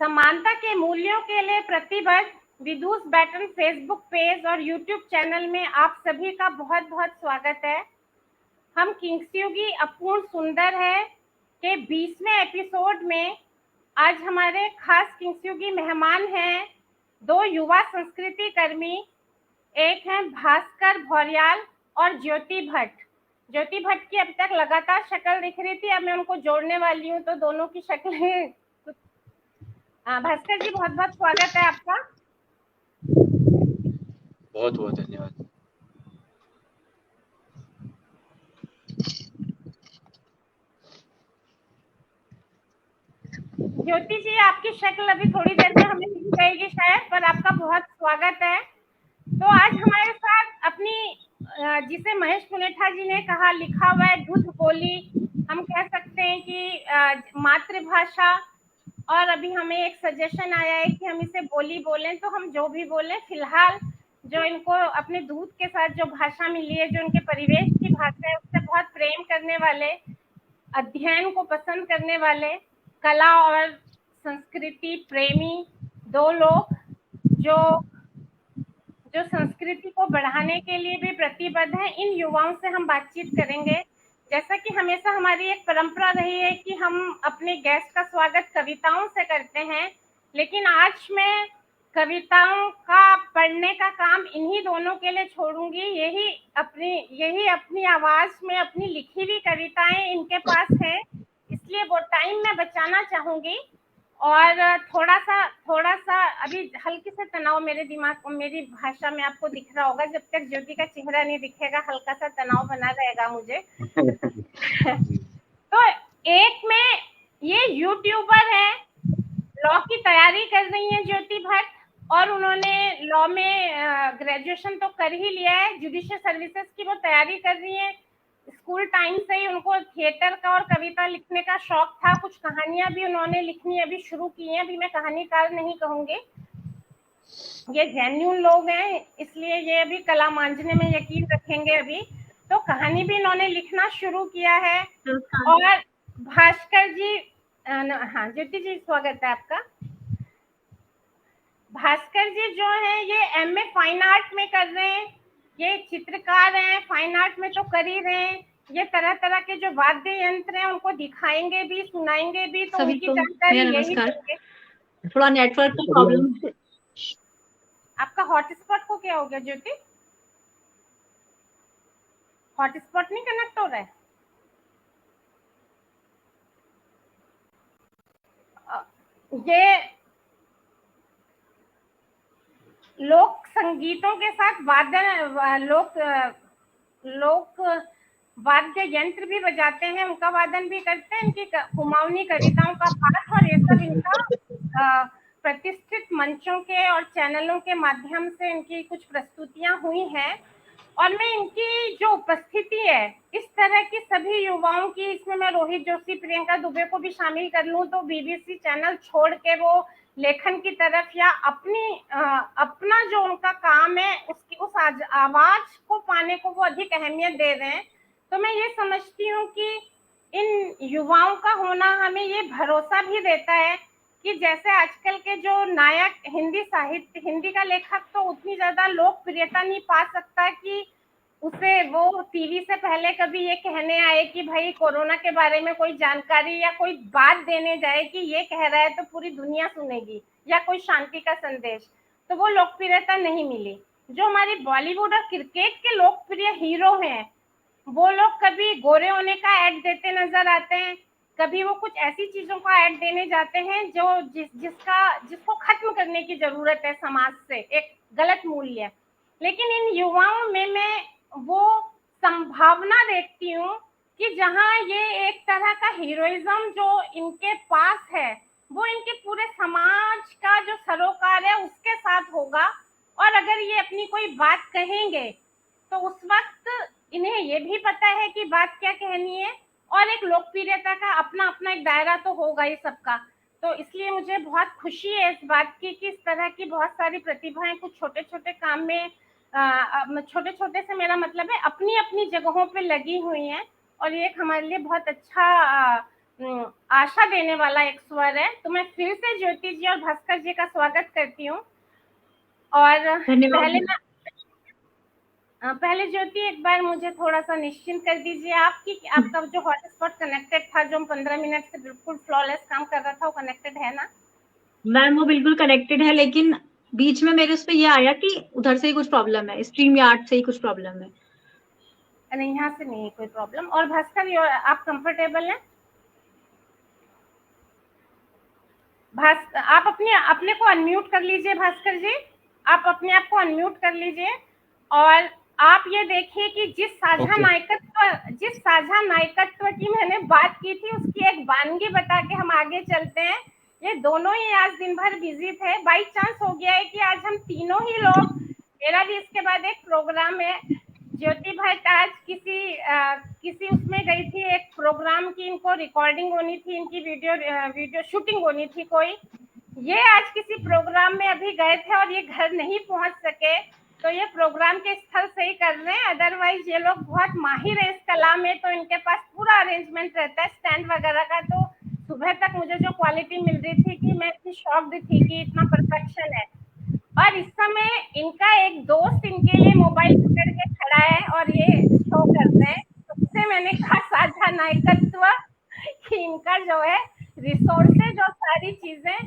समानता के मूल्यों के लिए प्रतिबद्ध विदुष बैटल फेसबुक पेज और यूट्यूब चैनल में आप सभी का बहुत बहुत स्वागत है। हम किंग्सयुगी अपूर्ण सुंदर है के 20वें एपिसोड में आज हमारे खास किंग्सयुगी मेहमान हैं, दो युवा संस्कृति कर्मी। एक हैं भास्कर भौर्याल और ज्योति भट्ट। ज्योति भट्ट की अब तक लगातार शक्ल दिख रही थी, अब मैं उनको जोड़ने वाली हूँ तो दोनों की शक्लें। भास्कर जी, बहुत बहुत स्वागत है आपका। बहुत बहुत धन्यवाद। ज्योति जी, आपकी शक्ल अभी थोड़ी देर में हमें दिख जाएगी शायद, पर आपका बहुत स्वागत है। तो आज हमारे साथ अपनी जिसे महेश पुनेठा जी ने कहा लिखा हुआ है दूध बोली, हम कह सकते हैं कि मातृभाषा, और अभी हमें एक सजेशन आया है कि हम इसे बोली बोलें, तो हम जो भी बोलें। फिलहाल जो इनको अपने दूध के साथ जो भाषा मिली है, जो उनके परिवेश की भाषा है, उससे बहुत प्रेम करने वाले, अध्ययन को पसंद करने वाले, कला और संस्कृति प्रेमी दो लोग जो संस्कृति को बढ़ाने के लिए भी प्रतिबद्ध हैं, इन युवाओं से हम बातचीत करेंगे। जैसा कि हमेशा हमारी एक परंपरा रही है कि हम अपने गेस्ट का स्वागत कविताओं से करते हैं, लेकिन आज मैं कविताओं का पढ़ने का काम इन्हीं दोनों के लिए छोड़ूंगी। यही अपनी आवाज में अपनी लिखी हुई कविताएं इनके पास है, इसलिए वो टाइम मैं बचाना चाहूंगी। और थोड़ा सा अभी हल्के से तनाव मेरे दिमाग, मेरी भाषा में आपको दिख रहा होगा। जब तक ज्योति का चेहरा नहीं दिखेगा, हल्का सा तनाव बना रहेगा मुझे। तो एक में ये यूट्यूबर है, लॉ की तैयारी कर रही है ज्योति भट्ट, और उन्होंने लॉ में ग्रेजुएशन तो कर ही लिया है। जुडिशियल सर्विसेज की वो तैयारी कर रही है। स्कूल टाइम से ही उनको थिएटर का और कविता लिखने का शौक था। कुछ कहानियां भी उन्होंने लिखनी अभी शुरू की हैं। अभी मैं कहानीकार नहीं कहूंगी, ये जेन्युइन लोग हैं, इसलिए ये अभी कला मांझने में यकीन रखेंगे। अभी तो कहानी भी इन्होंने लिखना शुरू किया है। और भास्कर जी, हाँ ज्योति जी, स्वागत है आपका। भास्कर जी जो है ये एमए फाइन आर्ट में कर रहे हैं, ये चित्रकार हैं, फाइन आर्ट में तो कर ही रहे हैं। ये तरह तरह के जो वाद्य यंत्र हैं उनको दिखाएंगे भी, सुनाएंगे भी, तो उनकी जानकारी यही देंगे। थोड़ा नेटवर्क का प्रॉब्लम है। आपका हॉटस्पॉट को क्या हो गया ज्योति? हॉटस्पॉट नहीं कनेक्ट हो रहा है? ये लोक संगीतों के साथ लोक वाद्य यंत्र भी बजाते हैं, उनका वादन भी करते हैं। इनकी कुमाऊनी कविताओं का पाठ और ये सब इनका प्रतिष्ठित मंचों के और चैनलों के माध्यम से इनकी कुछ प्रस्तुतियां हुई हैं। और मैं इनकी जो उपस्थिति है, इस तरह की सभी युवाओं की, इसमें मैं रोहित जोशी, प्रियंका दुबे को भी शामिल कर लूं तो बीबीसी चैनल छोड़ के वो लेखन की तरफ या अपना जो उनका काम है उसकी उस आवाज को पाने को वो अधिक अहमियत दे रहे हैं। तो मैं ये समझती हूँ कि इन युवाओं का होना हमें ये भरोसा भी देता है कि जैसे आजकल के जो नायक हिंदी साहित्य, हिंदी का लेखक तो उतनी ज्यादा लोकप्रियता नहीं पा सकता कि उसे वो टीवी से पहले कभी ये कहने आए कि भाई कोरोना के बारे में कोई जानकारी या कोई बात देने जाए कि ये कह रहा है तो पूरी दुनिया सुनेगी, या कोई शांति का संदेश, तो वो लोकप्रियता नहीं मिली। जो हमारी बॉलीवुड और क्रिकेट के लोकप्रिय हीरो हैं, वो लोग कभी गोरे होने का ऐड देते नजर आते हैं, कभी वो कुछ ऐसी चीजों का ऐड देने जाते हैं जो जिसको खत्म करने की जरूरत है समाज से, एक गलत मूल्य। लेकिन इन युवाओं में मैं वो संभावना देखती हूँ कि जहाँ ये एक तरह का हीरोइज्म जो इनके पास है वो इनके पूरे समाज का जो सरोकार है उसके साथ होगा। और अगर ये अपनी कोई बात कहेंगे तो उस वक्त इन्हें ये भी पता है कि बात क्या कहनी है, और एक लोकप्रियता का अपना अपना एक दायरा तो होगा ही सबका। तो इसलिए मुझे बहुत खुशी है इस बात की कि इस तरह की बहुत सारी प्रतिभाएं कुछ छोटे छोटे काम में, छोटे छोटे से मेरा मतलब है अपनी अपनी जगहों पे लगी हुई हैं, और ये एक हमारे लिए बहुत अच्छा आशा देने वाला एक स्वर है। तो मैं फिर से ज्योति जी और भास्कर जी का स्वागत करती हूँ। और धन्यवाद। पहले ज्योति एक बार मुझे थोड़ा-सा निश्चिंत कर दीजिए आप कि आपका जो हॉटस्पॉट कनेक्टेड था, जो 15 मिनट से बिल्कुल फ्लॉलेस काम कर रहा था, वो कनेक्टेड है ना? मैम वो बिल्कुल कनेक्टेड है, लेकिन बीच में मेरे उस पे ये आया कि उधर से ही कुछ प्रॉब्लम है, स्ट्रीम यार्ड से ही कुछ प्रॉब्लम है। नहीं, यहाँ से नहीं है कोई प्रॉब्लम। और भास्कर आप कंफर्टेबल हैं? आप अपने को अनम्यूट कर लीजिए भास्कर जी। आप अपने आप को अनम्यूट कर लीजिए और आप ये देखिए कि जिस साझा नायकत्व की मैंने बात की थी, उसकी एक वानगी बता के हम आगे चलते हैं। ये दोनों ही आज दिन भर बिजी थे। बाई चांस हो गया है कि आज हम तीनों ही लोग, मेरा भी इसके बाद एक प्रोग्राम है। ज्योति भाई आज किसी उसमें गई थी, एक प्रोग्राम की इनको रिकॉर्डिंग होनी थी, इनकी वीडियो शूटिंग होनी थी कोई। ये आज किसी प्रोग्राम में अभी गए थे और ये घर नहीं पहुंच सके, तो ये प्रोग्राम के स्थल से ही कर रहे हैं। अदरवाइज ये लोग बहुत माहिर है इस कला में, तो इनके पास पूरा अरेंजमेंट रहता है स्टैंड वगैरह का। तो सुबह तक मुझे जो क्वालिटी मिल रही थी कि मैं इतनी शॉक्ड थी कि इतना परफेक्शन है। और इस समय इनका एक दोस्त इनके लिए मोबाइल पकड़ के खड़ा है और ये शो कर रहे हैं। उससे मैंने कहा साझा नायकत्व कि इनका जो है रिसोर्सेज और सारी चीजें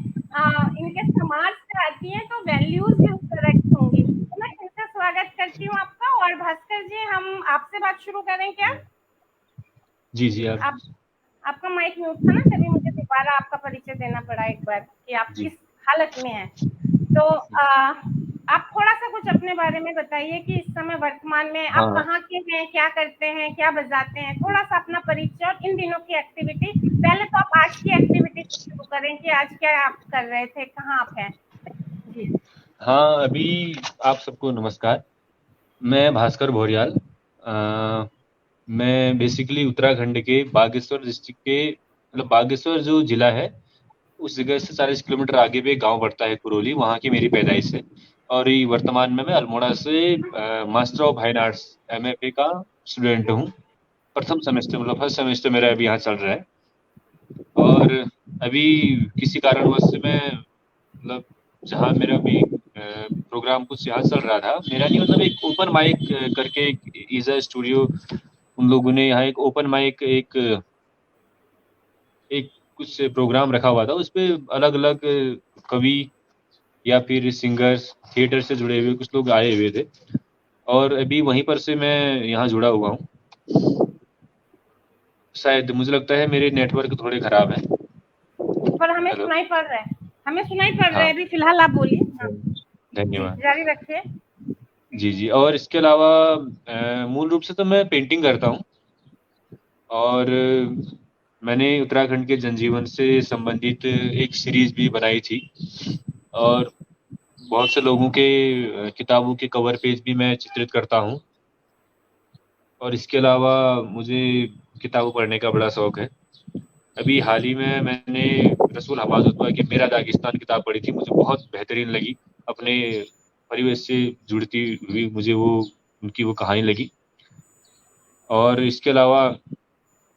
इनके समाज से आती हैं, तो वैल्यूज भी उस तरह की होंगी। तो मैं फिर से स्वागत करती हूँ आपका। और भास्कर जी, हम आपसे बात शुरू करें क्या? जी आप आपका माइक म्यूट था ना, तभी मुझे दोबारा आपका परिचय देना पड़ा एक बार कि आप जी किस हालत में हैं। तो आप थोड़ा सा कुछ अपने बारे में बताइए कि इस समय वर्तमान में आप हाँ कहाँ के हैं, क्या करते हैं, क्या बजाते हैं, थोड़ा सा अपना परिचय और इन दिनों की एक्टिविटी। पहले तो आप आज की एक्टिविटी से शुरू करें कि आज क्या आप कर रहे थे, कहाँ आप हैं जी। हाँ अभी आप सबको नमस्कार। मैं भास्कर भौरियाल। मैं बेसिकली उत्तराखंड के बागेश्वर डिस्ट्रिक्ट के, मतलब बागेश्वर जो जिला है उस जगह से 40 किलोमीटर आगे पे गांव पड़ता है कुरोली, वहाँ की मेरी पैदाइश है। और ये वर्तमान में मैं अल्मोड़ा से master of fine arts MFA का स्टूडेंट हूँ। प्रथम सेमेस्टर, मतलब फर्स्ट सेमेस्टर मेरा अभी यहाँ चल रहा है। और अभी किसी कारणवश से मैं, मतलब जहाँ मेरा अभी प्रोग्राम कुछ यहाँ चल रहा था, मेरा नहीं, मतलब एक ओपन माइक करके एक ईजा स्टूडियो, उन लोगों ने यहाँ एक ओपन माइक एक एक कुछ प्रोग्राम रखा हुआ था। उस पे अलग अलग कवि या फिर सिंगर्स, थिएटर से जुड़े हुए कुछ लोग आए हुए थे, और अभी वहीं पर से मैं यहाँ जुड़ा हुआ हूँ। शायद मुझे लगता है मेरे नेटवर्क थोड़े खराब हैं। पर हमें हेलो। सुनाई पड़ रहा है, हमें सुनाई पड़ रहा हाँ है अभी फिलहाल। आप बोलिए। हाँ जी, धन्यवाद। जारी रखिए। जी और इसके अलावा मूल रूप से तो मैं पेंटिंग करता हूँ। और मैंने उत्तराखंड के जनजीवन से संबंधित एक सीरीज भी बनाई थी, और बहुत से लोगों के किताबों के कवर पेज भी मैं चित्रित करता हूँ। और इसके अलावा मुझे किताबें पढ़ने का बड़ा शौक है। अभी हाल ही में मैंने रसूल हमाजुद्दौला की मेरा दागिस्तान किताब पढ़ी थी, मुझे बहुत बेहतरीन लगी। अपने परिवेश से जुड़ती हुई मुझे वो उनकी वो कहानी लगी। और इसके अलावा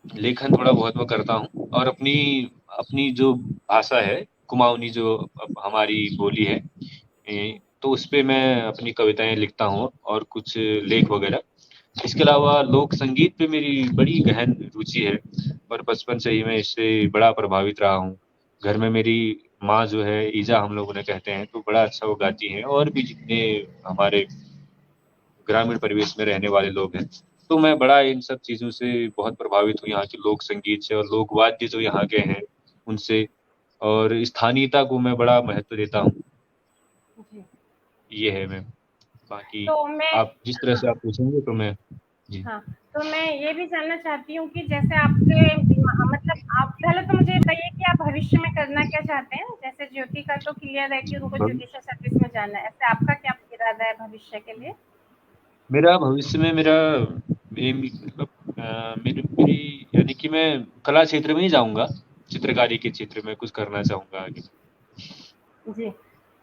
लेखन थोड़ा बहुत मैं करता हूँ, और अपनी अपनी जो भाषा है कुमाऊनी, जो हमारी बोली है, तो उस पे मैं अपनी कविताएं लिखता हूँ और कुछ लेख वगैरह। इसके अलावा लोक संगीत पे मेरी बड़ी गहन रुचि है, और बचपन से ही मैं इससे बड़ा प्रभावित रहा हूँ। घर में मेरी माँ जो है, ईजा हम लोग उन्हें कहते हैं, तो बड़ा अच्छा वो गाती हैं, और भी जितने हमारे ग्रामीण परिवेश में रहने वाले लोग हैं। तो मैं बड़ा इन सब चीज़ों से बहुत प्रभावित हूँ, यहाँ के लोक संगीत से और लोक वाद्य जो यहाँ के हैं उनसे, और स्थानीयता को मैं बड़ा महत्व देता हूँ। जी ये है मैम। बाकी तो मैं आप जिस तरह से आप पूछेंगे तो मैं जी। हाँ, तो मैं ये भी जानना चाहती हूँ कि जैसे आपके मतलब आप पहले तो मुझे बताइए कि आप भविष्य में करना क्या चाहते हैं। जैसे ज्योति का तो क्लियर है कि उनको जुडिशियल सर्विस में जाना है, ऐसे आपका क्या इरादा है भविष्य के लिए? मेरा भविष्य में मेरा मतलब मेरी यानी कि मैं कला क्षेत्र में ही जाऊंगा, चित्रकारी के क्षेत्र में कुछ करना चाहूंगा आगे। जी,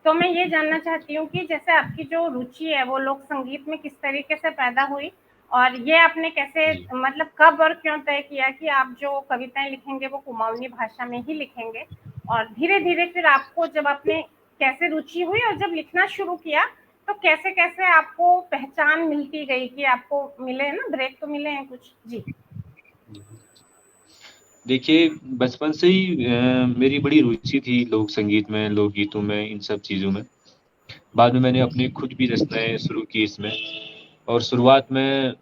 तो मैं ये जानना चाहती हूँ कि जैसे आपकी जो रुचि है वो लोक संगीत में किस तरीके से पैदा हुई और ये आपने कैसे जी मतलब कब और क्यों तय किया कि आप जो कविताएं लिखेंगे वो कुमाऊनी भाषा में ही लिखेंगे? और धीरे धीरे फिर आपको जब आपने कैसे रुचि हुई और जब लिखना शुरू किया तो कैसे कैसे आपको पहचान मिलती गई कि आपको मिले हैं ना, ब्रेक तो मिले हैं कुछ? जी देखिए, बचपन से ही मेरी बड़ी रुचि थी लोक संगीत में, लोकगीतों में, इन सब चीज़ों में। बाद में मैंने अपनी खुद भी रचनाएं शुरू की इसमें। और शुरुआत में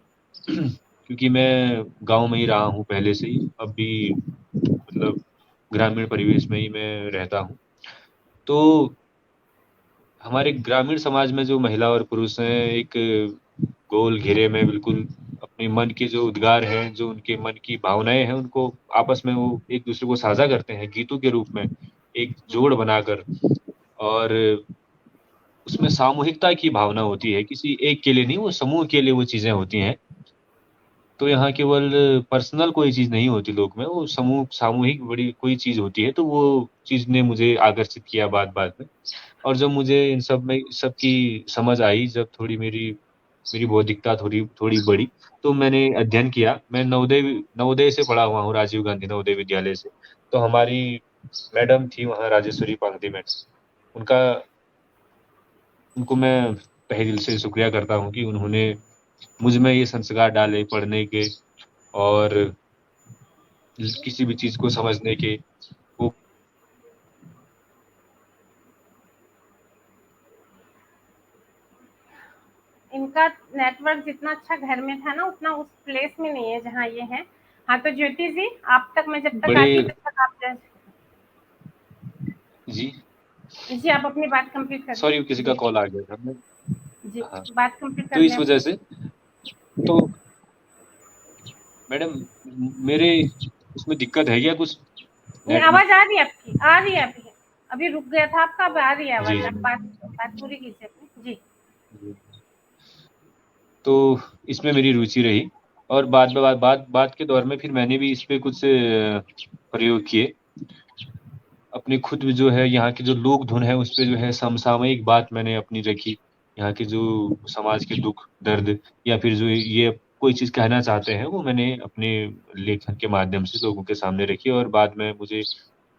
क्योंकि मैं गांव में ही रहा हूँ पहले से ही, अब भी मतलब ग्रामीण परिवेश में ही मैं रहता हूँ। तो हमारे ग्रामीण समाज में जो महिला और पुरुष हैं, एक गोल घेरे में बिल्कुल अपने मन के जो उद्गार हैं, जो उनके मन की भावनाएं हैं, उनको आपस में वो एक दूसरे को साझा करते हैं गीतों के रूप में, एक जोड़ बनाकर। और उसमें सामूहिकता की भावना होती है, किसी एक के लिए नहीं, वो समूह के लिए वो चीजें होती हैं। तो यहाँ केवल पर्सनल कोई चीज नहीं होती लोक में, वो समूह सामूहिक बड़ी कोई चीज होती है। तो वो चीज ने मुझे आकर्षित किया बाद बाद में। और जब मुझे इन सब में सबकी समझ आई, जब थोड़ी मेरी मेरी बौद्धिकता थोड़ी थोड़ी बढ़ी, तो मैंने अध्ययन किया। मैं नवोदय नवोदय से पढ़ा हुआ हूँ, राजीव गांधी नवोदय विद्यालय से। तो हमारी मैडम थी वहाँ, राजेश्वरी पांगती मैडम। उनका उनको मैं तहे दिल से शुक्रिया करता हूँ कि उन्होंने मुझ में ये संस्कार डाले पढ़ने के, और किसी भी चीज को समझने के। वो इनका नेटवर्क जितना अच्छा घर में था ना उतना उस प्लेस में नहीं है जहाँ ये है। हाँ तो ज्योति जी, आप तक मैं जब तक बड़े आती तब तक आप जी, जी आप अपनी बात कंप्लीट कर लें। सॉरी किसी का जी कॉल आ गया था। जी हाँ, बात कंप्लीट तो कर लें इस वजह अपनी। से तो मैडम मेरे उसमें दिक्कत है क्या कुछ नहीं, नेट में? आवाज आ रही है आपकी, आ रही है अभी। अभी रुक गया था आपका, अब आ रही है जी आवाज। आप जी बात बात पूरी कीजिए अपनी। जी जी। तो इसमें मेरी रुचि रही। और बाद के दौर में फिर मैंने भी इस पे कुछ प्रयोग किए। अपनी खुद जो है यहाँ की जो लोक धुन है, उस पे जो है समसामयिक बात मैंने अपनी रखी। यहाँ के जो समाज के दुख दर्द, या फिर जो ये कोई चीज कहना चाहते हैं, वो मैंने अपने लेखन के माध्यम से लोगों के सामने रखी। और बाद में मुझे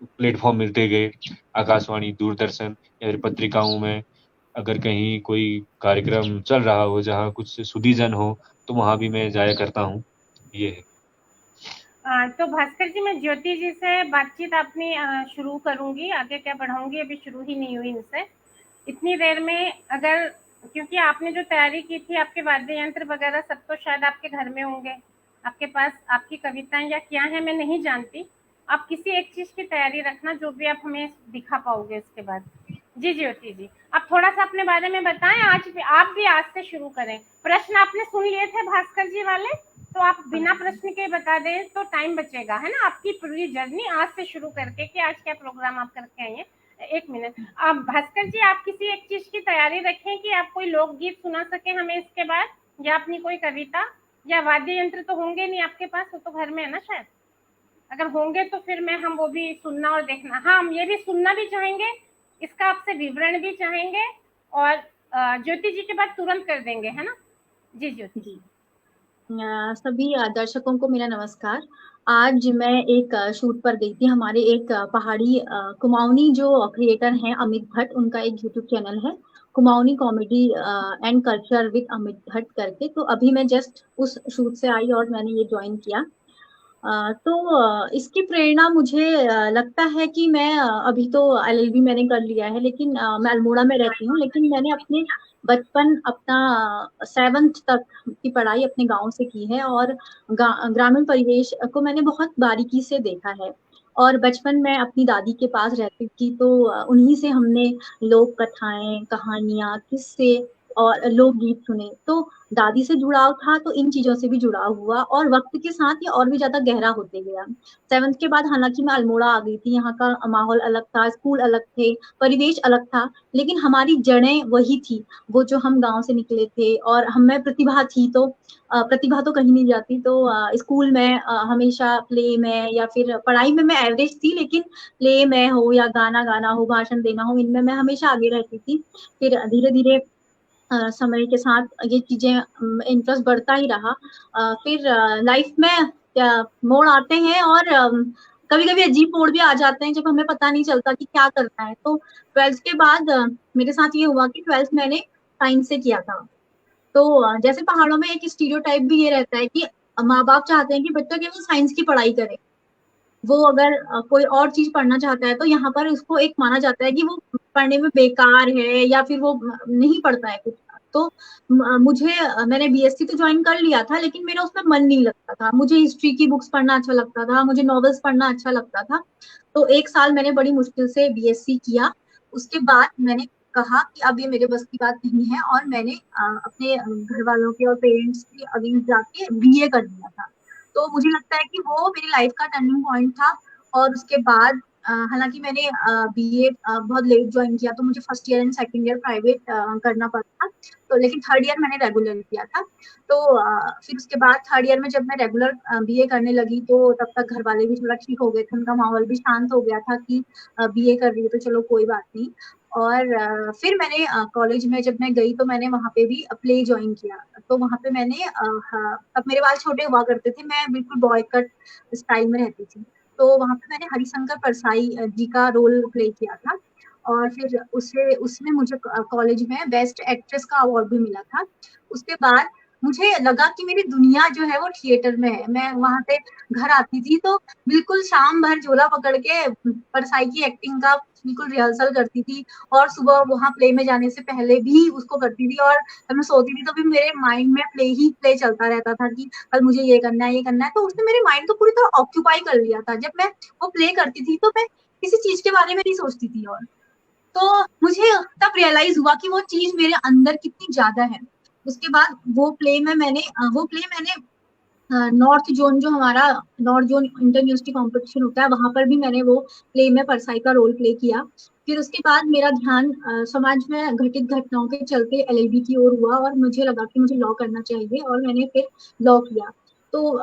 प्लेटफॉर्म मिलते गए, आकाशवाणी, दूरदर्शन या फिर पत्रिकाओं में। अगर कहीं कोई कार्यक्रम चल रहा हो जहाँ कुछ सुधीजन हो, तो वहां भी मैं जाया करता हूँ। ये है। तो भास्कर जी, मैं ज्योति जी से बातचीत अपनी शुरू करूंगी, आगे क्या बढ़ाऊंगी, अभी शुरू ही नहीं हुई इनसे। इतनी देर में अगर, क्योंकि आपने जो तैयारी की थी, आपके वाद्य यंत्र वगैरह सब तो शायद आपके घर में होंगे, आपके पास आपकी कविताएं या क्या है मैं नहीं जानती। आप किसी एक चीज की तैयारी रखना जो भी आप हमें दिखा पाओगे इसके बाद। जी ज्योति जी, आप थोड़ा सा अपने बारे में बताएं। आज भी आप भी आज से शुरू करें। प्रश्न आपने सुन लिए थे भास्कर जी वाले, तो आप बिना प्रश्न के बता दें तो टाइम बचेगा, है ना? आपकी पूरी जर्नी आज से शुरू करके कि आज क्या प्रोग्राम आप करके आई हैं। एक मिनट, आप भास्कर जी आप किसी एक चीज की तैयारी रखें कि आप कोई लोकगीत सुना सके हमें इसके बाद, या अपनी कोई कविता, या वाद्य यंत्र तो होंगे नहीं आपके पास, वो तो घर में है ना शायद। अगर होंगे तो फिर मैं हम वो भी सुनना और देखना, हाँ हम ये भी सुनना भी चाहेंगे, इसका आपसे विवरण भी चाहेंगे। और ज्योति जी के बाद तुरंत कर देंगे, है ना? जी ज्योति जी सभी दर्शकों को मेरा नमस्कार। आज मैं एक शूट पर गई थी। हमारे एक पहाड़ी कुमाऊनी जो क्रिएटर हैं अमित भट्ट, उनका एक यूट्यूब चैनल है Kumaoni comedy and culture with Amit Bhatt करके। तो अभी मैं जस्ट उस शूट से आई और मैंने ये ज्वाइन किया। इसकी प्रेरणा मुझे लगता है कि मैं अभी तो एलएलबी मैंने कर लिया है, लेकिन मैं अल्मोड़ा में रहती हूँ। लेकिन मैंने अपने बचपन अपना 7th तक की पढ़ाई अपने गांव से की है, और ग्रामीण परिवेश को मैंने बहुत बारीकी से देखा है। और बचपन में अपनी दादी के पास रहती थी, तो उन्हीं से हमने लोक कथाएं, कहानियां, किस्से और लोकगीत सुने। तो दादी से जुड़ाव था, तो इन चीजों से भी जुड़ाव हुआ, और वक्त के साथ ये और भी ज्यादा गहरा होते गया। 7th के बाद हालांकि मैं अल्मोड़ा आ गई थी। यहाँ का माहौल अलग था, स्कूल अलग थे, परिवेश अलग था, लेकिन हमारी जड़ें वही थी, वो जो हम गांव से निकले थे। और हम में प्रतिभा थी, तो प्रतिभा तो कहीं नहीं जाती। तो स्कूल में हमेशा प्ले में या फिर पढ़ाई में मैं एवरेज थी, लेकिन प्ले में हो या गाना गाना हो, भाषण देना हो, इनमें मैं हमेशा आगे रहती थी। फिर धीरे धीरे समय के साथ ये चीजें इंटरेस्ट बढ़ता ही रहा। फिर लाइफ में मोड़ आते हैं और कभी कभी अजीब मोड़ भी आ जाते हैं जब हमें पता नहीं चलता कि क्या करना है। तो 12th के बाद मेरे साथ ये हुआ कि 12th मैंने साइंस से किया था। तो जैसे पहाड़ों में एक स्टीरियोटाइप भी ये रहता है कि माँ बाप चाहते हैं कि बच्चा केवल साइंस की पढ़ाई करे, वो अगर कोई और चीज पढ़ना चाहता है तो यहाँ पर उसको एक माना जाता है कि वो पढ़ने में बेकार है या फिर वो नहीं पढ़ता है कुछ। तो मैंने बीएससी तो ज्वाइन कर लिया था, लेकिन मेरा उसमें मन नहीं लगता था। मुझे हिस्ट्री की बुक्स पढ़ना अच्छा लगता था, मुझे नॉवेल्स पढ़ना अच्छा लगता था। तो 1 साल मैंने बड़ी मुश्किल से बीएससी किया। उसके बाद मैंने कहा कि अब ये मेरे बस की बात नहीं है, और मैंने अपने घर वालों के और पेरेंट्स के अगेंस्ट जाके बीए कर दिया था। तो मुझे लगता है कि वो मेरी लाइफ का टर्निंग पॉइंट था। और उसके बाद हालांकि मैंने बीए बहुत लेट ज्वाइन किया, तो मुझे first year and second year private करना पड़ा, तो लेकिन थर्ड ईयर मैंने रेगुलर किया था। तो फिर उसके बाद थर्ड ईयर में जब मैं रेगुलर बीए करने लगी, तो तब तक घर वाले भी थोड़ा ठीक हो गए थे, उनका माहौल भी शांत हो गया था कि बीए कर रही है तो चलो कोई बात नहीं। और फिर मैंने कॉलेज में जब मैं गई तो मैंने वहाँ पे भी प्ले ज्वाइन किया। तो वहाँ पे मैंने अब मेरे बाल छोटे हुआ करते थे, मैं बिल्कुल बॉय कट स्टाइल में रहती थी। तो वहाँ पे मैंने हरिशंकर परसाई जी का रोल प्ले किया था, और फिर उसमें मुझे कॉलेज में बेस्ट एक्ट्रेस का अवार्ड भी मिला था। उसके बाद मुझे लगा कि मेरी दुनिया जो है वो थिएटर में है। मैं वहां से घर आती थी तो बिल्कुल शाम भर झोला पकड़ के परसाई की एक्टिंग का बिल्कुल रिहर्सल करती थी, और सुबह वहां प्ले में जाने से पहले भी उसको करती थी। और जब मैं सोती थी तो भी मेरे माइंड में प्ले चलता रहता था कि कल मुझे ये करना है, ये करना है। तो उसने मेरे माइंड को पूरी तरह ऑक्यूपाई कर लिया था। जब मैं वो प्ले करती थी तो मैं किसी चीज के बारे में नहीं सोचती थी। और तो मुझे तब रियलाइज हुआ कि वो चीज मेरे अंदर कितनी ज्यादा है। उसके बाद वो प्ले मैंने नॉर्थ जोन, जो हमारा north zone inter university competition होता है, वहां पर भी मैंने वो प्ले में परसाई का रोल प्ले किया। फिर उसके बाद मेरा ध्यान समाज में घटित घटनाओं के चलते एलएलबी की ओर हुआ, और मुझे लगा कि मुझे लॉ करना चाहिए, और मैंने फिर लॉ किया। तो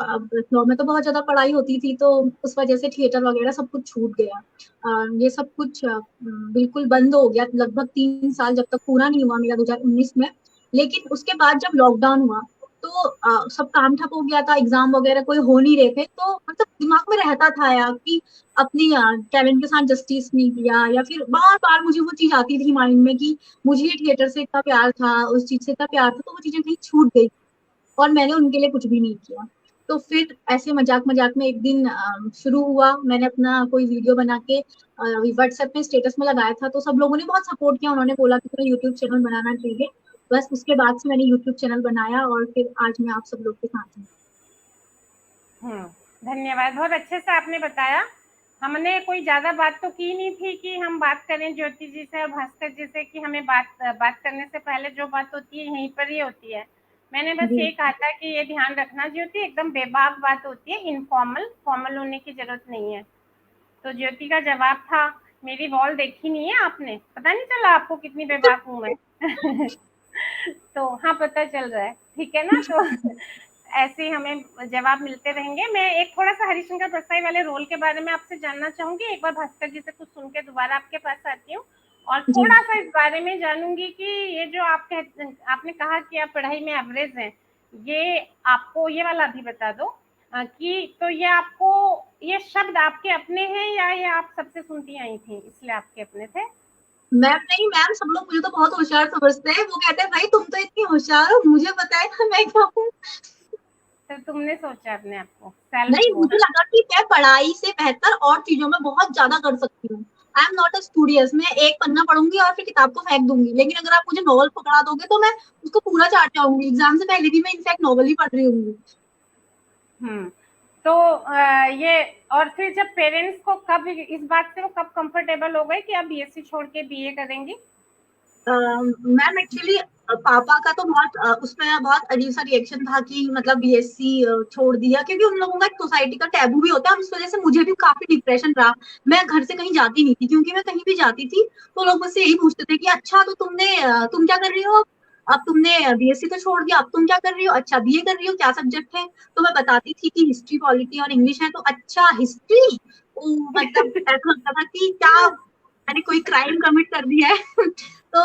लॉ में तो बहुत ज्यादा पढ़ाई होती थी, तो उस वजह से थिएटर वगैरह सब कुछ छूट गया। ये सब कुछ बिल्कुल बंद हो गया लगभग 3 साल, जब तक पूरा नहीं हुआ मेरा 2019 में। लेकिन उसके बाद जब लॉकडाउन हुआ तो सब काम ठप हो गया था, एग्जाम वगैरह कोई हो नहीं रहे थे। तो मतलब दिमाग में रहता था यार कि अपनी टैलेंट के साथ जस्टिस नहीं किया, या फिर बार बार मुझे वो चीज आती थी माइंड में कि मुझे थिएटर से इतना प्यार था, उस चीज से इतना प्यार था, तो वो चीजें कहीं छूट गई और मैंने उनके लिए कुछ भी नहीं किया। तो फिर ऐसे मजाक मजाक में एक दिन शुरू हुआ, मैंने अपना कोई वीडियो बना के व्हाट्सएप में स्टेटस में लगाया था। तो सब लोगों ने बहुत सपोर्ट किया, उन्होंने बोला कि तुम्हें यूट्यूब चैनल बनाना चाहिए। बस उसके बाद से मैंने यूट्यूब चैनल बनाया, और फिर आज मैं आप सब लोग के साथ हूँ। धन्यवाद, बहुत अच्छे से आपने बताया। हमने कोई ज्यादा बात तो की नहीं थी कि हम बात करें ज्योति जी से और भास्कर जी से, कि हमें बात करने से पहले जो बात होती है यहीं पर ही होती है। मैंने बस ये कहा था कि ये ध्यान रखना ज्योति, एकदम बेबाक बात होती है, इनफॉर्मल, फॉर्मल होने की जरूरत नहीं है। तो ज्योति का जवाब था, मेरी वॉल देखी नहीं है आपने, पता नहीं चला आपको कितनी बेबाक हूँ मैं। तो हाँ, पता चल रहा है, ठीक है ना। तो ऐसे हमें जवाब मिलते रहेंगे। मैं एक थोड़ा सा हरिशंकर परसाई वाले रोल के बारे में आपसे जानना चाहूंगी। एक बार भास्कर जी से कुछ सुन के दोबारा आपके पास आती हूँ, और थोड़ा सा इस बारे में जानूंगी कि ये जो आपने कहा कि आप पढ़ाई में एवरेज हैं, ये आपको, ये वाला भी बता दो कि तो ये आपको, ये शब्द आपके अपने हैं या ये आप सबसे सुनती आई थी इसलिए आपके अपने थे? मैम नहीं मैम, सब लोग मुझे तो बहुत होशियार समझते हैं। वो कहते हैं भाई तुम तो इतनी होशियार हो, मुझे पता है ना मैं क्या हूँ। तो तुमने सोचा अपने आप को नहीं, मुझे लगा कि मैं पढ़ाई से बेहतर और चीजों में बहुत ज्यादा कर सकती हूँ। I am not a studious. मैं एक पन्ना पढ़ूंगी और फिर किताब को फेंक दूंगी, लेकिन अगर आप मुझे नॉवल पकड़ा दोगे तो मैं उसको पूरा चाट जाऊंगी। एग्जाम से पहले भी मैं इनफैक्ट नॉवल ही पढ़ रही हूँ। तो ये, और फिर जब पेरेंट्स को कब इस बात से वो कब कंफर्टेबल हो गए कि आप बीएससी छोड़ के बीए करेंगी? मैम एक्चुअली पापा का तो बहुत उसमें बहुत अजीब सा रिएक्शन था कि मतलब बीएससी छोड़ दिया, क्योंकि उन लोगों का एक सोसाइटी का टैबू भी होता है। उस वजह से मुझे भी काफी डिप्रेशन रहा। मैं घर से कहीं जाती नहीं थी, क्योंकि मैं कहीं भी जाती थी तो लोग मुझसे यही पूछते थे कि अच्छा तो तुम क्या कर रही हो, अब तुमने बीएससी तो छोड़ दिया, अब तुम क्या कर रही हो, अच्छा बीए कर रही हो, क्या सब्जेक्ट है। तो मैं बताती थी कि हिस्ट्री, पॉलिटी और इंग्लिश है। तो अच्छा हिस्ट्री, मतलब ऐसा लगता था कि क्या मैंने कोई क्राइम कमिट कर दिया है। तो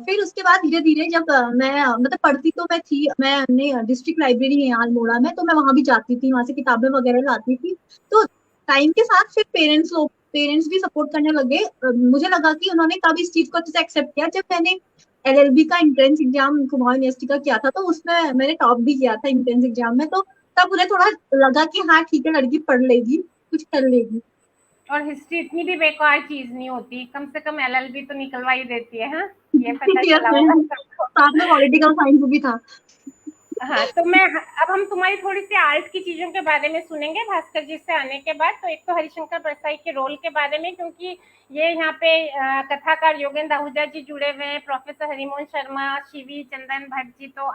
फिर उसके बाद धीरे धीरे जब मैं मतलब पढ़ती तो मैं थी, मैंने डिस्ट्रिक्ट लाइब्रेरी है यहाँ अल्मोड़ा में, तो मैं वहां भी जाती थी, वहां से किताबें वगैरह लाती थी। तो टाइम के साथ फिर पेरेंट्स भी सपोर्ट करने लगे। मुझे लगा कि उन्होंने कब इस चीज को अच्छे से एक्सेप्ट किया, जब मैंने एलएलबी का एंट्रेंस एग्जाम कुमाऊं यूनिवर्सिटी का किया था, तो उसमें मैंने टॉप भी किया था एंट्रेंस एग्जाम में। तो तब उन्हें थोड़ा लगा कि हाँ ठीक है, लड़की पढ़ लेगी, कुछ कर लेगी। और हिस्ट्री इतनी भी बेकार चीज नहीं होती, कम से कम एलएलबी तो निकलवा ही देती है। हाँ, ये पता चला होगा सबको। साथ में पॉलिटिकल साइंस भी था। हाँ, तो अब हम तुम्हारी थोड़ी सी आर्ट की चीजों के बारे में सुनेंगे भास्कर जी से आने के बाद। तो एक तो हरिशंकर परसाई के रोल के बारे में, क्योंकि ये यहाँ पे कथाकार योगेंद्र आहूजा जी जुड़े हुए हैं, प्रोफेसर हरिमोहन शर्मा, शिवी चंदन भट्ट जी तो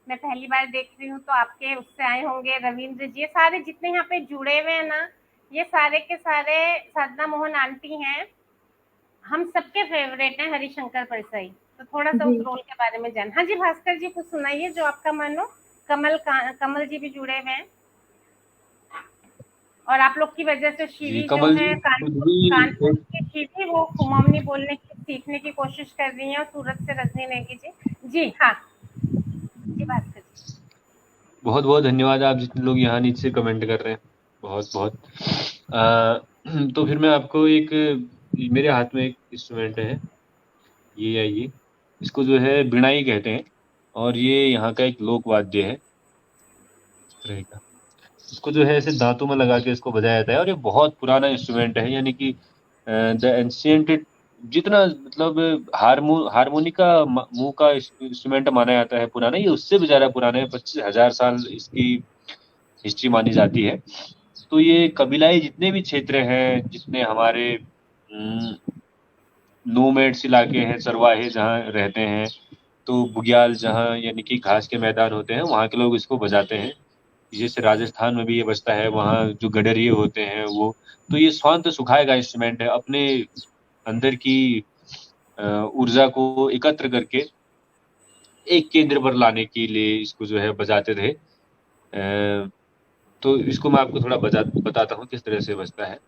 मैं पहली बार देख रही हूँ, तो आपके उससे आए होंगे, रविंद्र जी, सारे जितने यहाँ पे जुड़े हुए हैं ना, ये सारे के सारे साधना मोहन आंटी हैं, हम सबके फेवरेट हैं हरिशंकर परसाई। तो थोड़ा सा उस रोल के बारे में जान। हाँ जी भास्कर जी, कुछ सुनाइए जो आपका मन हो। कमल जी भी जुड़े हुए हैं, और आप लोग की वजह से शिवी जो है कानपुर की शिवी, वो कुमाऊनी बोलने की सीखने की कोशिश कर रही है, और सूरत से रजनी नेगी जी। जी हाँ जी भास्कर जी, बहुत बहुत धन्यवाद आप जितने लोग यहाँ नीचे कमेंट कर रहे हैं, बहुत बहुत। तो फिर मैं आपको मेरे हाथ में एक इंस्ट्रूमेंट है, ये इसको जो है बिनाई कहते हैं, और ये यहाँ का एक लोक वाद्य है इस तरह का। इसको जो है ऐसे दांतों में लगा के इसको बजाया जाता है, और ये बहुत पुराना इंस्ट्रूमेंट है, यानी कि द एंशिएंट, जितना मतलब हारमोनिका मुंह का इंस्ट्रूमेंट माना जाता है पुराना, ये उससे भी ज़्यादा पुराना है, 25,000 साल इसकी हिस्ट्री मानी जाती है। तो ये कबीलाई जितने भी क्षेत्र हैं, जितने हमारे नोमैड्स इलाके हैं, चरवाहे जहाँ रहते हैं, तो बुग्याल जहाँ यानी कि घास के मैदान होते हैं, वहाँ के लोग इसको बजाते हैं। जैसे राजस्थान में भी ये बजता है, वहाँ जो गडरिये होते हैं वो, तो ये स्वांत सुखाए का इंस्ट्रूमेंट है, अपने अंदर की ऊर्जा को एकत्र करके एक केंद्र पर लाने के लिए इसको जो है बजाते थे। तो इसको मैं आपको थोड़ा बताता हूँ किस तरह से बजता है।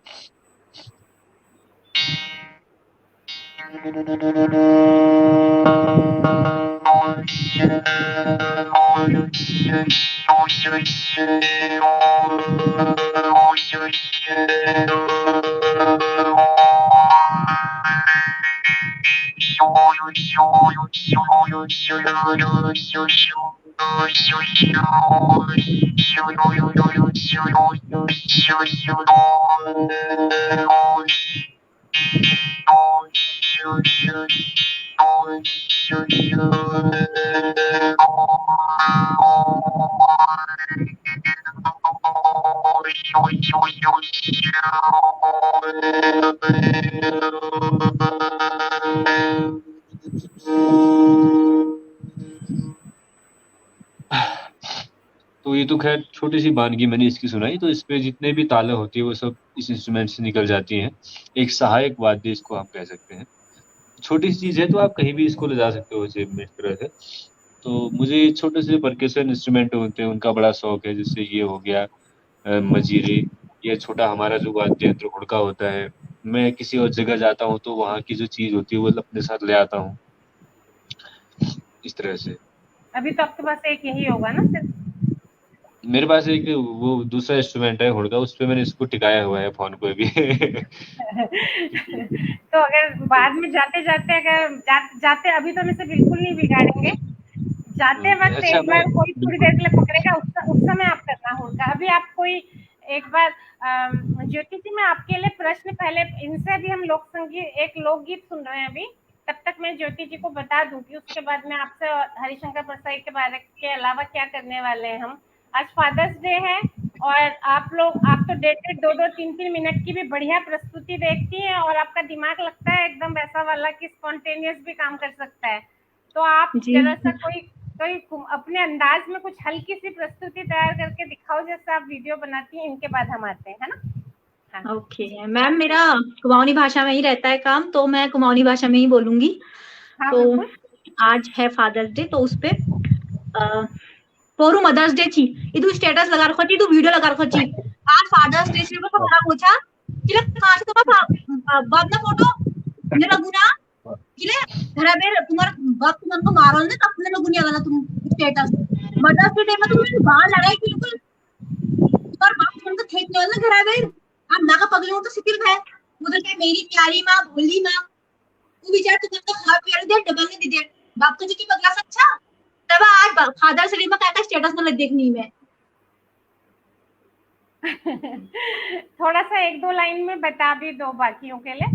तो ये तो खैर छोटी सी वानगी मैंने इसकी सुनाई। तो इस पे जितने भी ताले होती है वो सब इस इंस्ट्रूमेंट से निकल जाती हैं। एक सहायक वाद्य इसको आप कह सकते हैं। छोटी सी चीज़ है, तो आप कहीं भी इसको ले जा सकते हो जेब में इस तरह से। तो मुझे छोटे से परकशन इंस्ट्रूमेंट होते हैं उनका बड़ा शौक है, जैसे ये हो गया मजीरे, ये छोटा हमारा जो वाद्य यंत्र हुड़का होता है। मैं किसी और जगह जाता हूँ तो वहाँ की जो चीज़ होती है वो अपने साथ ले आता हूँ, इस तरह से। अभी तो आपके पास एक यही होगा ना सिर्फ? मेरे पास एक वो दूसरा इंस्ट्रूमेंट है हुड़का, उस पे मैंने इसको टिकाया हुआ है फोन को भी। तो अगर बाद में जाते अभी तो हम इसे बिल्कुल नहीं बिगाड़ेंगे, जाते वक्त अच्छा, एक बार कोई थोड़ी देर के लिए पकड़ेगा, उस समय आप करना होगा। अभी आप कोई एक बार ज्योति जी, मैं आपके लिए प्रश्न, पहले इनसे भी हम एक लोकगीत सुन रहे हैं अभी, तब तक मैं ज्योति जी को बता दूंगी, उसके बाद मैं आपसे हरिशंकर परसाई के बारे के अलावा क्या करने वाले हैं हम। आज फादर्स डे है, और आप तो डेटेड 2-3 मिनट की भी बढ़िया प्रस्तुति देखती हैं, और आपका दिमाग लगता है एकदम वैसा वाला कि स्पॉन्टेनियस भी काम कर सकता है। तो आप जरा सा कोई अपने अंदाज में कुछ हल्की सी प्रस्तुति तैयार करके दिखाओ, जैसे आप वीडियो बनाती हैं। इनके बाद हम आते हैं, है ना? हाँ। ओके मैम, मेरा कुमाऊनी भाषा में ही रहता है काम, तो मैं कुमाऊनी भाषा में ही बोलूंगी। हाँ, तो आज है फादर्स डे, तो उस पे पोरू मदर्स डे थी, इधर स्टेटस लगा रखो थी, तू वीडियो लगा रखो थी। आज फादर्स डे से को बड़ा पूछा कि कहां से तुम्हारा बाप ना फोटो ने लगू ना किले घरा बेर तुम्हारा बाप तुमको मारो ना तो अपने लोगों ने वाला तुम स्टेटस मदर्स डे में तुमने बाहर लगाई बिल्कुल तुम्हारा बाप तुमको खेत वाला घरा बेर आप ना का पगले तो सिपिल है उधर के मेरी प्यारी माँ भोली माँ तू विचार तू तो खा प्यार दे डबल ने दे बाप तुझे की पगला सच्चा तब आज फादर्स डे में क्या स्टेटस में देखनी मैं थोड़ा सा एक दो लाइन में बता भी दो बाकियों के लिए।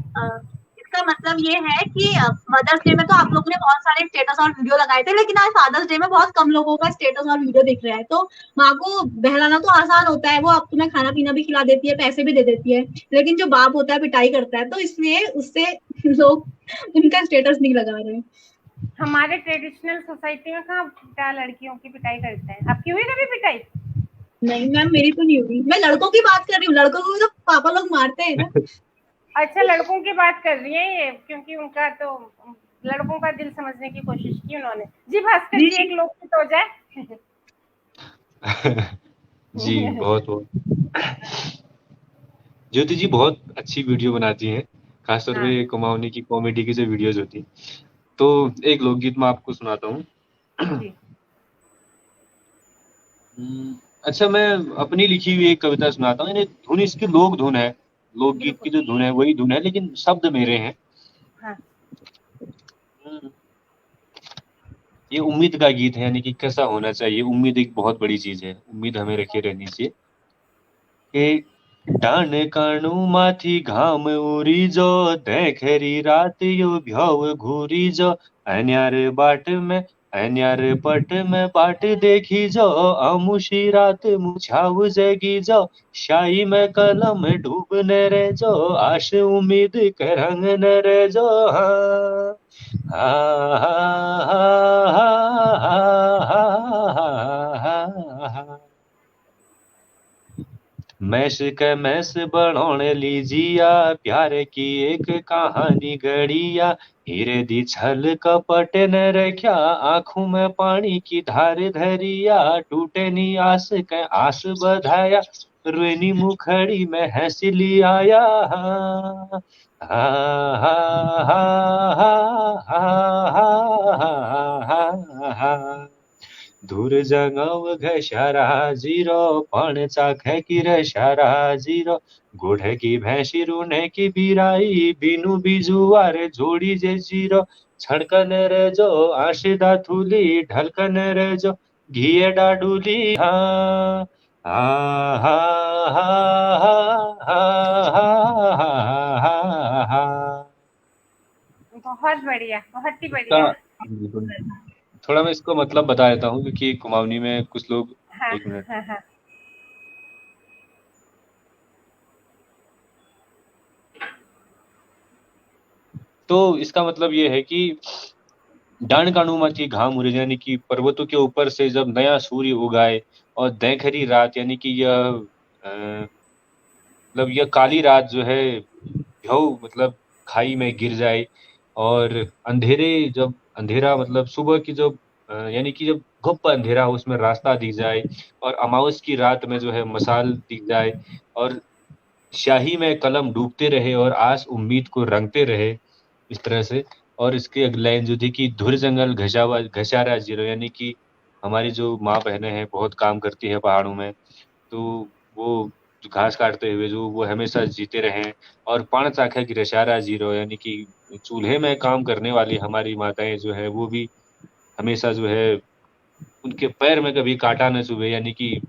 इसका मतलब ये है कि मदर्स डे में तो आप लोगों ने बहुत सारे स्टेटस और वीडियो लगाए थे, लेकिन आज फादर्स डे में बहुत कम लोगों का स्टेटस और वीडियो दिख रहा है। तो माँ को बहलाना तो आसान होता है, वो आप तुम्हें खाना पीना भी खिला देती है, पैसे भी दे देती है, लेकिन जो बाप होता है पिटाई करता है, तो इसलिए उससे लोग उनका स्टेटस नहीं लगा रहे हैं। हमारे ट्रेडिशनल सोसाइटी में कहाँ क्या लड़कियों की पिटाई करते हैं? आपकी हुई कभी पिटाई? नहीं मैम, मेरी तो नहीं हुई। मैं लड़कों की बात कर रही हूँ, लड़कों को तो पापा लोग मारते हैं ना। अच्छा, लड़कों की बात कर रही है ये, क्योंकि उनका तो लड़कों का दिल समझने की कोशिश की उन्होंने। जी भास्कर जी, एक लोकगीत हो जाए। जी बहुत ज्योति जी बहुत अच्छी वीडियो बनाती हैं, खासतौर पे कुमाऊनी की कॉमेडी की जो वीडियोज होती हैं। तो एक लोकगीत मैं आपको सुनाता हूँ। अच्छा, मैं अपनी लिखी हुई एक कविता सुनाता हूँ। धुन इसकी लोक धुन है, लोकगीत की जो धुन है वही धुन है, लेकिन शब्द मेरे हैं। हाँ। ये उम्मीद का गीत है, यानी कि कैसा होना चाहिए। उम्मीद एक बहुत बड़ी चीज है, उम्मीद हमें रखे रहनी चाहिए। कि डान काणू माथी घाम उरी जो देखरी रात यो भ्यव घूरी जो अन्यार बाट में अन्यार पट में बाट देखी जो अमुशी रात मुछाव जगी जो शाही में कलम डूबने रे जो आश उम्मीद के रंग न रे जो हाँ हाँ हाँ हाँ। मैस के मैस बनौने लीजिया प्यार की एक कहानी गढ़िया हीरे दी छल कपट न रख्या आंखों में पानी की धार धरिया टूटे नी आस के आस बधाया रोनी मुखड़ी में हंसली आया हा हा हा हा हा। धूर जंगव घशारा जीरो पण चाखे की रशारा जीरो गोढ़े की भैंसी रूने की बिराई बिनु बिजुआर जोड़ी जे जीरो छड़कन रे जो आशिदा थूली ढलकन रे जो घिए डाडूली हाँ हाँ हाँ हाँ हाँ हाँ। बहुत बढ़िया, बहुत ही बढ़िया। थोड़ा मैं इसको मतलब बता देता हूँ, क्योंकि कुमाऊनी में कुछ लोग एक मिनट। तो इसका मतलब ये है कि डान कानुमा की घाम उड़े, यानी कि पर्वतों के ऊपर से जब नया सूर्य उगाए और देखरी रात, यानी कि यह मतलब यह काली रात जो है मतलब खाई में गिर जाए, और अंधेरे जब अंधेरा मतलब सुबह की जब यानी कि जब घुप अंधेरा हो उसमें रास्ता दिख जाए, और अमावस की रात में जो है मसाल दिख जाए, और शाही में कलम डूबते रहे और आस उम्मीद को रंगते रहे, इस तरह से। और इसके अगली लाइन जो थी कि धुर जंगल घसारा जीरो, यानी कि हमारी जो माँ बहनें हैं बहुत काम करती है पहाड़ों में, तो वो घास काटते हुए जो वो हमेशा जीते रहें। और पान चाखा की रशारा जीरो, यानी कि चूल्हे में काम करने वाली हमारी माताएं जो है वो भी हमेशा जो है उनके पैर में कभी कांटा न चुभे, यानी कि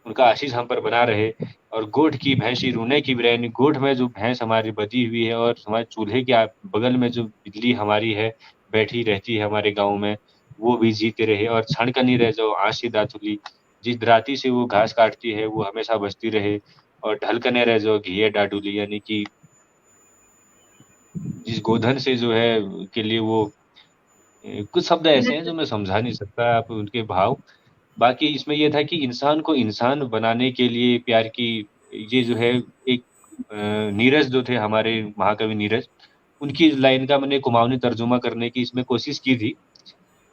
उनका आशीष हम पर बना रहे। और गोठ की भैंसी रूने की बिरयानी, गोठ में जो भैंस हमारी बधी हुई है और हमारे चूल्हे के बगल में जो बिजली हमारी है बैठी रहती है हमारे गाँव में, वो भी जीते रहे। और छणकनी रहे जो आशी दातुली, जिस दराती से वो घास काटती है वो हमेशा बचती रहे। और ढलकने रहे जो घिए डाडूली, यानी कि जिस गोधन से जो है के लिए वो कुछ शब्द ऐसे हैं जो मैं समझा नहीं सकता आप उनके भाव। बाकी इसमें यह था कि इंसान को इंसान बनाने के लिए प्यार की ये जो है एक नीरज जो थे हमारे महाकवि नीरज, उनकी लाइन का मैंने कुमाऊनी तर्जुमा करने की इसमें कोशिश की थी।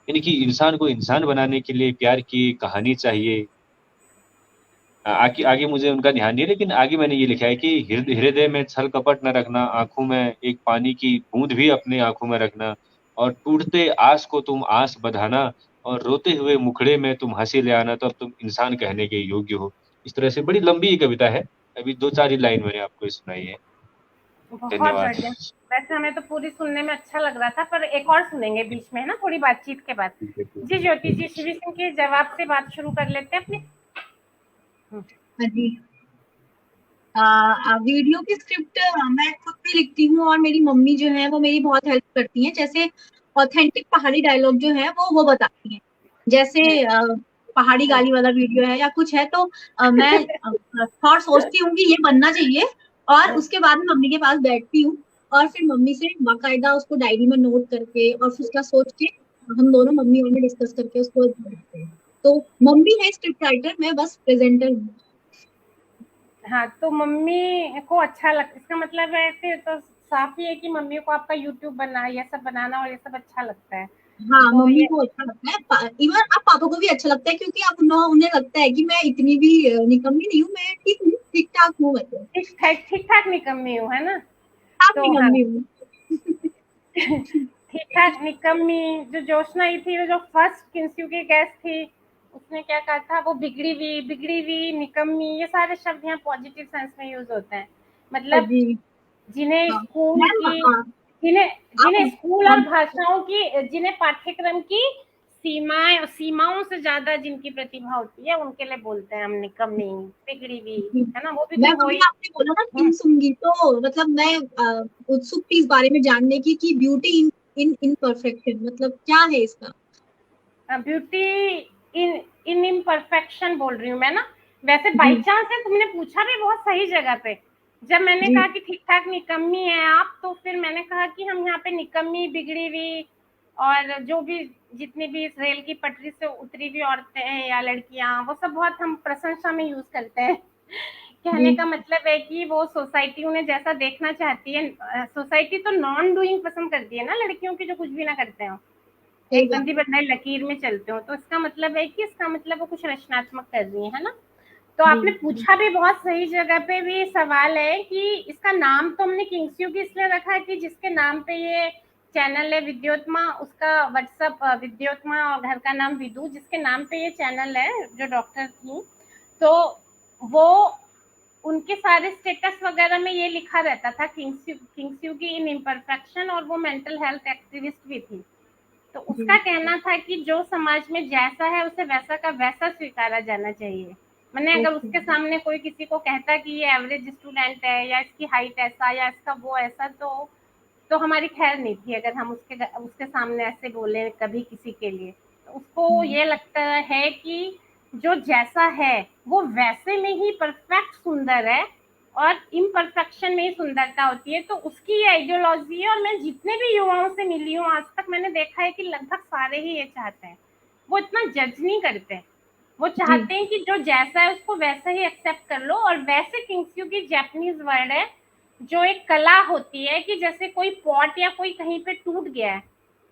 यानी कि इंसान को इंसान बनाने के लिए प्यार की कहानी चाहिए। आगे मुझे उनका ध्यान नहीं है, लेकिन आगे मैंने ये लिखा है कि हृदय में छल कपट न रखना, आंखों में एक पानी की बूंद भी अपने आंखों में रखना, और टूटते आस को तुम आस बधाना, और रोते हुए मुखड़े में तुम हंसी ले आना, तो अब तुम इंसान कहने के योग्य हो। इस तरह से बड़ी लंबी ये कविता है, अभी 2-4 ही लाइन मैंने आपको सुनाई है। बहुत धन्यवाद। बढ़िया। वैसे हमें तो पूरी सुनने में अच्छा लग रहा था, पर एक और सुनेंगे बीच में, है ना, थोड़ी बातचीत के बाद। ठीक है, ठीक जी है। ज्योति जी, शिवी सिंह के जवाब से बात शुरू कर लेते हैं अपनी। हाँ जी। वीडियो की स्क्रिप्ट मैं खुद भी लिखती हूँ और मेरी मम्मी जो है वो मेरी बहुत हेल्प करती हैं। जैसे ऑथेंटिक पहाड़ी डायलॉग जो है वो बताती हैं। जैसे पहाड़ी गाली वाला वीडियो है या कुछ है तो मैं थॉट सोचती हूँ कि ये बनना चाहिए, और उसके बाद में मम्मी के पास बैठती हूँ और फिर मम्मी से बाकायदा उसको डायरी में नोट करके और फिर उसका सोच के हम दोनों मम्मी और मैं डिस्कस करके उसको बनाते हैं। तो मम्मी है स्क्रिप्ट राइटर, मैं बस प्रेजेंटर हूँ। हाँ, तो मम्मी को अच्छा लग, इसका मतलब है फिर तो साफ ही है कि मम्मी को आपका यूट्यूब बना, ये सब बनाना और ये सब अच्छा लगता है। हाँ, तो मम्मी ये को अच्छा लगता है, इवन अब पापा को भी अच्छा लगता है, क्योंकि अब उन्हें लगता है कि मैं इतनी भी निकम्मी नहीं हूँ, मैं ठीक हूँ, ठीक ठाक हूँ, मतलब ठीक ठाक निकम्मी हूँ, है ना। ठाक तो हाँ, निकम्मी हूँ। ठीक ठाक निकम्मी। जो जोशना ही थी, वो जो फर्स्ट किंस्यू की गेस्ट थी, उसने क्या कहा था, वो बिगड़ी हुई निकम्मी, ये सारे शब्द यहाँ पॉजिटिव सेंस में यूज होते हैं। मतलब जी जिन्हें हाँ स्कूल मैम, की जिन्हें आप जिन्हें स्कूल और हम भाषाओं की, जिन्हें पाठ्यक्रम की सीमाओं से ज्यादा जिनकी प्रतिभा होती है, उनके लिए बोलते हैं हम निकम्मी, बिगड़ी हुई, है ना। वो भी मैं तो अभी वही। आपने बोला ना किंसुंगी, तो मतलब मैं उत्सुक थी इस बारे में जानने की कि ब्यूटी इन इन इनपरफेक्शन मतलब क्या है इसका। ब्यूटी इन इन इम्परफेक्शन बोल रही हूँ मैं ना। वैसे बाई जी चांस है, तुमने पूछा भी बहुत सही जगह पे। जब मैंने जी कहा कि ठीक ठाक निकम्मी है आप, तो फिर मैंने कहा कि हम यहाँ पे निकम्मी, बिगड़ी हुई, और जो भी जितनी भी इस रेल की पटरी से उतरी हुई औरतें हैं या लड़कियां, वो सब बहुत हम प्रशंसा में यूज करते हैं। कहने जी का मतलब है कि वो सोसाइटी उन्हें जैसा देखना चाहती है। सोसाइटी तो नॉन डूइंग पसंद करती है ना, लड़कियों की जो कुछ भी ना करते हो, सही एक बात गंदी बदनाई लकीर में चलते हो, तो इसका मतलब है कि इसका मतलब वो कुछ रचनात्मक कर रही है ना। तो जी आपने पूछा भी बहुत सही जगह पे भी सवाल है कि इसका नाम तो हमने किंग्स्यू की इसलिए रखा है कि जिसके नाम पे ये चैनल है विद्योत्मा, उसका व्हाट्सअप विद्योत्मा, और घर का नाम विदु, जिसके नाम पे ये चैनल है, जो डॉक्टर थी, तो वो उनके सारे स्टेटस वगैरह में ये लिखा रहता था किंग्स्यू की इन इम्परफेक्शन, और वो मेंटल हेल्थ एक्टिविस्ट भी थी। तो जी उसका कहना था कि जो समाज में जैसा है उसे वैसा का वैसा स्वीकारा जाना चाहिए। मैंने अगर ओके उसके सामने कोई किसी को कहता कि ये एवरेज स्टूडेंट है, या इसकी हाइट ऐसा, या इसका वो ऐसा, तो हमारी खैर नहीं थी अगर हम उसके उसके सामने ऐसे बोले कभी किसी के लिए। तो उसको ये लगता है कि जो जैसा है वो वैसे में ही परफेक्ट सुंदर है, और इम्परफेक्शन में ही सुंदरता होती है। तो उसकी ये आइडियोलॉजी है, और मैं जितने भी युवाओं से मिली हूँ आज तक, मैंने देखा है कि लगभग सारे ही ये चाहते हैं। वो इतना जज नहीं करते, वो जी चाहते हैं कि जो जैसा है उसको वैसा ही एक्सेप्ट कर लो। और वैसे किंग्स्यू की जापानीज वर्ड है, जो एक कला होती है कि जैसे कोई पॉट या कोई कहीं पे टूट गया है,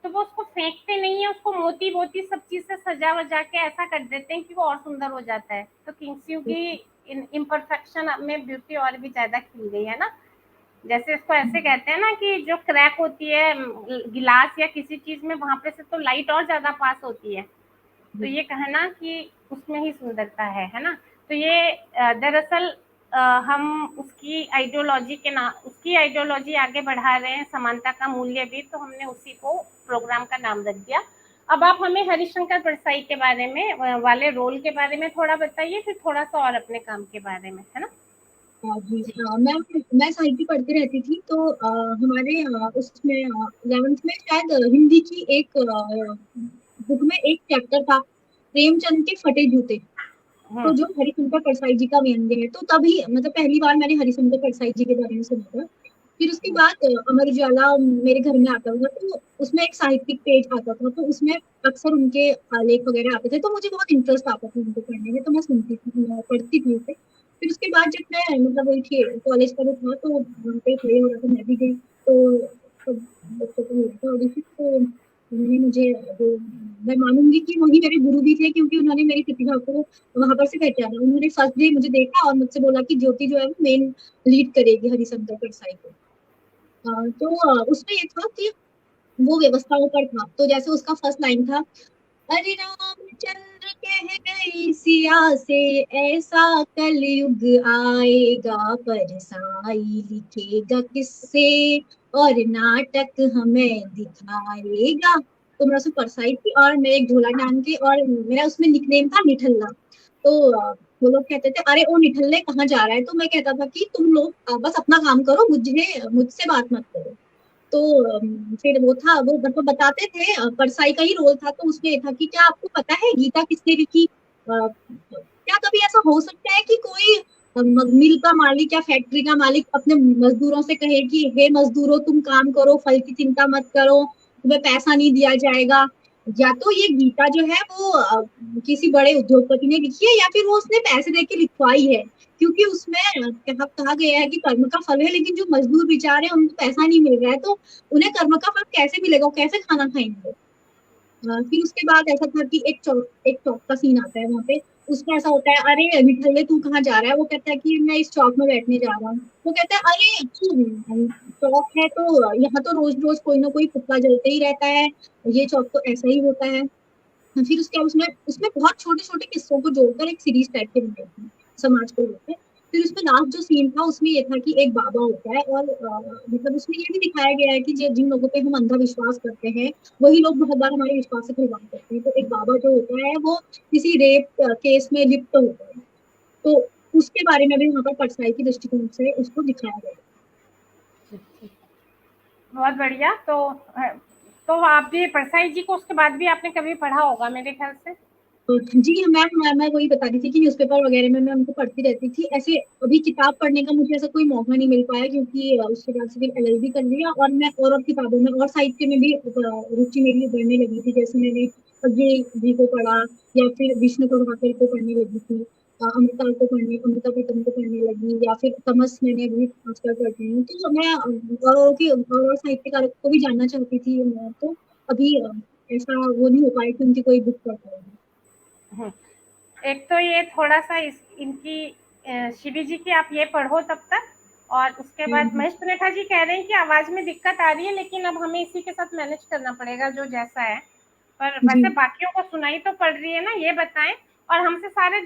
तो वो उसको फेंकते नहीं है, उसको मोती मोती सब चीज से सजा वजा के ऐसा कर देते हैं कि वो और सुंदर हो जाता है। तो किंग्स्यू की इम्परफेक्शन में ब्यूटी और भी ज्यादा खिल गई है ना। जैसे इसको ऐसे कहते हैं ना कि जो क्रैक होती है गिलास या किसी चीज में, वहां पे से तो लाइट और ज्यादा पास होती है। तो ये कहना कि उसमें ही सुंदरता है ना। तो ये दरअसल हम उसकी आइडियोलॉजी आगे बढ़ा रहे हैं, समानता का मूल्य भी, तो हमने उसी को प्रोग्राम का नाम रख दिया। अब आप हमें हरिशंकर परसाई के बारे में वाले रोल के बारे में थोड़ा बताइए, फिर थोड़ा सा और अपने काम के बारे में, है ना। जी जी मैं साहित्य पढ़ती रहती थी, तो हमारे उसमें 11th में शायद हिंदी की एक बुक में एक चैप्टर था, प्रेमचंद के फटे जूते। तो जो हरिशंकर परसाई जी का व्यंग्य है, तो तभी मतलब पहली बार मैंने हरिशंकर परसाई जी के बारे में सुना था। फिर उसके बाद अमर उजाला मेरे घर में आता था, तो उसमें एक साहित्यिक पेज आता था, तो उसमें अक्सर उनके लेख वगैरह आते थे, तो मुझे बहुत इंटरेस्ट आता था उनको पढ़ने में, तो मैं सुनती थी, पढ़ती थी उसे। फिर उसके बाद जब मैं मतलब वही थी कॉलेज का जो था, तो वहाँ पे प्ले हो रहा था, मैं भी गई, तो सब बच्चों को मिला था ऑडिशन, तो उन्होंने मुझे मैं मानूंगी कि वही मेरे गुरु भी थे, क्योंकि उन्होंने मेरी प्रतिभा को वहां पर से पहचाना। उन्होंने फर्स्ट डे मुझे देखा और मुझसे बोला कि ज्योति जो है वो मेन लीड करेगी हरिशंकर परसाई को। तो उसमें ये था कि वो व्यवस्थाओं पर था। तो जैसे उसका फर्स्ट लाइन था, अरे रामचंद्र कह गई सिया से, ऐसा कलयुग आएगा, परसाई लिखेगा किससे, और नाटक हमें दिखाएगा। तो मैं उसमें परसाई थी और मैं एक झोला टांग के, और मेरा उसमें निकनेम था निठल्ला। तो वो लोग कहते थे, अरे ओ निठल्ले कहाँ जा रहा है? तो मैं कहता था कि तुम लोग बस अपना काम करो, मुझसे बात मत करो। तो फिर वो था, वो मतलब बताते थे, परसाई का ही रोल था। तो उसमें ये था कि क्या आपको पता है गीता किसने लिखी? क्या कभी ऐसा हो सकता है कि कोई मिल का मालिक या फैक्ट्री का मालिक अपने मजदूरों से कहे कि हे मजदूरों, तुम काम करो, फल की चिंता मत करो, तुम्हें पैसा नहीं दिया जाएगा? या तो ये गीता जो है वो किसी बड़े उद्योगपति ने लिखी है, या फिर वो उसने पैसे दे के लिखवाई है। क्योंकि उसमें कहा गया है कि कर्म का फल है, लेकिन जो मजदूर बेचारे उनको पैसा नहीं मिल रहा है, तो उन्हें कर्म का फल कैसे मिलेगा? वो कैसे खाना खाएंगे? फिर उसके बाद ऐसा था कि एक चौक का सीन आता है वहां पे। उसमें ऐसा होता है, अरे निठल्ले तू कहाँ जा रहा है? वो कहता है कि मैं इस चौक में बैठने जा रहा हूँ। वो कहता है, अरे चौक है तो यहाँ तो रोज रोज कोई ना कोई पुतला जलते ही रहता है, ये चौक तो ऐसा ही होता है। फिर उसके बाद उसमें उसमें बहुत छोटे छोटे किस्सों को जोड़कर एक सीरीज टाइप की बनाई थी, समाज को लेकर। फिर उसमें लास्ट जो सीन था उसमें ये था कि एक बाबा होता है, और मतलब उसमें ये भी दिखाया गया है कि जिन लोगों पे हम अंधविश्वास करते हैं, वही लोग बहुत बार हमारे विश्वास से खिलवाड़ करते हैं। तो एक बाबा जो होता है वो किसी रेप केस में लिप्त होता है। तो उसके बारे में भी वहाँ पर परछाई की दृष्टिकोण से उसको दिखाया गया है। बहुत बढ़िया। तो आप भी परसाई जी को उसके बाद भी आपने कभी पढ़ा होगा मेरे ख्याल से? तो जी मैं वही बता रही थी कि न्यूज़पेपर वगैरह में मैं उनको पढ़ती रहती थी। ऐसे अभी किताब पढ़ने का मुझे ऐसा कोई मौका नहीं मिल पाया, क्योंकि उसके बाद से फिर एलएलबी कर लिया, और मैं और किताबों में और साहित्य में भी रुचि मेरी बढ़ने लगी थी। जैसे मैंने अजय जी को पढ़ा, या फिर विष्णु प्रभाकर को पढ़ने लगी थी, अमृता प्रीतम को पढ़ने लगी, या फिर तमस मैंने अभी आजकल पढ़ती हूँ। तो मैं और साहित्यकार को भी जानना चाहती थी मैं, तो अभी ऐसा वो नहीं हो पाया कि उनकी कोई बुक पढ़ पाऊंगी। एक तो ये थोड़ा सा इनकी शिवी जी की आप ये पढ़ो तब तक, और उसके बाद महेश पुनेठा जी कह रहे हैं कि आवाज में दिक्कत आ रही है, लेकिन अब हमें इसी के साथ मैनेज करना पड़ेगा जो जैसा है। पर वैसे बाकियों को सुनाई तो पड़ रही है ना, ये बताएं। और हमसे सारे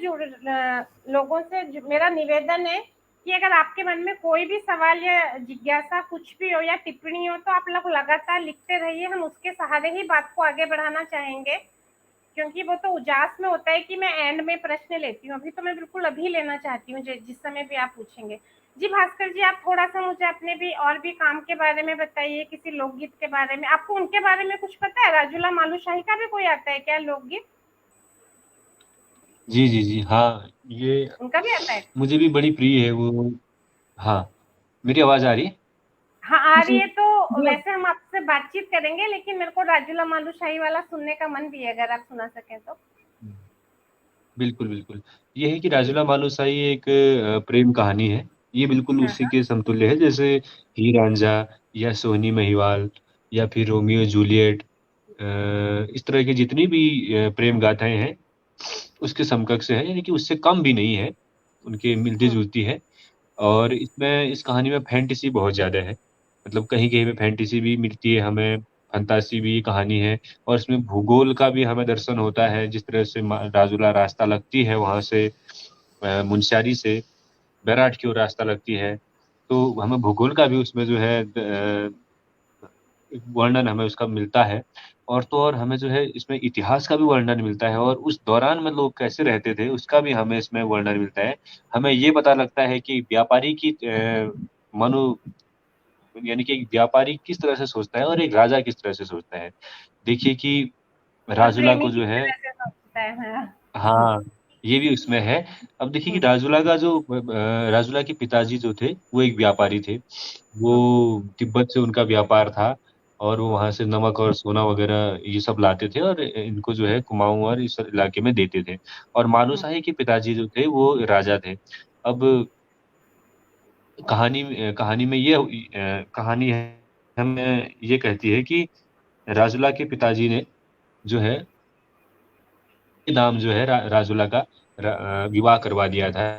लोगों से मेरा निवेदन है कि अगर आपके मन में कोई भी सवाल या जिज्ञासा कुछ भी हो या टिप्पणी हो, तो आप लोग लगातार लिखते रहिए। हम उसके सहारे ही बात को आगे बढ़ाना चाहेंगे, क्योंकि वो तो उजास में होता है कि मैं एंड में प्रश्न लेती हूँ। अभी तो मैं बिल्कुल अभी लेना चाहती हूँ जिस समय भी आप पूछेंगे। जी भास्कर जी, आप थोड़ा सा मुझे अपने भी और भी काम के बारे में बताइए, किसी लोकगीत के बारे में। आपको उनके बारे में कुछ पता है? राजूला मालूशाही का भी कोई आता है क्या लोकगीत? जी जी जी, हाँ, ये उनका भी आता है? मुझे भी बड़ी प्रिय है वो। हाँ, मेरी आवाज आ रही है? हाँ आ रही जी है। तो जी वैसे हम आपसे बातचीत करेंगे, लेकिन मेरे को राजूला मालूशाही वाला सुनने का मन भी है, अगर आप सुना सकें तो। बिल्कुल बिल्कुल। ये है कि राजूला मालूशाही एक प्रेम कहानी है। ये बिल्कुल हाँ उसी के समतुल्य है, जैसे हीर रांझा या सोहनी महिवाल या फिर रोमियो जूलियट। इस तरह की जितनी भी प्रेम गाथाएं हैं उसके समकक्ष है, यानी कि उससे कम भी नहीं है, उनके मिलती हाँ जुलती है। और इसमें इस कहानी में फैंटेसी बहुत ज्यादा है, मतलब कहीं कहीं में फैंटेसी भी मिलती है हमें, फंतासी भी कहानी है। और इसमें भूगोल का भी हमें दर्शन होता है, जिस तरह से राजूला रास्ता लगती है वहां से, मुंशियारी से बैराठ की ओर रास्ता लगती है, तो हमें भूगोल का भी उसमें जो है वर्णन हमें उसका मिलता है। और तो और हमें जो है इसमें इतिहास का भी वर्णन मिलता है, और उस दौरान में लोग कैसे रहते थे उसका भी हमें इसमें वर्णन मिलता है। हमें ये पता लगता है कि व्यापारी की मनो यानी कि एक व्यापारी किस तरह से सोचता है और एक राजा किस तरह से सोचता है। देखिए कि और राजुला प्रेमी को जो किस है, तरह से सोचता है। हाँ हाँ, ये भी उसमें है। अब देखिए कि राजुला का जो राजुला के पिताजी जो थे वो एक व्यापारी थे। वो तिब्बत से उनका व्यापार था, और वो वहां से नमक और सोना वगैरह ये सब लाते थे और इनको जो है कुमाऊं और इस इलाके में देते थे। और मालूशाही के पिताजी जो थे वो राजा थे। अब कहानी में ये कहानी है, हमें ये कहती है कि राजुला के पिताजी ने जो है नाम जो है राजुला का विवाह करवा दिया था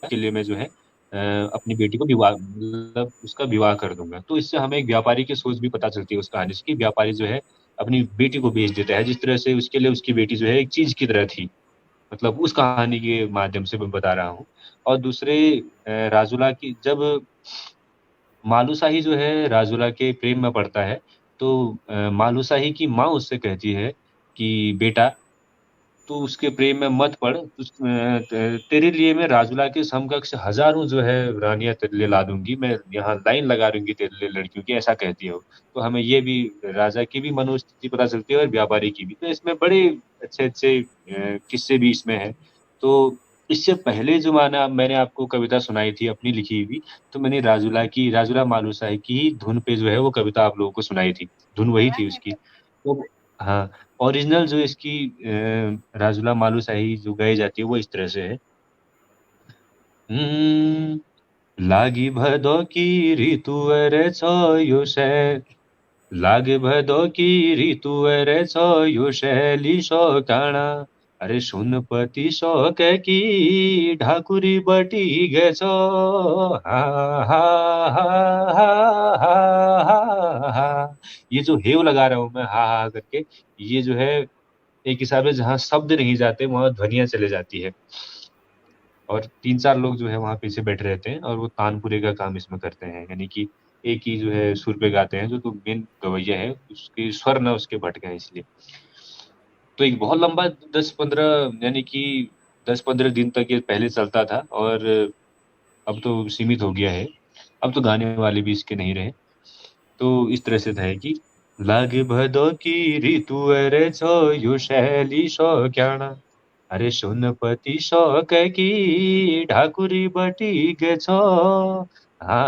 किले में जो है अपनी बेटी को विवाह मतलब उसका विवाह कर दूंगा। तो इससे हमें एक व्यापारी की सोच भी पता चलती है उस कहानी से कि व्यापारी जो है अपनी बेटी को बेच देता है, जिस तरह से उसके लिए उसकी बेटी जो है एक चीज की तरह थी। मतलब उस कहानी के माध्यम से मैं बता रहा हूँ। और दूसरे राजुला की जब मालूसाही जो है राजुला के प्रेम में पड़ता है, तो मालूसाही की माँ उससे कहती है कि बेटा तू उसके प्रेम में मत पड़, तेरे लिए मैं राजुला के समकक्ष हजारों जो है रानियां तेरे लिए ला दूंगी, मैं यहाँ लाइन लगा दूंगी तेरे लिए लड़कियों की, ऐसा कहती है वो। तो हमें ये भी राजा की भी मनोस्थिति पता चलती है और व्यापारी की भी। तो इसमें बड़े अच्छे अच्छे किस्से भी इसमें है। तो इससे पहले जो मैंने आपको कविता सुनाई थी अपनी लिखी हुई, तो मैंने राजुला मालूसाही की ही धुन पे जो है वो कविता आप लोगों को सुनाई थी। धुन वही थी उसकी। तो हाँ, ओरिजिनल जो इसकी राजुला मालूसाही जो गाई जाती है वो इस तरह से है। हम्म, लागी भदो की ऋतु रे छ यो शे, लागे भदो की ऋतु रे छ यो शैली सो काणा, अरे सुन पति सो के की ढाकुरी बटी गे छो, हा हा हा हा हा हा हा। ये जो हेव लगा रहा हूं मैं हा हा करके, ये जो है एक हिसाब से जहाँ शब्द नहीं जाते वहां ध्वनियां चले जाती है। और 3-4 लोग जो है वहां पीछे बैठे रहते हैं और वो तानपुरे का काम इसमें करते हैं, यानी कि एक ही जो है सुर पे गाते हैं, जो तो मेन गवैया है उसके स्वर न उसके भटके हैं इसलिए। तो एक बहुत लंबा 10-15 यानी कि 10-15 दिन तक ये पहले चलता था, और अब तो सीमित हो गया है। अब तो गाने वाले भी इसके नहीं रहे। तो इस तरह से था कि लागे भदो की ऋतु रे छो यो शैली शो क्याणा, अरे सोनपति शौक की ढाकुरी बटी गे छो, हा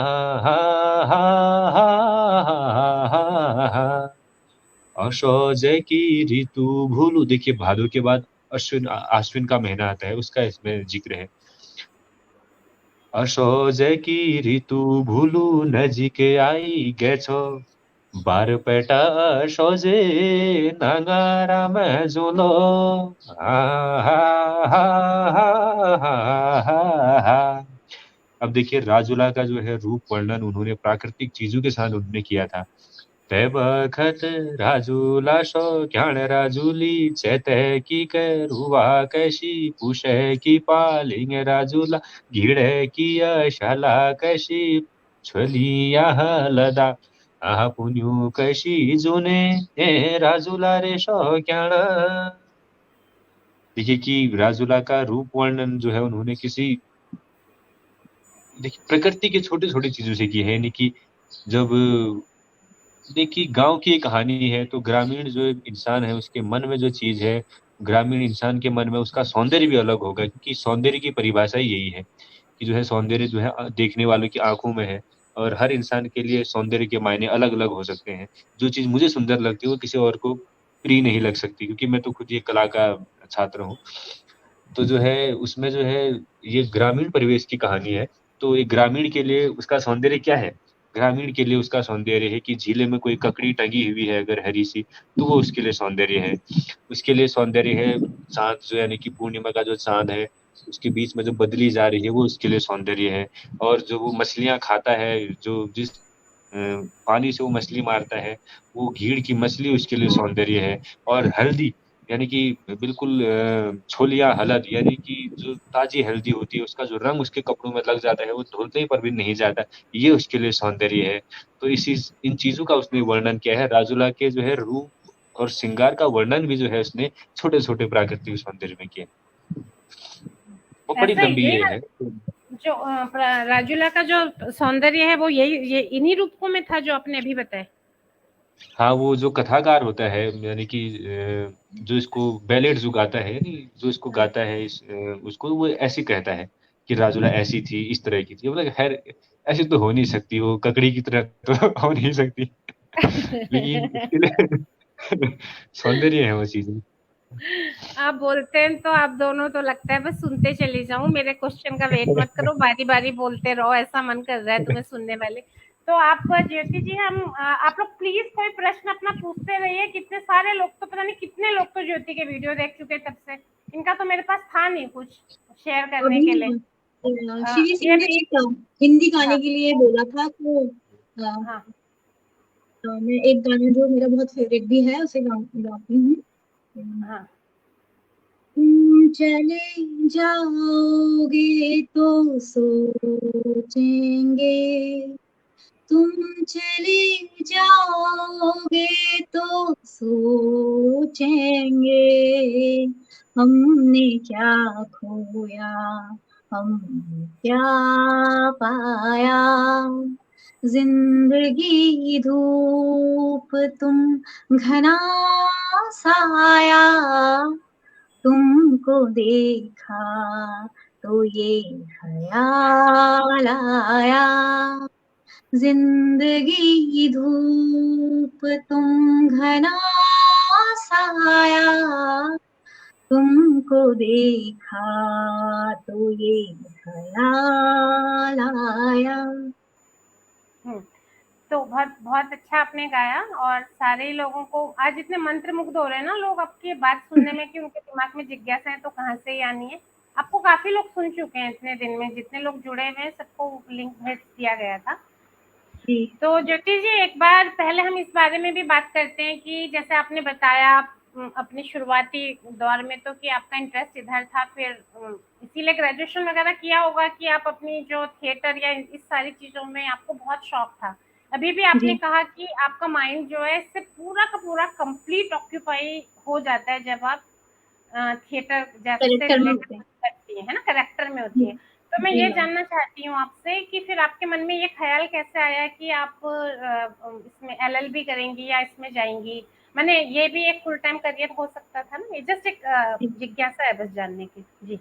हा हा हा हा हा हा। असोजे की ऋतु भूलू, देखिए भादो के बाद आश्विन का महीना आता है, उसका इसमें जिक्र है। असोजे की ऋतु भूलू नजीक आई गे छो, बार पेटा सोजे नगारा में झूलो, हा हा हा हा हा हा हा। अब देखिए राजुला का जो है रूप वर्णन उन्होंने प्राकृतिक चीजों के साथ उन्होंने किया था। ते बखत राजुला सो ज्ञान राजुली चेते की करुवा कैसी, पूछे की पालिंग राजुला घिड़े की शाला कैसी, छलिया लदा आहा पुन्यू कैसी जुने ए राजुला रे सो ज्ञान। देखिए कि राजुला का रूप वर्णन जो है उन्होंने किसी देखिए प्रकृति के छोटे छोटे चीजों से की है, यानी कि जब देखिए गांव की एक कहानी है, तो ग्रामीण जो इंसान है उसके मन में जो चीज है, ग्रामीण इंसान के मन में उसका सौंदर्य भी अलग होगा, क्योंकि सौंदर्य की परिभाषा ही यही है कि जो है सौंदर्य जो है देखने वालों की आंखों में है। और हर इंसान के लिए सौंदर्य के मायने अलग अलग हो सकते हैं। जो चीज मुझे सुंदर लगती है वो किसी और को प्रिय नहीं लग सकती, क्योंकि मैं तो खुद ये कला का छात्र हूँ। तो जो है उसमें जो है ये ग्रामीण परिवेश की कहानी है। तो एक ग्रामीण के लिए उसका सौंदर्य क्या है? ग्रामीण के लिए उसका सौंदर्य है कि झीले में कोई ककड़ी टंगी हुई है अगर हरी सी, तो वो उसके लिए सौंदर्य है। उसके लिए सौंदर्य है चाँद, जो यानी कि पूर्णिमा का जो चाँद है उसके बीच में जो बदली जा रही है वो उसके लिए सौंदर्य है। और जो वो मछलियाँ खाता है, जो जिस पानी से वो मछली मारता है, वो घीड़ की मछली उसके लिए सौंदर्य है। और हल्दी, यानी कि बिल्कुल छोलिया हलद, यानी कि जो ताजी हल्दी होती है उसका जो रंग उसके कपड़ों में लग जाता है वो धुलते ही पर भी नहीं जाता, ये उसके लिए सौंदर्य है। तो इसी इन चीजों का उसने वर्णन किया है। राजुला के जो है रूप और श्रृंगार का वर्णन भी जो है उसने छोटे छोटे प्राकृतिक सौंदर्य में किया। वो बड़ी ऐसा लंबी ये ये है। जो राजुला का जो सौंदर्य है वो ये इन्हीं रूपों में था जो आपने अभी बताया। हाँ, वो जो कथाकार होता है, यानी कि जो इसको बैलेड जो गाता है, नहीं जो इसको गाता है उसको वो ऐसे कहता है कि राजुला ऐसी थी, इस तरह की थी। मतलब खैर ऐसी तो हो नहीं सकती, वो ककड़ी की तरह तो हो नहीं सकती। लेकिन उसके लिए सौंदर्य है वो चीजें। आप बोलते हैं तो आप दोनों तो लगता है बस सुनते चली जाऊं, मेरे क्वेश्चन का वेट मत करो, बारी बारी बोलते रहो, ऐसा मन कर रहा है तुम्हें सुनने वाले। तो आप ज्योति जी, आप लोग प्लीज कोई प्रश्न अपना पूछते रहिए। कितने सारे लोग, तो पता नहीं कितने लोग तो ज्योति के वीडियो देख चुके तब से, इनका तो मेरे पास था नहीं कुछ शेयर करने के अभी लिए। शिवी सिंह ने एक हिंदी गाने के लिए बोला था, तो हाँ मैं एक गाना जो मेरा बहुत फेवरेट भी है उसे गाती हूँ। हाँ तुम चले जाओगे तो सोचेंगे, तुम चले जाओगे तो सोचेंगे, हमने क्या खोया, हमने क्या पाया, जिंदगी धूप तुम घना साया, तुमको देखा तो ये ख्याल आया, जिंदगी धूप तुम घना साया, तुमको देखा तो ये ख्याल आया। तो बहुत बहुत अच्छा आपने गाया, और सारे लोगों को आज इतने मंत्रमुग्ध हो रहे हैं ना लोग आपकी बात सुनने में कि उनके दिमाग में जिज्ञासा है तो कहाँ से ही आनी है। आपको काफी लोग सुन चुके हैं इतने दिन में, जितने लोग जुड़े हुए हैं सबको लिंक भेज दिया गया था। तो ज्योति जी, एक बार पहले हम इस बारे में भी बात करते हैं कि जैसे आपने बताया अपनी शुरुआती दौर में तो कि आपका इंटरेस्ट इधर था, फिर इसीलिए ग्रेजुएशन वगैरह किया होगा कि आप अपनी जो थिएटर या इस सारी चीजों में आपको बहुत शौक था। अभी भी आपने कहा कि आपका माइंड जो है इससे पूरा का पूरा कंप्लीट ऑक्यूपाई हो जाता है जब आप थिएटर जैसे रिलेटेड करती है ना, करेक्टर में होती है। तो मैं ये जानना चाहती हूँ आपसे कि फिर आपके मन में ये ख्याल कैसे आया कि आप इसमें LLB करेंगी या इसमें जाएंगी? मैंने ये भी एक फुल टाइम करियर हो सकता था ना, ये जस्ट एक जिज्ञासा है बस जानने की। जी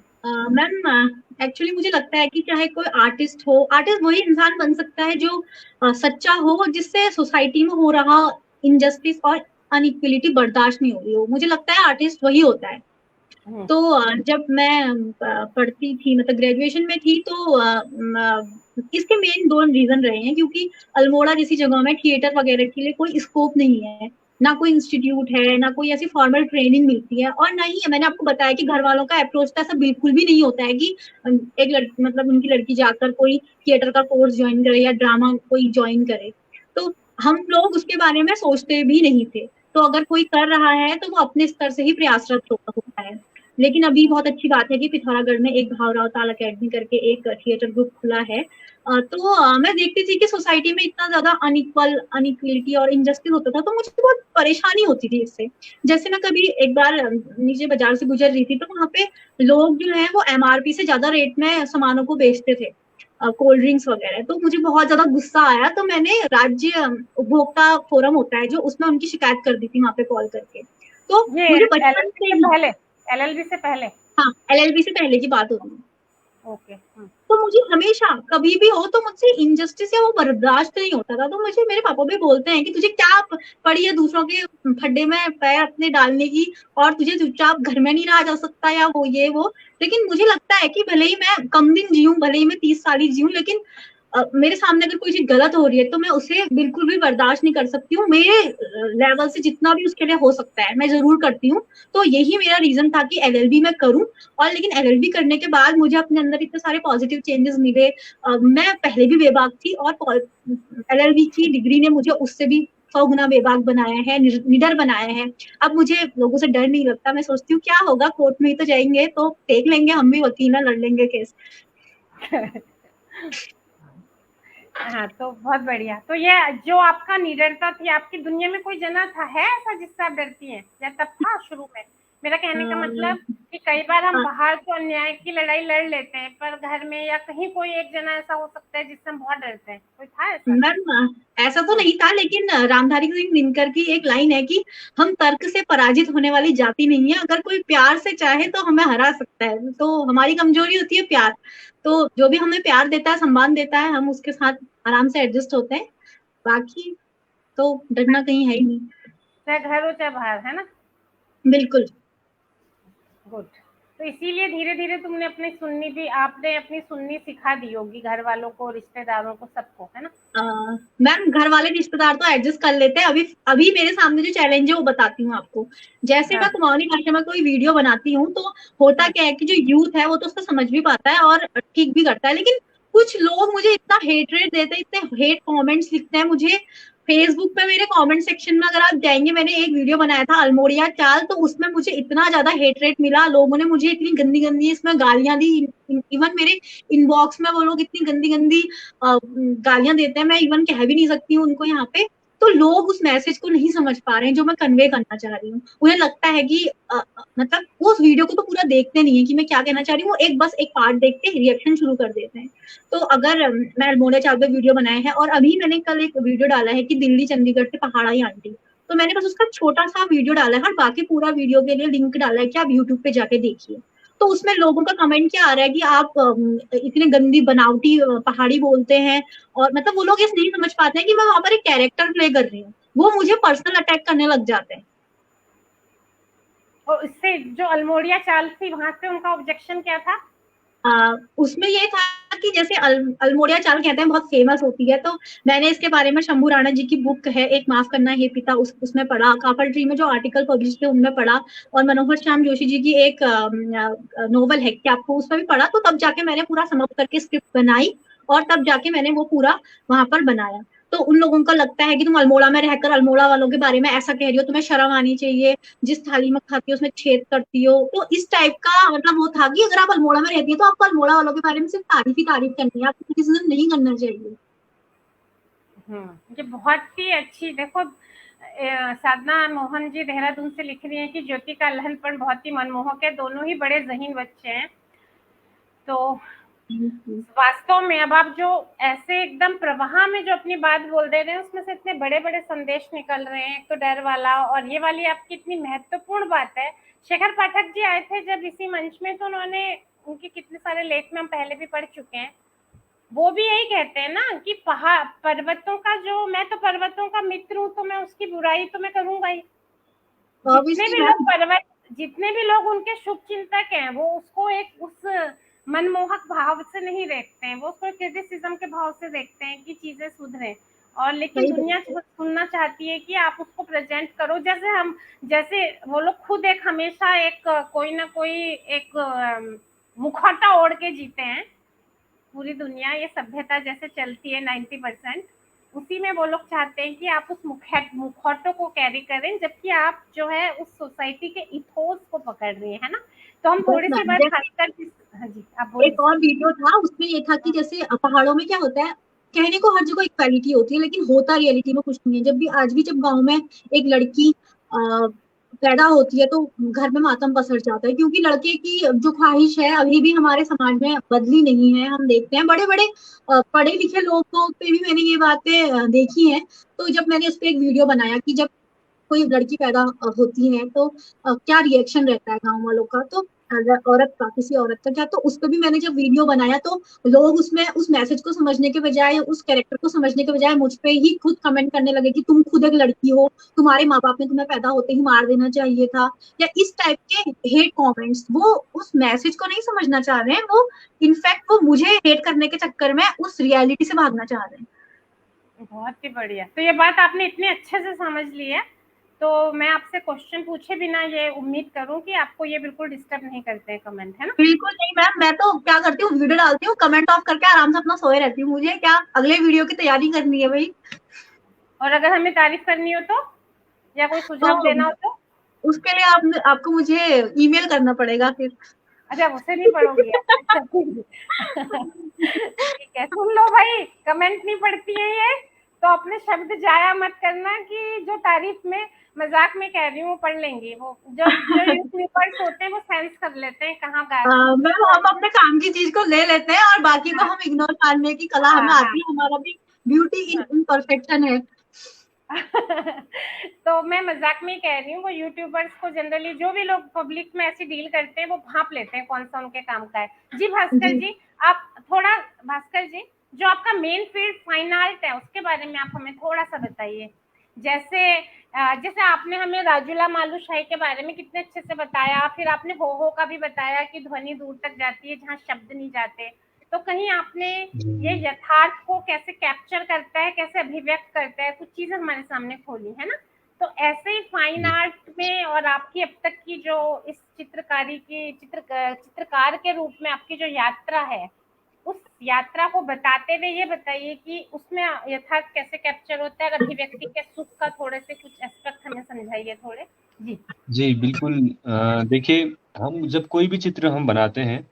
मैम, एक्चुअली मुझे लगता है कि चाहे कोई आर्टिस्ट हो, आर्टिस्ट वही इंसान बन सकता है जो सच्चा हो, जिससे सोसाइटी में हो रहा इनजस्टिस और अनइक्वलिटी बर्दाश्त नहीं हो रही हो। मुझे लगता है आर्टिस्ट वही होता है। तो जब मैं पढ़ती थी, मतलब ग्रेजुएशन में थी, तो इसके मेन 2 रीजन रहे हैं, क्योंकि अल्मोड़ा जैसी जगह में थिएटर वगैरह के लिए कोई स्कोप नहीं है, ना कोई इंस्टीट्यूट है, ना कोई ऐसी फॉर्मल ट्रेनिंग मिलती है, और ना ही मैंने आपको बताया कि घर वालों का अप्रोच तो ऐसा बिल्कुल भी नहीं होता है कि एक लड़की, मतलब उनकी लड़की जाकर कोई थिएटर का कोर्स ज्वाइन करे या ड्रामा कोई ज्वाइन करे। तो हम लोग उसके बारे में सोचते भी नहीं थे। तो अगर कोई कर रहा है तो वो अपने स्तर से ही प्रयासरत होता है। लेकिन अभी बहुत अच्छी बात है कि पिथौरागढ़ में एक भावराव ताल अकेडमी करके एक थिएटर ग्रुप खुला है। तो मैं देखती थी कि सोसाइटी में इतना ज्यादा अनइक्वलिटी और इनजस्टिस होता था, तो मुझे बहुत परेशानी होती थी इससे। जैसे मैं कभी एक बार नीचे बाजार से गुजर रही थी, तो वहां पे लोग जो है वो MRP से ज्यादा रेट में सामानों को बेचते थे, कोल्ड ड्रिंक्स वगैरह। तो मुझे बहुत ज्यादा गुस्सा आया, तो मैंने राज्य उपभोक्ता फोरम होता है जो, उसमें उनकी शिकायत कर दी थी वहां पे कॉल करके। तो मुझे बचपन से पहले LLB से पहले, हाँ, LLB से पहले की बात होती है। ओके। तो मुझे हमेशा कभी भी हो तो मुझसे इनजस्टिस या वो बर्दाश्त नहीं होता था। तो मुझे मेरे पापा भी बोलते हैं कि तुझे क्या पड़ी है दूसरों के फड्डे में पैर अपने डालने की, और तुझे चुपचाप घर में नहीं रहा जा सकता, या वो ये वो। लेकिन मुझे लगता है कि भले ही मैं कम दिन जीऊं, भले ही मैं 30 साल ही जीऊं, लेकिन मेरे सामने अगर कोई चीज गलत हो रही है तो मैं उसे बिल्कुल भी बर्दाश्त नहीं कर सकती हूँ। मेरे लेवल से जितना भी उसके लिए हो सकता है मैं जरूर करती हूँ। तो यही मेरा रीजन था कि LLB मैं करूं। और लेकिन LLB करने के बाद मुझे अपने अंदर इतने सारे पॉजिटिव चेंजेस मिले। मैं पहले भी बेबाक थी, और LLB की डिग्री ने मुझे उससे भी 100 गुना बेबाक बनाया है, निडर बनाया है। अब मुझे लोगों से डर नहीं लगता। मैं सोचती हूँ क्या होगा, कोर्ट में ही तो जाएंगे, तो देख लेंगे, हम भी वकील ना लड़ लेंगे केस। हाँ, तो बहुत बढ़िया। तो ये जो आपका निडरता थी, आपकी दुनिया में कोई जना था है ऐसा जिससे आप डरती हैं, या तब था शुरू में? मेरा कहने का मतलब कि कई बार हम बाहर तो अन्याय की लड़ाई लड़ लेते हैं, पर घर में या कहीं कोई एक जना ऐसा हो सकता है जिससे हम बहुत डरते हैं, कोई था ऐसा? मैम, ऐसा तो नहीं था, लेकिन रामधारी सिंह दिनकर की एक लाइन है कि हम तर्क से पराजित होने वाली जाति नहीं है, अगर कोई प्यार से चाहे तो हमें हरा सकता है। तो हमारी कमजोरी होती है प्यार। तो जो भी हमें प्यार देता है, सम्मान देता है, हम उसके साथ आराम से एडजस्ट होते हैं। बाकी तो डरना कहीं है ही नहीं। चाहे घर हो चाहे बाहर, है ना? बिल्कुल। गुड। तो इसीलिए धीरे धीरे तुमने आपने अपनी सुननी सिखा दी होगी घर वालों को, रिश्तेदारों को, सबको, है ना? मैम घर वाले रिश्तेदार तो एडजस्ट कर लेते हैं। अभी अभी मेरे सामने जो चैलेंज है वो बताती हूँ आपको। जैसे मैं कुमाऊनी भाषा में कोई वीडियो बनाती हूँ तो होता क्या है कि जो यूथ है वो तो उसको समझ भी पाता है और ठीक भी करता है, लेकिन कुछ लोग मुझे इतना हेट रेट देते हैं, इतने हेट कमेंट्स लिखते हैं मुझे फेसबुक पे। मेरे कमेंट सेक्शन में अगर आप जाएंगे, मैंने एक वीडियो बनाया था अल्मोड़िया चाल, तो उसमें मुझे इतना ज्यादा हेट रेट मिला, लोगों ने मुझे इतनी गंदी गंदी इसमें गालियां दी। इवन मेरे इनबॉक्स में वो लोग इतनी गंदी गंदी गालियां देते हैं, मैं इवन कह भी नहीं सकती हूँ उनको यहाँ पे। तो लोग उस मैसेज को नहीं समझ पा रहे हैं जो मैं कन्वे करना चाह रही हूँ। उन्हें लगता है कि मतलब उस वीडियो को तो पूरा देखते नहीं है कि मैं क्या कहना चाह रही हूँ, वो एक बस एक पार्ट देख के रिएक्शन शुरू कर देते हैं। तो अगर मैं अल्मोड़ा चाल पे वीडियो बनाया है, और अभी मैंने कल एक वीडियो डाला है कि दिल्ली चंडीगढ़ से पहाड़ाई आंटी, तो मैंने बस उसका छोटा सा वीडियो डाला है और बाकी पूरा वीडियो के लिए लिंक डाला है कि आप यूट्यूब पे जाके देखिए। तो उसमें लोगों का कमेंट क्या आ रहा है कि आप इतने गंदी बनावटी पहाड़ी बोलते हैं, और मतलब वो लोग ये नहीं समझ पाते हैं कि मैं वहां पर एक कैरेक्टर प्ले कर रही हूँ, वो मुझे पर्सनल अटैक करने लग जाते हैं। और इससे जो अल्मोड़िया चाल थी वहां से उनका ऑब्जेक्शन क्या था? उसमें ये था कि जैसे अल्मोड़िया चाल कहते हैं बहुत फेमस होती है, तो मैंने इसके बारे में शंभू राणा जी की बुक है एक माफ करना हे पिता, उसमें पढ़ा, काफल ट्री में जो आर्टिकल पब्लिश थे उनमें पढ़ा, और मनोहर श्याम जोशी जी की एक नोवेल है कि आपको, उसमें भी पढ़ा। तो तब जाके मैंने पूरा समअप करके स्क्रिप्ट बनाई और तब जाके मैंने वो पूरा वहां पर बनाया। तो उन लोगों को लगता है कि तुम अल्मोड़ा में रहकर अल्मोड़ा वालों के बारे में ऐसा कह रही हो, तुम्हें शर्म आनी चाहिए, जिस थाली में खाती हो उसमें छेद करती हो। तो इस टाइप का मतलब वो था कि अगर आप अल्मोड़ा में रहती है तो आपको अल्मोड़ा वालों के बारे में सिर्फ तारीफ ही तारीफ करनी है, आपको क्रिटिसिज्म नहीं करना चाहिए। ये बहुत ही अच्छी, देखो साधना मोहन जी देहरादून से लिख रही हैं कि ज्योति का लहनपन बहुत ही मनमोहक है, दोनों ही बड़े ज़हीन बच्चे हैं। तो वास्तव में अब आप जो ऐसे एकदम प्रवाह में जो अपनी बात बोल दे रहे हैं उसमें से इतने बड़े बड़े संदेश निकल रहे हैं, एक तो डर वाला, और ये वाली आपकी इतनी महत्वपूर्ण बात है। शेखर पाठक जी आए थे जब इसी मंच में, तो उन्होंने, उनके कितने सारे लेख में हम पहले भी पढ़ चुके हैं, वो भी यही कहते हैं ना कि पहाड़ पर्वतों का जो, मैं तो पर्वतों का मित्र हूँ तो मैं उसकी बुराई तो मैं करूंगा ही। जितने भी लोग उनके शुभ चिंतक हैं वो उसको एक उस मनमोहक भाव से नहीं देखते हैं, वो उसको क्रिटिसिज्म के भाव से देखते हैं कि चीजें सुधरें। और लेकिन दुनिया सुनना चाहती है कि आप उसको प्रेजेंट करो, जैसे वो लोग खुद एक हमेशा एक कोई ना कोई एक मुखौटा ओढ़ के जीते हैं। पूरी दुनिया ये सभ्यता जैसे चलती है 90%, उसी में वो लोग चाहते हैं कि आप उस मुखौटों को कैरी करें, जबकि आप जो है उस सोसाइटी के इथोस को पकड़ रही है ना। तो हम थोड़ी सी बात खासकर, हाँ जी आप बोलिए। एक और वीडियो था उसमें ये था कि जैसे पहाड़ों में क्या होता है, कहने को हर जगह इक्वालिटी होती है लेकिन होता रियलिटी में कुछ नहीं है। जब भी आज भी जब गांव में एक लड़की पैदा होती है तो घर में मातम पसर जाता है, क्योंकि लड़के की जो ख्वाहिश है अभी भी हमारे समाज में बदली नहीं है। हम देखते हैं बड़े बड़े पढ़े लिखे लोगों पे भी मैंने ये बातें देखी हैं। तो जब मैंने उस पर एक वीडियो बनाया कि जब कोई लड़की पैदा होती है तो क्या रिएक्शन रहता है गांव वालों का, तो औरत का, किसी औरत का क्या, तो उस पर भी मैंने जब वीडियो बनाया तो लोग उसमें उस मैसेज को समझने के बजाय, उस कैरेक्टर को समझने के बजाय मुझ पे ही खुद कमेंट करने लगे कि तुम खुद एक लड़की हो, तुम्हारे माँ बाप ने तुम्हें पैदा होते ही मार देना चाहिए था, या इस टाइप के हेट कमेंट्स। वो उस मैसेज को नहीं समझना चाह रहे हैं, वो इनफैक्ट वो मुझे हेट करने के चक्कर में उस रियलिटी से भागना चाह रहे हैं। बहुत ही बढ़िया, तो ये बात आपने इतने अच्छे से समझ ली है, तो मैं आपसे क्वेश्चन पूछे बिना ये उम्मीद करूं कि आपको ये बिल्कुल डिस्टर्ब नहीं करते हैं कमेंट, है ना? बिल्कुल नहीं मैम, मैं तो क्या करती हूँ वीडियो डालती हूँ, कमेंट ऑफ करके आराम से अपना सोए रहती हूँ, मुझे क्या अगले वीडियो की तैयारी करनी है भाई। और अगर हमें तारीफ करनी हो तो, या कोई सुझाव देना हो तो? उसके लिए आपको मुझे ईमेल करना पड़ेगा फिर। अच्छा उसे नहीं पढ़ोगी आप? ठीक है, सुन लो भाई, कमेंट नहीं पढ़ती है ये, तो अपने शब्द जाया मत करना कि जो तारीफ में मजाक में कह रही हूँ पढ़ लेंगी। वो जो यूट्यूबर्स होते हैं वो सेंस कर लेते हैं कहाँ मैम हम अपने काम की चीज को ले लेते हैं और बाकी को हम इग्नोर मारने की कला हमें आती है, हमारा भी ब्यूटी इन परफेक्शन है। तो मैं मजाक में कह रही हूँ, वो यूट्यूबर्स को जनरली जो भी लोग पब्लिक में ऐसी डील करते हैं वो भांप लेते हैं कौन सा उनके काम का है। जी भास्कर जी, आप थोड़ा, भास्कर जी जो आपका मेन फील्ड फाइन आर्ट है उसके बारे में आप हमें थोड़ा सा बताइए जैसे आपने हमें राजूला मालुशाही के बारे में कितने अच्छे से बताया, फिर आपने हो का भी बताया कि ध्वनि दूर तक जाती है जहाँ शब्द नहीं जाते। तो कहीं आपने ये जी यथार्थ को कैसे कैप्चर करता है, कैसे अभिव्यक्त करता है, कुछ चीजें हमारे सामने खोली है ना। तो ऐसे ही फाइन जी आर्ट में और आपकी अब तक की जो इस चित्रकारी की चित्रकार के रूप में आपकी जो यात्रा है, उस यात्रा को बताते हुए ये बताइए कि उसमें यथार्थ कैसे कैप्चर होता है, और अभिव्यक्ति के सुख का थोड़े से कुछ एस्पेक्ट हमें समझाइए थोड़े। जी जी बिल्कुल। देखिए, हम जब कोई भी चित्र हम बनाते हैं,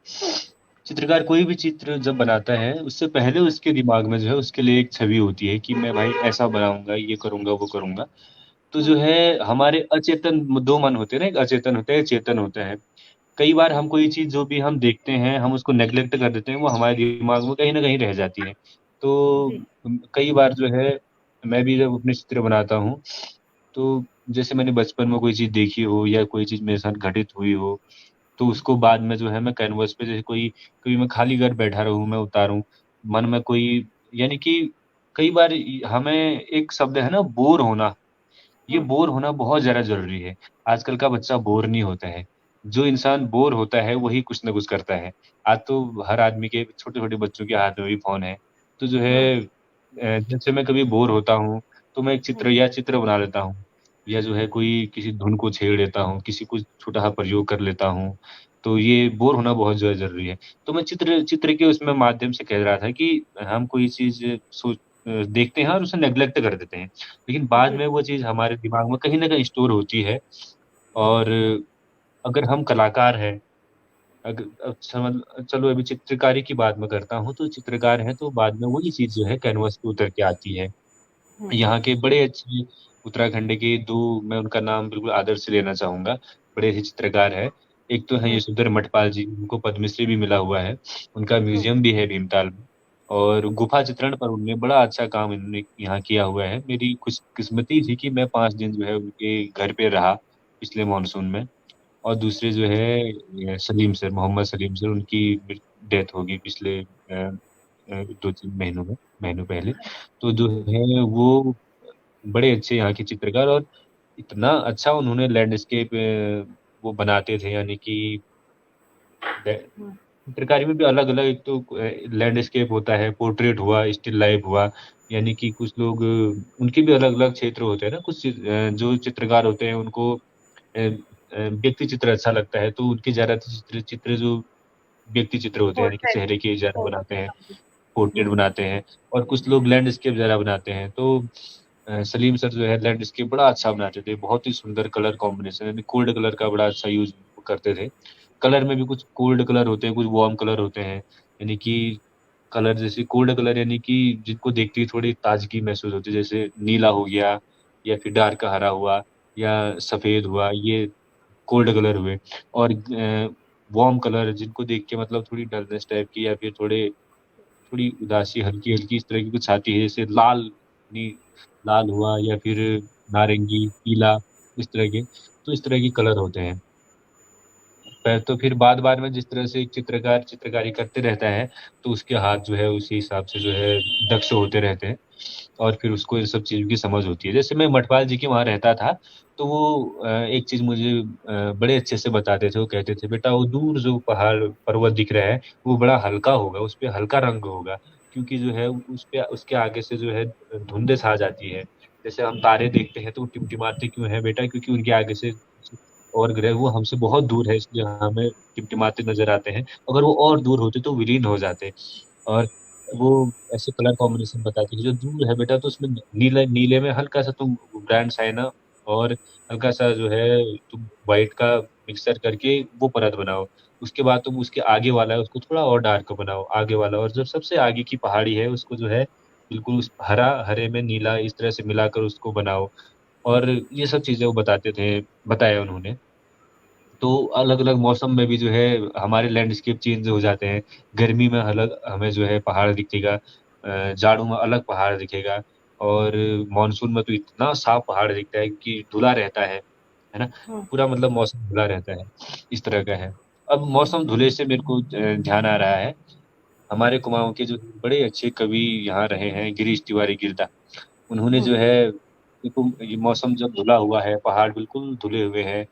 चित्रकार कोई भी चित्र जब बनाता है, उससे पहले उसके दिमाग में जो है उसके लिए एक छवि होती है कि मैं भाई ऐसा बनाऊंगा, ये करूंगा, वो करूंगा। तो जो है हमारे अचेतन दो मन होते हैं ना, एक अचेतन होता है, एक चेतन होता है। कई बार हम कोई चीज़ जो भी हम देखते हैं, हम उसको नेग्लेक्ट कर देते हैं, वो हमारे दिमाग में कहीं न कहीं रह जाती है। तो जी कई बार जो है, मैं भी जब अपने चित्र बनाता हूँ, तो जैसे मैंने बचपन में कोई चीज़ देखी हो या कोई चीज़ मेरे साथ घटित हुई हो, तो उसको बाद में जो है मैं कैनवास पे जैसे कोई कभी मैं खाली घर बैठा रहूँ, मैं उतारूँ। मन में कोई, यानी कि कई बार हमें एक शब्द है ना, बोर होना, ये हम्म, बोर होना बहुत ज़्यादा ज़रूरी है। आजकल का बच्चा बोर नहीं होता है। जो इंसान बोर होता है, वही कुछ न कुछ करता है। आज तो हर आदमी के, छोटे-छोटे बच्चों के हाथ में भी फ़ोन है। तो जो हम्म, है जैसे मैं कभी बोर होता हूँ, तो मैं एक हम्म, चित्र बना लेता हूँ, या जो है कोई किसी धुन को छेड़ लेता हूँ, किसी कुछ छोटा-सा प्रयोग कर लेता हूँ। तो ये बोर होना बहुत ज़्यादा ज़रूरी है। तो मैं चित्र के उसमें माध्यम से कह रहा था कि हम कोई चीज़ देखते हैं और उसे नेग्लेक्ट कर देते हैं। लेकिन बाद जी में वो चीज़ हमारे दिमाग में कहीं न कहीं स्टोर होती है। और अगर हम कलाकार हैं, अग अब समझ चलो अभी चित्रकारी की बात मैं करता हूँ, तो चित्रकार हैं तो बाद में वही चीज़ जो है कैनवास पे उतर के आती है। हम्म, यहाँ के बड़े अच्छे उत्तराखंड के 2, मैं उनका नाम बिल्कुल आदर से लेना चाहूँगा, बड़े अच्छे चित्रकार हैं। एक तो हैं हम्म, यशोधर मठपाल जी, उनको पद्मश्री भी मिला हुआ है। उनका हम्म, म्यूज़ियम भी है भीमताल में, और गुफा चित्रण पर उन्होंने बड़ा अच्छा काम इन्होंने यहाँ किया हुआ है। मेरी खुशकिस्मती थी कि मैं 5 दिन जो है उनके घर पे रहा पिछले मानसून में। और दूसरे जो है सलीम सर, मोहम्मद सलीम सर, उनकी डेथ हो गई पिछले 2-3 महीनों पहले। तो जो है वो बड़े अच्छे यहाँ के चित्रकार, और इतना अच्छा उन्होंने लैंडस्केप वो बनाते थे, यानी कि हम्म, चित्रकारी में भी अलग-अलग, एक तो लैंडस्केप होता है, पोर्ट्रेट हुआ, स्टिल लाइफ हुआ, यानी कि कुछ लोग उनके भी अलग-अलग क्षेत्र होते हैं ना, जो चित्रकार होते हैं उनको व्यक्ति चित्र अच्छा लगता है, तो उनके ज़्यादातर चित्र चित्र जो व्यक्ति चित्र होते हैं, यानी कि पोर्ट्रेट चेहरे के ज़्यादा बनाते हैं, पोर्ट्रेट। पोर्ट्रेट बनाते हैं, और कुछ लोग लैंडस्केप ज़्यादा बनाते हैं। तो सलीम सर जो है लैंडस्केप बड़ा अच्छा बनाते थे, बहुत ही सुंदर कलर कॉम्बिनेशन, यानी कोल्ड कलर का बड़ा अच्छा यूज़ करते थे। कलर में भी कुछ कोल्ड कलर होते हैं, कुछ वार्म कलर होते हैं, यानी कि कलर जैसे कोल्ड कलर, यानी कि जिनको देखते ही थोड़ी ताज़गी महसूस होती है, जैसे नीला हो गया, या फिर डार्क हरा हुआ, या सफ़ेद हुआ, ये कोल्ड कलर हुए। और वार्म कलर जिनको देख के मतलब थोड़ी डलनेस टाइप की, या फिर थोड़ी उदासी हल्की-हल्की इस तरह की कुछ आती है, जैसे नी लाल हुआ, या फिर नारंगी, पीला, इस तरह के। तो इस तरह के कलर होते हैं। तो फिर बाद-बाद में जिस तरह से एक चित्रकार चित्रकारी करते रहता है, तो उसके हाथ जो है उसी हिसाब से जो है दक्ष होते रहते हैं, और फिर उसको इन सब चीज़ों की समझ होती है। जैसे मैं मठपाल जी के वहाँ रहता था, तो वो एक चीज़ मुझे बड़े अच्छे से बताते थे, वो कहते थे, "बेटा वो दूर जो पहाड़ पर्वत दिख रहा है, वो बड़ा हल्का होगा, उसपे हल्का रंग होगा, क्योंकि जो है उसपे उसके आगे से जो है धुंधे छा जाती है। जैसे हम तारे देखते हैं तो वो टिमटिमाते क्यों हैं बेटा? क्योंकि उनके आगे से और ग्रह वो हमसे बहुत दूर है, इसलिए हमें टिमटिमाते नज़र आते हैं। अगर वो और दूर होते तो विलीन हो जाते।" और वो ऐसे कलर कॉम्बिनेशन बताती है कि जो दूर है बेटा, तो उसमें नीले में हल्का-सा तुम ब्रांड साइना, और हल्का-सा जो है तुम व्हाइट का मिक्सचर करके वो परत बनाओ। उसके बाद तुम उसके आगे वाला है उसको थोड़ा और डार्क बनाओ, आगे वाला, और जो सबसे आगे की पहाड़ी है उसको जो है बिल्कुल उस हरे में नीला इस तरह से मिलाकर उसको बनाओ। और ये सब चीज़ें वो बताया उन्होंने। तो अलग-अलग मौसम में भी जो है हमारे लैंडस्केप चेंज हो जाते हैं। गर्मी में अलग हमें जो है पहाड़ दिखेगा, जाड़ों में अलग पहाड़ दिखेगा, और मानसून में तो इतना साफ पहाड़ दिखता है कि धुला रहता है ना? हम्म, पूरा मतलब मौसम धुला रहता है, इस तरह का है। अब मौसम धुले से मेरे को ध्यान आ रहा है, हमारे कुमाऊँ के जो बड़े अच्छे कवि यहाँ रहे हैं, गिरीश तिवारी गिरदा, उन्होंने हम्म, जो है देखो ये मौसम जब धुला हुआ है, पहाड़ बिल्कुल धुले हुए हैं,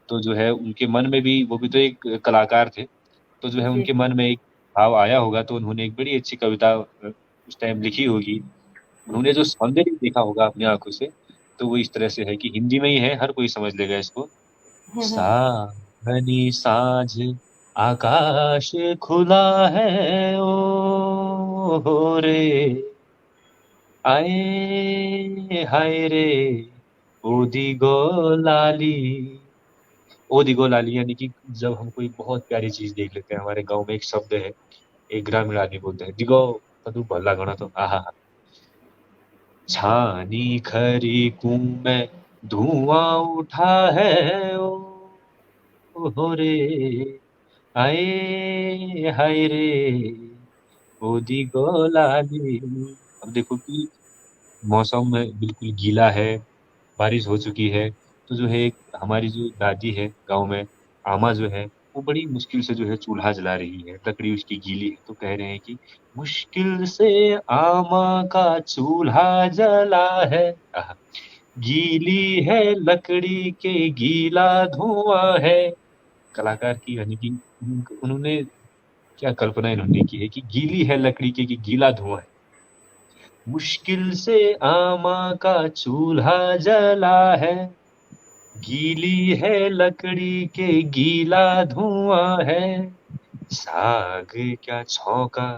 तो जो है उनके मन में भी, वो भी तो एक कलाकार थे, तो जो है जी। उनके मन में एक भाव आया होगा, तो उन्होंने एक बड़ी अच्छी कविता उस टाइम लिखी होगी। उन्होंने जो सौंदर्य देखा होगा अपनी आंखों से, तो वो इस तरह से है कि हिंदी में ही है, हर कोई समझ लेगा इसको। हम्म। सावनी साँझ आकाश खुला है, ओ रे आए हाय रे, ओ दिगो लाली। ओ दिगो लाली यानी कि जब हम कोई बहुत प्यारी चीज देख लेते हैं, हमारे गांव में एक शब्द है, एक ग्रामीण आदमी बोलते हैं, दिगो कदू भला गणा, तो आहा, छानी खरी में धुआं उठा है, ओ रे आए हाय रे, ओ दिगो लाली। अब देखो कि मौसम में बिल्कुल गीला है, बारिश हो चुकी है, तो जो है एक हमारी जो दादी है गांव में, आमा जो है, वो बड़ी मुश्किल से जो है चूल्हा जला रही है, लकड़ी उसकी गीली है, तो कह रहे हैं कि मुश्किल से आमा का चूल्हा जला है, आहा, गीली है लकड़ी के गीला धुआं है। कलाकार की यानी कि उन्होंने क्या कल्पना इन्होंने की है कि गीली है लकड़ी के कि गीला धुआं है, मुश्किल से आमा का चूल्हा जला है, गीली है लकड़ी के गीला धुआं है, साग क्या छौका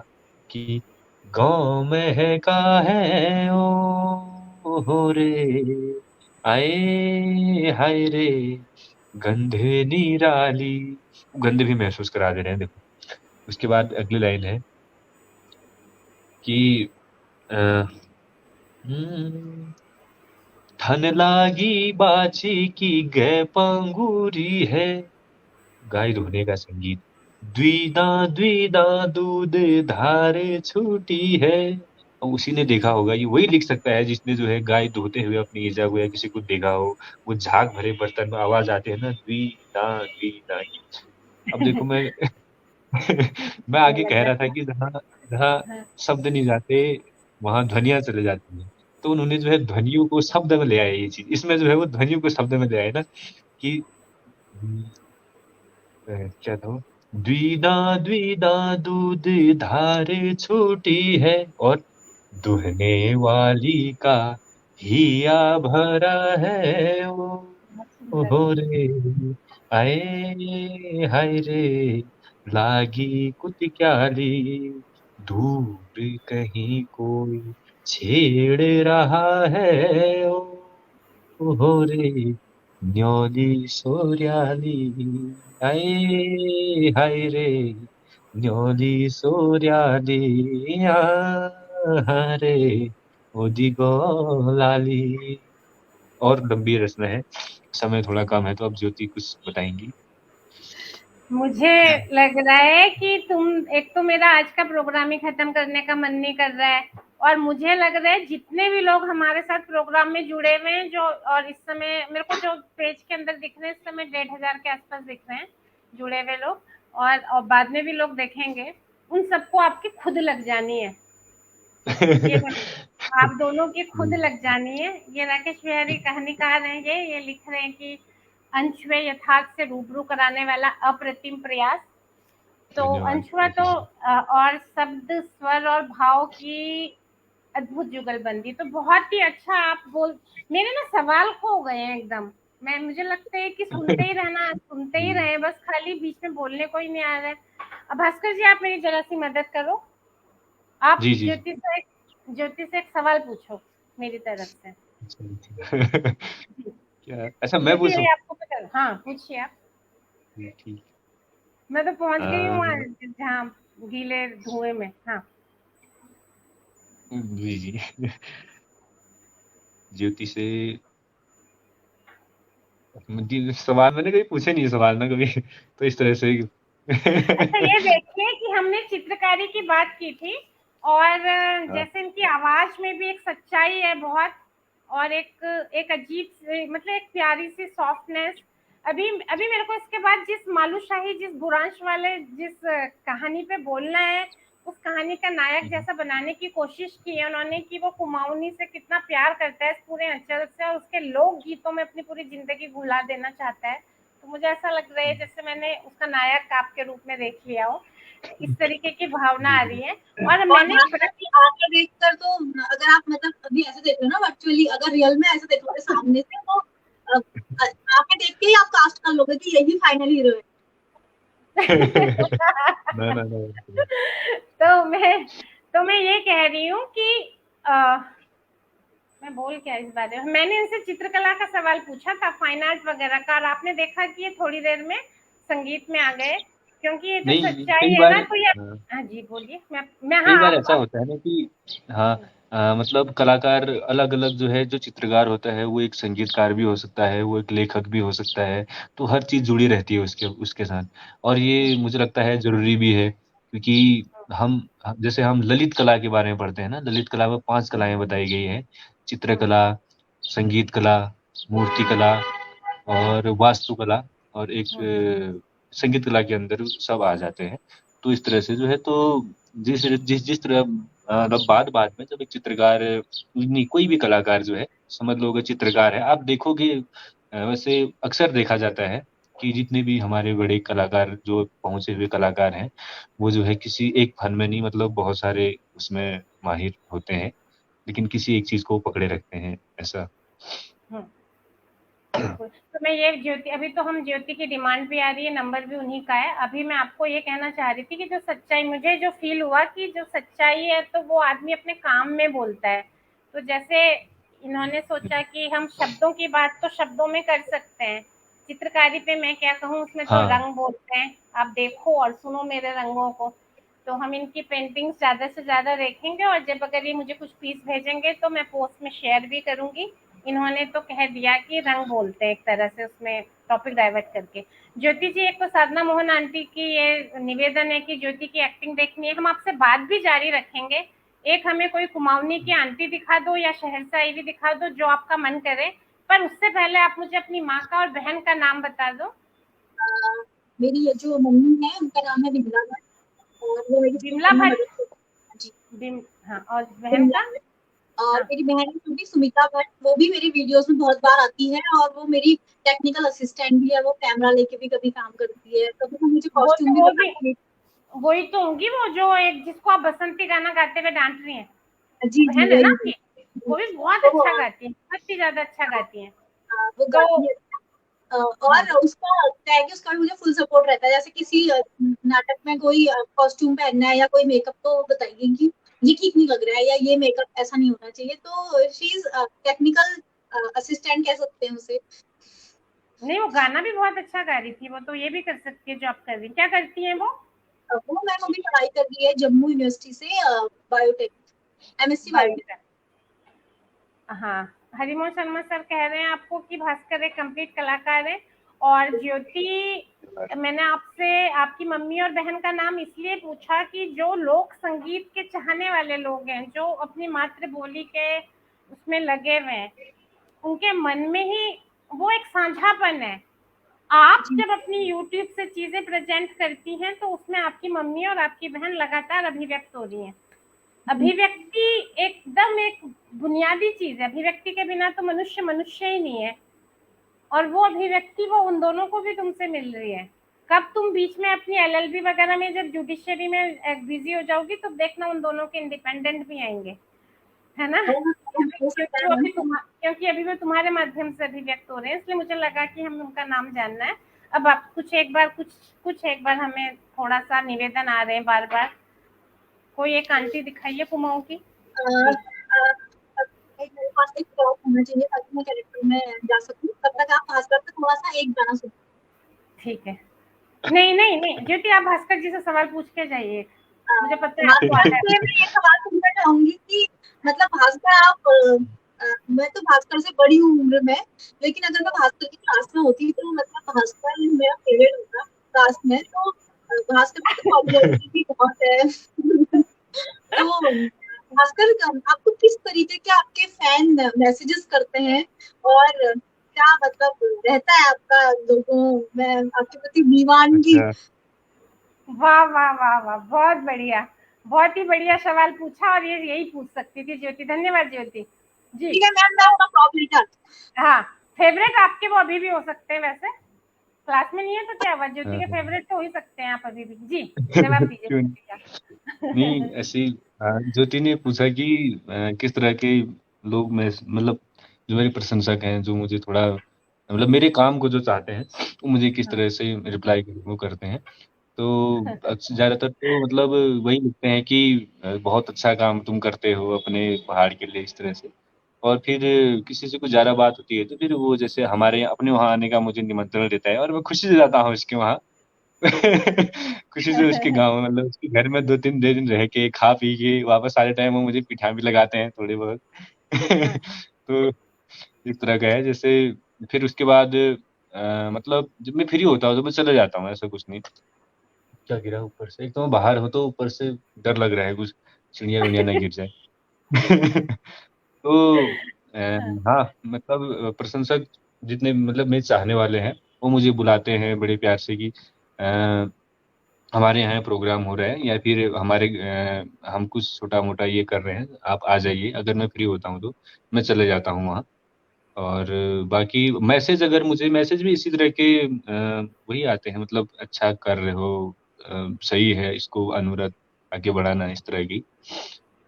कि गांव महका है, ओ हो रे आए हाय रे, गंधे निराली। गंध भी महसूस करा दे रहे हैं, देखो। उसके बाद अगली लाइन है कि अ, हम्म, थन लागी बाछी की गै पंगूरी है, गाय धोने का संगीत, द्विदा द्विदा दूध धारे छूटी है। अब उसी ने देखा होगा, ये वही लिख सकता है जिसने जो है गाय धोते हुए अपनी ईर्जा को या किसी को देखा हो, वो झाग भरे बर्तन में आवाज आते हैं ना, द्विदा द्विदा की। अब देखो मैं मैं आगे कह रहा था कि जहाँ जहाँ शब्द नहीं जाते, वहां ध्वनियां चले जाती हैं, तो उन्होंने जो है ध्वनियों को शब्द में ले आया, ये चीज इसमें जो है वो ध्वनियों को शब्द में ले आया ना, कि क्या था वो? द्विदा द्विदा दूध धार छोटी है, और दुहने वाली का हिया भरा है, ओ हो रे आए हाय रे, लागी कुत क्याली, दूर कहीं कोई छेड़ रहा है, ओ हो रे न्योली सोर्याली, आए हाय रे न्योली सोर्याली, रे ओदिगो लाली। और लंबी रचना है, समय थोड़ा कम है, तो अब ज्योति कुछ बताएंगी। मुझे लग रहा है कि तुम, एक तो मेरा आज का प्रोग्राम ही खत्म करने का मन नहीं कर रहा है, और मुझे लग रहा है जितने भी लोग हमारे साथ प्रोग्राम में जुड़े हुए हैं, जो और इस समय मेरे को जो पेज के अंदर दिख रहे हैं, इस समय 1500 के आसपास दिख रहे हैं जुड़े हुए लोग, और बाद में भी लोग देखेंगे, उन सबको आपकी खुद लग जानी है। ये आप दोनों की खुद लग जानी है। ये राकेश बिहारी कहानीकार हैं, ये लिख रहे हैं कि अंशुए यथार्थ से रूबरू कराने वाला अप्रतिम प्रयास। तो धन्यवाद। अंशुआ तो और शब्द, स्वर और भाव की अद्भुत जुगलबंदी, तो बहुत ही अच्छा आप बोल, मेरे ना सवाल खो गए हैं एकदम। मुझे लगता है कि सुनते ही रहना, सुनते ही रहे, बस खाली बीच में बोलने को ही नहीं आ रहा है। अब भास्कर जी, आप मेरी जरा सी मदद करो, आप जी जी जी। ज्योति से एक सवाल पूछो मेरी तरफ से। क्या, अच्छा मैं ज्योति, पूछूं? आपको पता, हाँ पूछिए आप। ठीक। मैं तो पहुंच गई हूँ अ, वहाँ जहाँ गीले धुएं में। हाँ जी जी। ज्योति से सवाल मैंने कभी पूछे नहीं है, सवाल ना कभी, तो इस तरह से अच्छा, ये देखिए कि हमने चित्रकारी की बात की थी, और हाँ, जैसे इनकी आवाज में भी एक सच्चाई है बहुत, और एक अजीब, मतलब एक प्यारी सी सॉफ्टनेस। अभी अभी मेरे को इसके बाद जिस मालूशाही, जिस बुरांश वाले, जिस कहानी पे बोलना है, उस कहानी का नायक जैसा बनाने की कोशिश की है उन्होंने कि वो कुमाऊनी से कितना प्यार करता है इस पूरे अंचल से और उसके लोक गीतों में अपनी पूरी जिंदगी घुला देना चाहता है। तो मुझे ऐसा लग रहा है जैसे मैंने उसका नायक आपके रूप में देख लिया हो, इस तरीके की भावना आ रही है। और मैंने आके देखकर तो अगर आप मतलब अभी ऐसे देख रहे हो ना वर्चुअली, अगर रियल में ऐसे देखोगे सामने से तो आके देख के ही आप कास्ट कर लोगे कि यही फाइनल हीरो है। ना। तो मैं ये कह रही हूँ कि मैं बोल क्या इस बारे में, मैंने इनसे चित्रकला का सवाल पूछा था, फाइन आर्ट वगैरह का, और आपने देखा कि ये थोड़ी देर में संगीत में आ गए, क्योंकि ये जो नहीं, सच्चाई कई है बार ना, तो ये हाँ जी बोलिए। मैं कई हाँ बार ऐसा आप होता है ना कि हाँ, मतलब कलाकार अलग अलग जो है, जो चित्रकार होता है वो एक संगीतकार भी हो सकता है, वो एक लेखक भी हो सकता है, तो हर चीज जुड़ी रहती है उसके उसके साथ। और ये मुझे लगता है जरूरी भी है, क्योंकि जैसे हम ललित कला के बारे में पढ़ते हैं ना, ललित कला में 5 कलाएं बताई गई हैं: चित्रकला, संगीत कला, मूर्ति कला और वास्तुकला, और एक संगीत कला के अंदर सब आ जाते हैं। तो इस तरह से जो है, तो जिस जिस जिस तरह मतलब बाद में जब एक चित्रकार, नहीं कोई भी कलाकार जो है, समझ लो कि चित्रकार है, आप देखोगे वैसे अक्सर देखा जाता है कि जितने भी हमारे बड़े कलाकार जो पहुंचे हुए कलाकार हैं, वो जो है किसी एक फन में नहीं, मतलब बहुत सारे उसमें माहिर होते हैं, लेकिन किसी एक चीज को पकड़े रखते हैं, ऐसा। बिल्कुल। तो मैं ये ज्योति, अभी तो हम ज्योति की डिमांड भी आ रही है, नंबर भी उन्हीं का है। अभी मैं आपको ये कहना चाह रही थी कि जो सच्चाई, मुझे जो फील हुआ कि जो सच्चाई है तो वो आदमी अपने काम में बोलता है। तो जैसे इन्होंने सोचा कि हम शब्दों की बात तो शब्दों में कर सकते हैं, चित्रकारी पे मैं क्या कहूँ, उसमें तो हाँ, रंग बोलते हैं, आप देखो और सुनो मेरे रंगों को। तो हम इनकी पेंटिंग्स ज्यादा से ज्यादा देखेंगे, और जब अगर ये मुझे कुछ पीस भेजेंगे तो मैं पोस्ट में शेयर भी करूंगी। इन्होंने तो कह दिया कि रंग बोलते हैं एक तरह से, उसमें टॉपिक डाइवर्ट करके। ज्योति जी, एक तो साधना मोहन आंटी की ये निवेदन है कि ज्योति की एक्टिंग देखनी है, हम आपसे बात भी जारी रखेंगे। एक हमें कोई कुमाऊनी की आंटी दिखा दो या शहरसाई भी दिखा दो, जो आपका मन करे, पर उससे पहले आप मुझे अपनी माँ का और बहन का नाम बता दो। मेरी ये जो मम्मी है उनका नाम है विमला भट्ट, और वो मेरी विमला स्कूल में भट्ट। मदद जी। हाँ, और बहन का? और हाँ। मेरी बहन है छोटी सुमिता भट्ट, वो भी मेरी वीडियोस में बहुत बार आती है, और वो मेरी टेक्निकल असिस्टेंट भी है, वो कैमरा लेके भी कभी काम करती है, कभी वो मुझे वो कॉस्ट्यूम तो भी वो भी बनाती है। वही तो होंगी, वो जो एक जिसको आप बसंती गाना गाते हुए डांट रही हैं, जी जी बहन है ना वही। आपकी? वो भी बहुत तो अच्छा गाती है, बहुत ही ज्यादा अच्छा गाती है। वो तो गाती है। और उसका क्या है कि उसका भी मुझे फुल सपोर्ट रहता है, जैसे किसी नाटक में कोई कॉस्ट्यूम पहनना है या कोई मेकअप, तो बताइए कि ये ठीक नहीं लग रहा है या ये मेकअप ऐसा नहीं होना चाहिए, तो शी इज टेक्निकल असिस्टेंट कह सकते हैं उसे। नहीं, वो गाना भी बहुत अच्छा गा रही थी, वो तो ये भी कर सकती है जो आप कर रही, क्या करती हैं वो? वो मैम अभी पढ़ाई कर रही है जम्मू यूनिवर्सिटी से, बायोटेक, एमएससी बायोटेक। बायोटेक। हाँ, हरिमोहन शर्मा सर कह रहे हैं आपको कि भास्कर एक कंप्लीट कलाकार है। और ज्योति, मैंने आपसे आपकी मम्मी और बहन का नाम इसलिए पूछा कि जो लोक संगीत के चाहने वाले लोग हैं, जो अपनी मातृबोली के उसमें लगे हुए हैं, उनके मन में ही वो एक साझापन है। आप जी जब अपनी यूट्यूब से चीजें प्रेजेंट करती हैं तो उसमें आपकी मम्मी और आपकी बहन लगातार अभिव्यक्त हो रही हैं। अभिव्यक्ति एकदम एक बुनियादी चीज है, अभिव्यक्ति के बिना तो मनुष्य मनुष्य ही नहीं है। और वो अभिव्यक्ति वो उन दोनों को भी तुमसे मिल रही है। कब तुम बीच में अपनी एलएलबी वगैरह में जब जुडिशरी में बिजी हो जाओगी तो देखना उन दोनों के इंडिपेंडेंट भी आएंगे, है ना? हो सकता है मैम। क्योंकि अभी वो तुम्हारे माध्यम से अभिव्यक्त हो रहे हैं, इसलिए मुझे लगा कि हमें उनका नाम जानना है। अब आप कुछ एक बार हमें थोड़ा सा निवेदन आ रहे हैं बार बार। कोई एक आंटी दिखाइए कुमाऊं की। मेरे पास एक प्रॉप होना चाहिए ताकि मैं कैरेक्टर में जा सकूं, तब तक आप भास्कर से थोड़ा सा एक गाना सुनो। ठीक है। नहीं नहीं नहीं ज्योति, आप भास्कर जी से सवाल पूछ के जाइए, मुझे पता है आपको भास्कर आता से है। मैं ये सवाल पूछना चाहूंगी कि मतलब भास्कर आप मैं तो भास्कर से बड़ी हूँ उम्र में, लेकिन अगर मैं भास्कर की क्लास में होती तो मतलब भास्कर मेरा फेवरेट होता क्लास में, तो भास्कर की तो पॉपुलैरिटी भी बहुत है। तो भास्कर आपको किस तरीके के आपके फैन मैसेजेस करते हैं, और क्या मतलब रहता है आपका लोगों में आपके प्रति दीवानगी? वाह वाह वाह वाह, बहुत बढ़िया, बहुत ही बढ़िया सवाल पूछा, और ये यही पूछ सकती थी ज्योति। धन्यवाद ज्योति जी। ठीक है मैम, मैं हूँ प्रॉपरेटर। हाँ, फेवरेट आपके वो अभी भी हो सकते हैं, वैसे क्लास में नहीं है तो क्या हुआ, ज्योति के हाँ। फेवरेट तो हो ही सकते हैं आप अभी भी। जी जवाब दीजिए क्यों नहीं? ज्योति का। नहीं, ऐसी ज्योति ने पूछा कि किस तरह के लोग मैं, मतलब जो मेरे प्रशंसक हैं, जो मुझे थोड़ा मतलब मेरे काम को जो चाहते हैं, वो मुझे किस तरह से रिप्लाई वो करते हैं। तो ज्यादातर तो मतलब वही लिखते हैं कि बहुत अच्छा काम तुम करते हो अपने पहाड़ के लिए, इस तरह से। और फिर किसी से कुछ ज्यादा बात होती है तो फिर वो जैसे हमारे अपने वहाँ आने का मुझे निमंत्रण देता है, और मैं खुशी से जाता हूँ उसके वहाँ। खुशी से उसके गाँव में, मतलब उसके घर में 2-3 दिन रह के खा पी के वापस सारे टाइम वो मुझे पिठा भी लगाते हैं थोड़े बहुत। तो इस तरह का है। जैसे फिर उसके बाद मतलब जब मैं फ्री होता हूँ तो मैं चले जाता हूँ, ऐसा कुछ नहीं। क्या गिरा ऊपर से? एक तो मैं बाहर हूँ तो ऊपर से डर लग रहा है कुछ चिड़िया विड़िया ना गिर जाए। तो हाँ, मतलब प्रशंसक जितने मतलब मेरे चाहने वाले हैं, वो मुझे बुलाते हैं बड़े प्यार से कि अ, हमारे यहाँ प्रोग्राम हो रहा है, या फिर हम कुछ छोटा मोटा ये कर रहे हैं, आप आ जाइए। अगर मैं फ्री होता हूँ तो मैं चले जाता हूँ वहाँ। और बाकी मैसेज, अगर मुझे मैसेज भी इसी तरह के वही आते हैं, मतलब अच्छा कर रहे हो, सही है, इसको अनुरत आगे बढ़ाना, इस तरह की।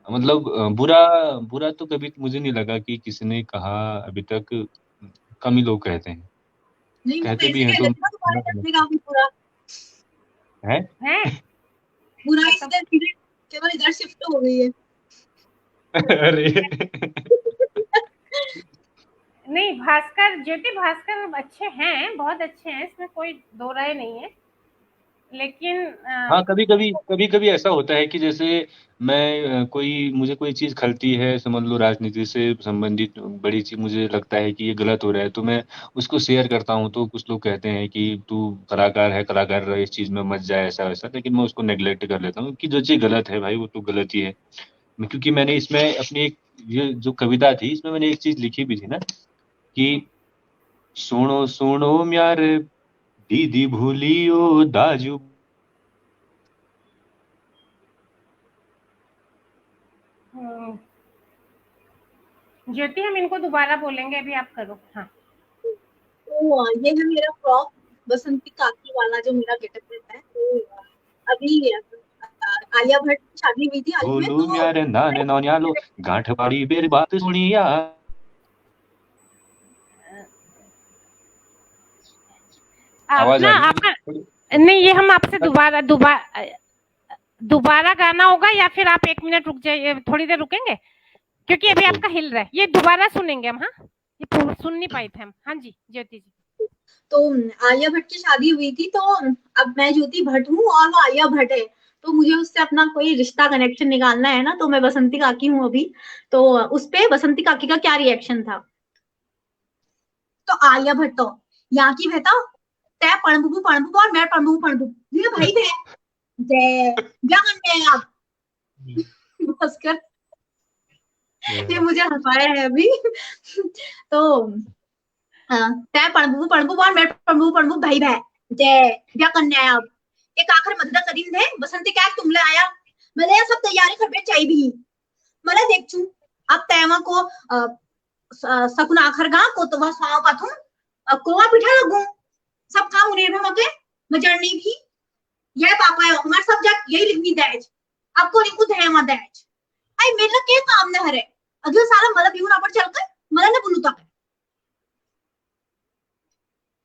मतलब बुरा बुरा तो कभी मुझे नहीं लगा कि किसी ने कहा अभी तक। कम ही लोग कहते हैं, नहीं वो कहते भी वैसे हैं कह तो देते ना, तुम्हारे घर में काफी पूरा है। हैं बुरा मतलब इधर धीरे केवल इधर शिफ्ट हो गई है। अरे नहीं, भास्कर, ज्योति भास्कर अच्छे हैं, बहुत अच्छे हैं, इसमें कोई दो राय नहीं है, लेकिन हाँ, कभी कभी ऐसा होता है कि जैसे मैं मुझे कोई चीज खलती है, समझ लो राजनीति से संबंधित बड़ी चीज, मुझे लगता है कि ये गलत हो रहा है, तो मैं उसको शेयर करता हूँ। तो कुछ लोग कहते हैं कि तू कलाकार है, कलाकार रह, इस चीज में मत जाए, ऐसा वैसा। लेकिन मैं उसको नेग्लेक्ट कर लेता हूँ कि जो चीज गलत है भाई, वो तो गलत ही है। क्योंकि मैंने इसमें अपनी एक, ये जो कविता थी, इसमें मैंने एक चीज लिखी भी थी ना कि सुनो सुनो म्यार दीदी भूलियो दाजू। ज्योति हम इनको दोबारा बोलेंगे, अभी आप करो। हाँ, तो ये है मेरा फ्रॉक, बसंती काकी वाला जो मेरा गेटअप रहता है। तो अभी आलिया भट्ट की शादी हुई थी हाल ही में, बोलू तो म्यारे नाने नौनियालो गांठ पाड़ी बेर बात सुनिया। आवाज ना आ रही है आपका, थोड़ी? नहीं ये हम आपसे दोबारा दोबारा दोबारा गाना होगा, या फिर आप 1 मिनट रुक जाइए, थोड़ी देर रुकेंगे, क्योंकि अभी ओके। आपका हिल रहा है, ये दोबारा सुनेंगे हम। हाँ, ये सुन नहीं पाए थे हम। हाँ जी ज्योति जी। तो आलिया भट्ट की शादी हुई थी, तो अब मैं ज्योति भट्ट हूँ और वो आलिया भट्ट है, तो मुझे उससे अपना कोई रिश्ता कनेक्शन निकालना है ना, तो मैं बसंती काकी हूँ अभी। तो उस पे बसंती काकी का क्या रिएक्शन था। तो आलिया भट्ट तो यहाँ की बेटा, तय पणबू पणबू और मैं पणबू पणबू, ये भाई थे जय क्या करते हैं आप। भास्कर ये मुझे हंसाया है अभी। तो तय पणबू पणबू और मैं पणबू पणबू भाई भाई जय क्या करने आया आप। एक आखिर मदद करीन थे बसंती क्या तुमले आया, मैंने ये सब तैयारी कर चाहिए भी, मैंने देख चू अब तैमा को सकुन आखिर गा को तो वह साव पाथू कोवा पिठा लगू, सब काम उन्हें भी मके मजरनी भी, यह पापा है हमारे सब्जेक्ट यही लिखनी दहेज, आपको लिखू थे मत दहेज। आई मेरा के काम न हरे अगले साल मतलब यूं ना पर चलकर मतलब ने बोलू तक।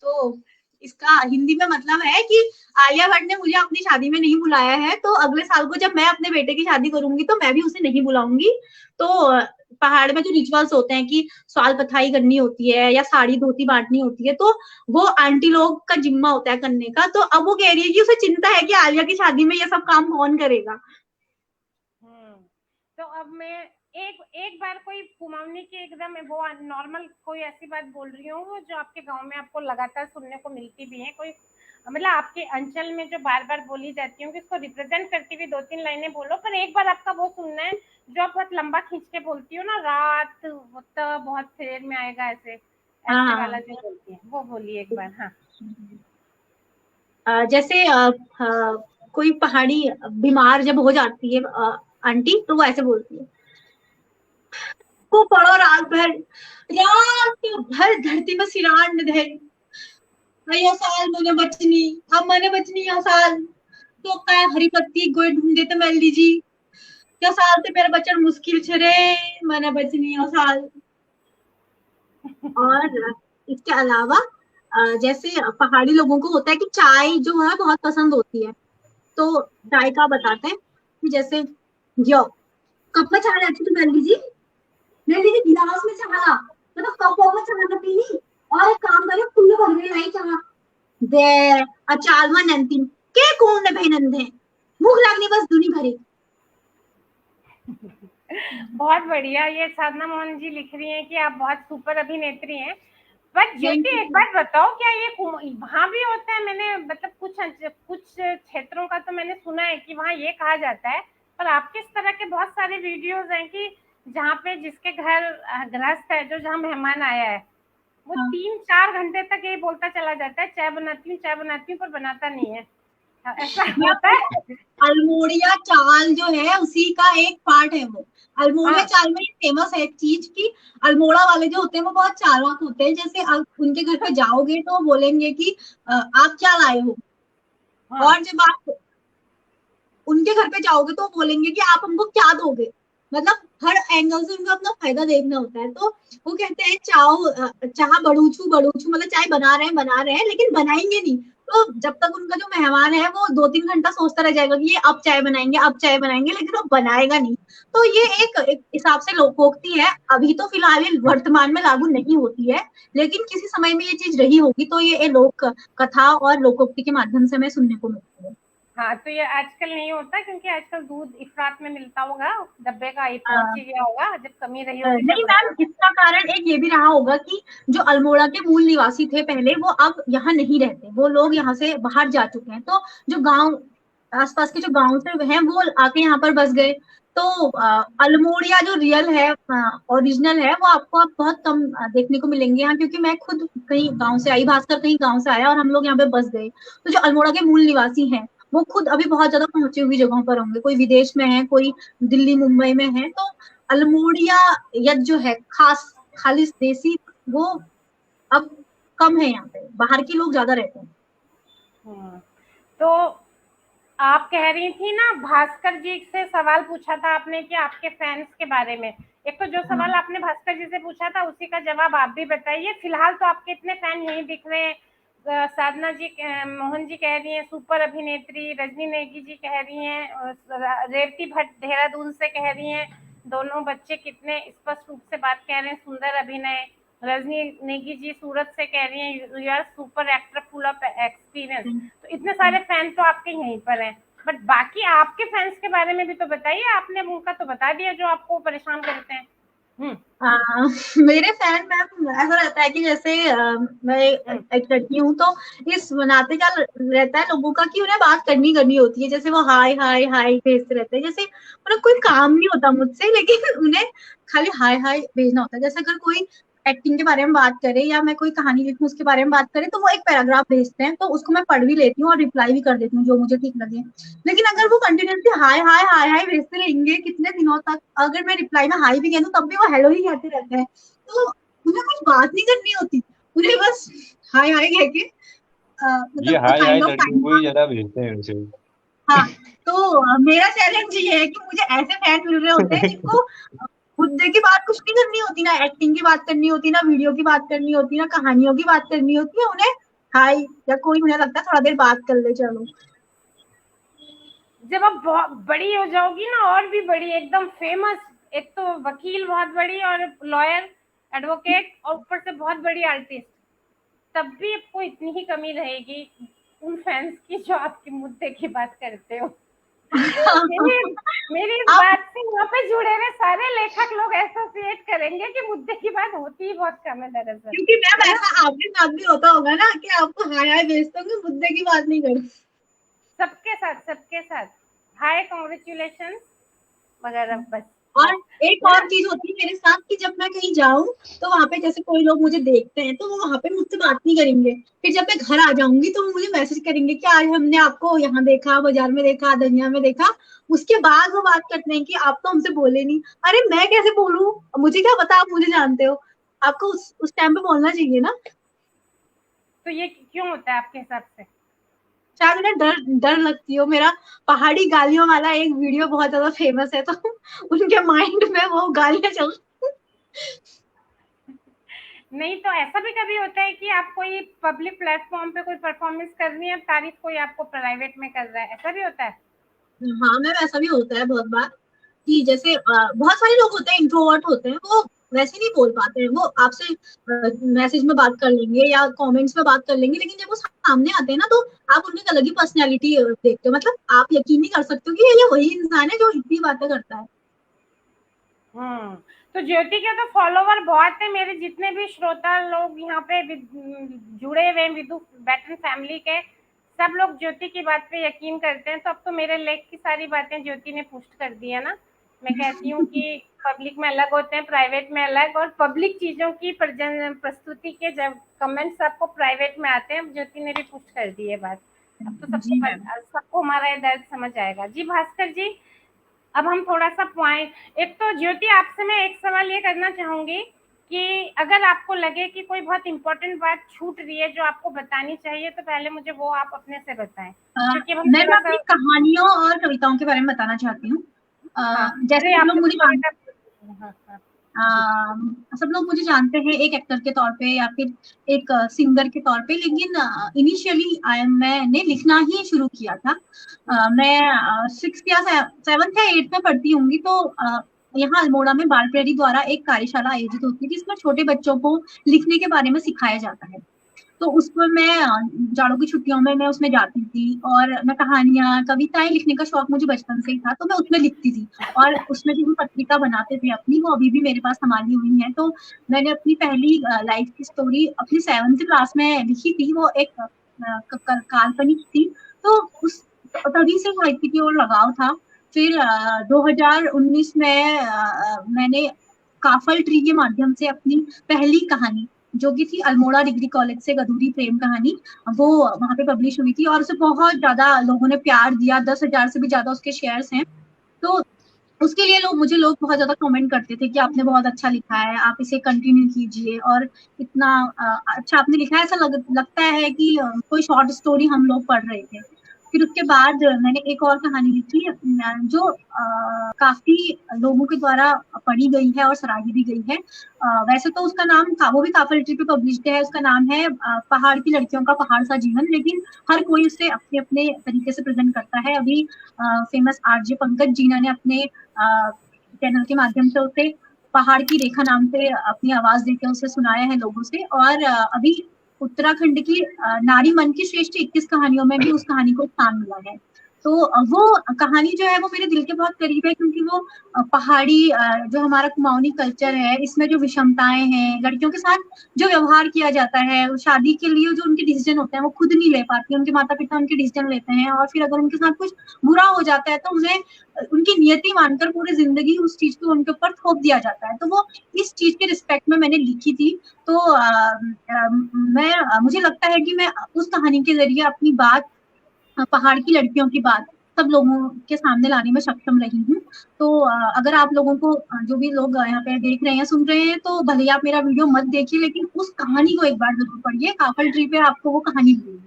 तो इसका हिंदी में मतलब है कि आलिया भट्ट ने मुझे अपनी शादी में नहीं बुलाया है, तो अगले साल को जब मैं अपने बेटे की शादी करूंगी तो मैं भी उसे नहीं बुलाऊंगी। तो पहाड़ में जो रिचुअल्स होते हैं कि स्वाल पथाई करनी होती है या साड़ी धोती बांटनी होती है, तो वो आंटी लोग का जिम्मा होता है करने का। तो अब वो कह रही है कि उसे चिंता है कि आलिया की शादी में ये सब काम कौन करेगा। तो अब मैं एक एक बार कोई कुमाऊनी की एकदम वो नॉर्मल कोई ऐसी बात बोल रही हूँ जो आपके गांव में आपको लगातार सुनने को मिलती भी है, कोई मतलब आपके अंचल में जो बार बार बोली जाती है, इसको रिप्रेजेंट करती हुई 2-3 लाइनें बोलो, पर एक बार आपका वो सुनना है जो आप बहुत लंबा खींच के बोलती हो ना, रात तो बहुत देर में आएगा, ऐसे ऐसे वाला जो बोलती है वो बोलिए एक बार। हाँ जैसे कोई पहाड़ी बीमार जब हो जाती है आंटी, तो वो ऐसे बोलती है, को पढ़ो रात भर धरती में सिरान न धरी, यो साल मैंने बचनी, अब मैंने बचनी यो साल, तो काय हरी पत्ती गोई ढूंढे तो मिल लीजी, यो साल ते मेरा बचन मुश्किल छे रे, मैंने बचनी यो साल। और इसके अलावा जैसे पहाड़ी लोगों को होता है कि चाय जो है बहुत पसंद होती है, तो चाय का बताते हैं कि जैसे यो कप में चाय रखी तो मिल लीजिए, गिलास में चाह, मतलब कपों में चाह न पीनी, और एक काम करे खुले भर में लाई चाह दे अचार में नंतिन के कौन ने भाई नंदे भूख लगनी बस दुनी भरी। बहुत बढ़िया। ये साधना मोहन जी लिख रही हैं कि आप बहुत सुपर अभिनेत्री हैं। बट ज्योति एक बात बताओ, क्या ये वहाँ भी होता है? मैंने मतलब कुछ क्षेत्रों का तो मैंने सुना है कि वहाँ ये कहा जाता है, पर आपके इस तरह के बहुत सारे वीडियोस हैं कि जहाँ पे जिसके घर गृहस्थ है, जो जहाँ मेहमान आया है, वो 3-4 घंटे तक ये बोलता चला जाता है चाय बनाती हूँ, पर बनाता नहीं है। ऐसा होता है? अल्मोड़िया चाल जो है उसी का एक पार्ट है वो। अल्मोड़िया चाल में फेमस है एक चीज की, अल्मोड़ा वाले जो होते हैं वो बहुत चालाक होते हैं। जैसे आप उनके घर पे जाओगे तो बोलेंगे कि आप क्या लाए हो, और जब आप उनके घर पे जाओगे तो बोलेंगे कि आप हमको क्या दोगे। मतलब हर एंगल से उनको अपना फायदा देखना होता है। तो वो कहते हैं चाह बड़ूचू मतलब चाय बना रहे हैं लेकिन बनाएंगे नहीं। तो जब तक उनका जो मेहमान है वो 2-3 घंटा सोचता रह जाएगा कि ये अब चाय बनाएंगे, लेकिन वो बनाएगा नहीं। तो ये एक हिसाब से लोकोक्ति है, अभी तो फिलहाल वर्तमान में लागू नहीं होती है, लेकिन किसी समय में ये चीज रही होगी। तो ये लोक कथा और लोकोक्ति के माध्यम से हमें सुनने को मिलती है। हाँ, तो ये आजकल नहीं होता क्योंकि आजकल दूध इफरात में मिलता होगा, डब्बे का पहुंच ही गया होगा, जब कमी रही होगी। नहीं मैम, इसका कारण एक ये भी रहा होगा कि जो अल्मोड़ा के मूल निवासी थे पहले, वो अब यहाँ नहीं रहते, वो लोग यहाँ से बाहर जा चुके हैं। तो जो गांव आसपास के जो गांव से हैं वो आके यहाँ पर बस गए। तो अल्मोड़िया जो रियल है, ओरिजिनल है, वो आपको अब बहुत कम देखने को मिलेंगे यहाँ, क्योंकि मैं खुद कहीं गाँव से आई, भास्कर कहीं गाँव से आया और हम लोग यहाँ पे बस गए। तो जो अल्मोड़ा के मूल निवासी हैं वो खुद अभी बहुत ज्यादा पहुंची हुई जगहों पर होंगे, कोई विदेश में है, कोई दिल्ली मुंबई में है। तो अल्मोड़िया यद जो है खालिस देसी, वो अब कम है, यहाँ पे बाहर के लोग ज्यादा रहते हैं। तो आप कह रही थी ना, भास्कर जी से सवाल पूछा था आपने कि आपके फैंस के बारे में। एक तो जो सवाल आपने भास्कर जी से पूछा था उसी का जवाब आप भी बताइए। फिलहाल तो आपके इतने फैन यहीं दिख रहे हैं। साधना जी मोहन जी कह रही हैं सुपर अभिनेत्री, रजनी नेगी जी कह रही हैं, रेवती भट्ट देहरादून से कह रही हैं दोनों बच्चे कितने स्पष्ट रूप से बात कह रहे हैं, सुंदर अभिनय। रजनी नेगी जी सूरत से कह रही हैं you are super actor full of experience. तो इतने सारे फैन तो आपके यहीं पर हैं, बट बाकी आपके फैंस के बारे में भी तो बताइए। आपने उनका तो बता दिया जो आपको परेशान करते हैं। मेरे फैन मैम ऐसा रहता है कि जैसे मैं एक लड़की हूँ, तो इस नाते का रहता है लोगों का कि उन्हें बात करनी होती है। जैसे वो हाय हाय हाय भेजते रहते हैं, जैसे उन्हें कोई काम नहीं होता मुझसे, लेकिन उन्हें खाली हाय हाय भेजना होता है। जैसे अगर कोई एक्टिंग के बारे में बात करे या मैं कोई कहानी लिखूं उसके बारे में बात करें, तो वो एक पैराग्राफ भेजते हैं, तो उसको मैं पढ़ भी लेती हूँ और रिप्लाई भी कर देती हूँ जो मुझे ठीक लगे। लेकिन अगर वो कंटिन्यूसली हाय हाय हाय हाय भेजते रहेंगे कितने दिनों तक, अगर मैं रिप्लाई में हाय भी कह दूं तब भी वो हेलो ही कहते रहते हैं। तो उन्हें कुछ बात नहीं करनी होती, उन्हें बस हाय हाय कह के ये हाय हाय लड़कियों को ही ज्यादा भेजते हैं उनसे। हाँ, तो मेरा चैलेंज ये है कि मुझे ऐसे फैन मिल रहे होते हैं जिनको मुद्दे की बात कुछ नहीं करनी होती, ना एक्टिंग की बात करनी होती, ना वीडियो की बात करनी होती, ना कहानियों की बात करनी होती है। उन्हें हाय या कोई उन्हें लगता है थोड़ा देर बात कर ले चलो। जब आप बहुत बड़ी हो जाओगी ना, और भी बड़ी एकदम फेमस, एक तो वकील बहुत बड़ी और लॉयर एडवोकेट और ऊपर से बहुत बड़ी आर्टिस्ट, तब भी आपको इतनी ही कमी रहेगी उन फैंस की जो आपके मुद्दे की बात करते हो। मेरी इस बात से यहाँ पे जुड़े हुए सारे लेखक लोग एसोसिएट करेंगे कि मुद्दे की बात होती ही बहुत कम है दरअसल। क्योंकि मैम ऐसा आपके साथ भी होता होगा ना कि आपको हाय हाय भेजते होंगे, मुद्दे की बात नहीं करते। सबके साथ हाय कांग्रेचुलेशंस वगैरह, बस और एक और चीज होती है मेरे साथ कि जब मैं कहीं जाऊं तो वहां पे जैसे कोई लोग मुझे देखते हैं तो वो वहां पे मुझसे बात नहीं करेंगे, फिर जब मैं घर आ जाऊंगी तो वो मुझे मैसेज करेंगे कि आज हमने आपको यहाँ देखा, बाजार में देखा, दुनिया में देखा। उसके बाद वो बात करते हैं कि आप तो हमसे बोले नहीं। अरे मैं कैसे बोलूं, मुझे क्या पता आप मुझे जानते हो। आपको उस टाइम पे बोलना चाहिए ना। तो ये क्यों होता है आपके हिसाब से? शायद उन्हें डर डर लगती हो। मेरा पहाड़ी गालियों वाला एक वीडियो बहुत ज्यादा फेमस है, तो उनके माइंड में वो गालियां चल। नहीं तो ऐसा भी कभी होता है कि आप कोई पब्लिक प्लेटफॉर्म पे कोई परफॉर्मेंस कर रही है, तारीफ कोई आपको प्राइवेट में कर रहा है, ऐसा भी होता है? हाँ मैम, ऐसा भी होता है बहुत बार कि जैसे बहुत सारे लोग होते हैं, इंट्रोवर्ट होते हैं, वो वैसे नहीं बोल पाते हैं। वो आपसे मैसेज में बात कर लेंगे या कमेंट्स में बात कर लेंगे, लेकिन जब वो सामने आते हैं ना तो आप उनकी अलग ही पर्सनैलिटी देखते हो। मतलब आप यकीन नहीं कर सकते हो कि ये वही इंसान है जो इतनी बातें करता है। तो ज्योति के तो फॉलोवर बहुत है। मेरे जितने भी श्रोता लोग यहाँ पे जुड़े हुए हैं विदु बैटन फैमिली के, सब लोग ज्योति की बात पे यकीन करते हैं। तो अब तो मेरे लेख की सारी बातें ज्योति ने पुष्ट कर दी है ना। मैं कहती हूँ कि पब्लिक में अलग होते हैं, प्राइवेट में अलग, और पब्लिक चीजों की प्रस्तुति के जब कमेंट्स आपको प्राइवेट में आते हैं, ज्योति ने भी पुष्ट कर दी है बात। अब तो सबको हमारा ये दर्द समझ आएगा। जी भास्कर जी, अब हम थोड़ा सा पॉइंट, एक तो ज्योति आपसे मैं एक सवाल ये करना चाहूंगी कि अगर आपको लगे कि कोई बहुत इंपॉर्टेंट बात छूट रही है जो आपको बतानी चाहिए, तो पहले मुझे वो आप अपने से बताएं, क्योंकि मैं अपनी कहानियों और कविताओं के बारे में बताना चाहती हूँ। जैसे आप लोग मुझे सब लोग मुझे जानते हैं एक एक्टर के तौर पे या फिर एक सिंगर के तौर पे, लेकिन इनिशियली मैंने लिखना ही शुरू किया था। मैं 6th या 7th या 8th में पढ़ती होंगी, तो यहाँ अल्मोड़ा में बाल प्रेरी द्वारा एक कार्यशाला आयोजित होती है जिसमें छोटे बच्चों को लिखने के बारे में सिखाया जाता है। तो उसमें मैं जाड़ों की छुट्टियों में मैं उसमें जाती थी और मैं कहानियां, कविताएं लिखने का शौक मुझे बचपन से ही था, तो मैं उसमें लिखती थी। और उसमें जो हम पत्रिका बनाते थे अपनी, वो अभी भी मेरे पास संभाली हुई है। तो मैंने अपनी पहली लाइफ की स्टोरी अपनी 7th क्लास में लिखी थी। वो एक काल्पनिक थी, तो उस तभी से साहित्य की ओर लगाव था। फिर 2019 में मैंने काफल ट्री के माध्यम से अपनी पहली कहानी, जो कि थी अल्मोड़ा डिग्री कॉलेज से अधूरी प्रेम कहानी, वो वहां पे पब्लिश हुई थी और उसे बहुत ज्यादा लोगों ने प्यार दिया। 10,000 से भी ज्यादा उसके शेयर्स हैं। तो उसके लिए लोग बहुत ज्यादा कमेंट करते थे कि आपने बहुत अच्छा लिखा है, आप इसे कंटिन्यू कीजिए, और इतना अच्छा आपने लिखा है, ऐसा लगता है कि कोई शॉर्ट स्टोरी हम लोग पढ़ रहे थे। फिर उसके बाद मैंने एक और कहानी लिखी जो काफी लोगों के द्वारा पढ़ी गई है और सराही भी गई है। वैसे तो उसका नाम वो भी काफल ट्री पे पब्लिश्ड है। उसका नाम है पहाड़ की लड़कियों का पहाड़ सा जीवन, लेकिन हर कोई उसे अपने अपने तरीके से प्रेजेंट करता है। अभी फेमस आरजे पंकज जीना ने अपने चैनल के माध्यम से उसे पहाड़ की रेखा नाम से अपनी आवाज देकर उसे सुनाया है लोगों से। और अभी उत्तराखंड की नारी मन की श्रेष्ठ 21 कहानियों में भी उस कहानी को स्थान मिला है। तो वो कहानी जो है वो मेरे दिल के बहुत करीब है, क्योंकि वो पहाड़ी जो हमारा कुमाऊनी कल्चर है, इसमें जो विषमताएं हैं, लड़कियों के साथ जो व्यवहार किया जाता है, शादी के लिए जो उनके डिसीजन होते हैं वो खुद नहीं ले पाती, उनके माता पिता उनके डिसीजन लेते हैं, और फिर अगर उनके साथ कुछ बुरा हो जाता है तो उन्हें उनकी नियति मानकर पूरी जिंदगी उस चीज को उनके ऊपर थोप दिया जाता है। तो वो इस चीज के रिस्पेक्ट में मैंने लिखी थी। तो मुझे लगता है कि मैं उस कहानी के जरिए अपनी बात, पहाड़ की लड़कियों की बात, सब लोगों के सामने लाने में सक्षम रही हूँ। तो अगर आप लोगों को, जो भी लोग यहाँ पे देख रहे हैं, सुन रहे हैं, तो भले ही आप मेरा वीडियो मत देखिए, लेकिन उस कहानी को एक बार जरूर पढ़िए। काफल ट्री पे आपको वो कहानी मिलेगी।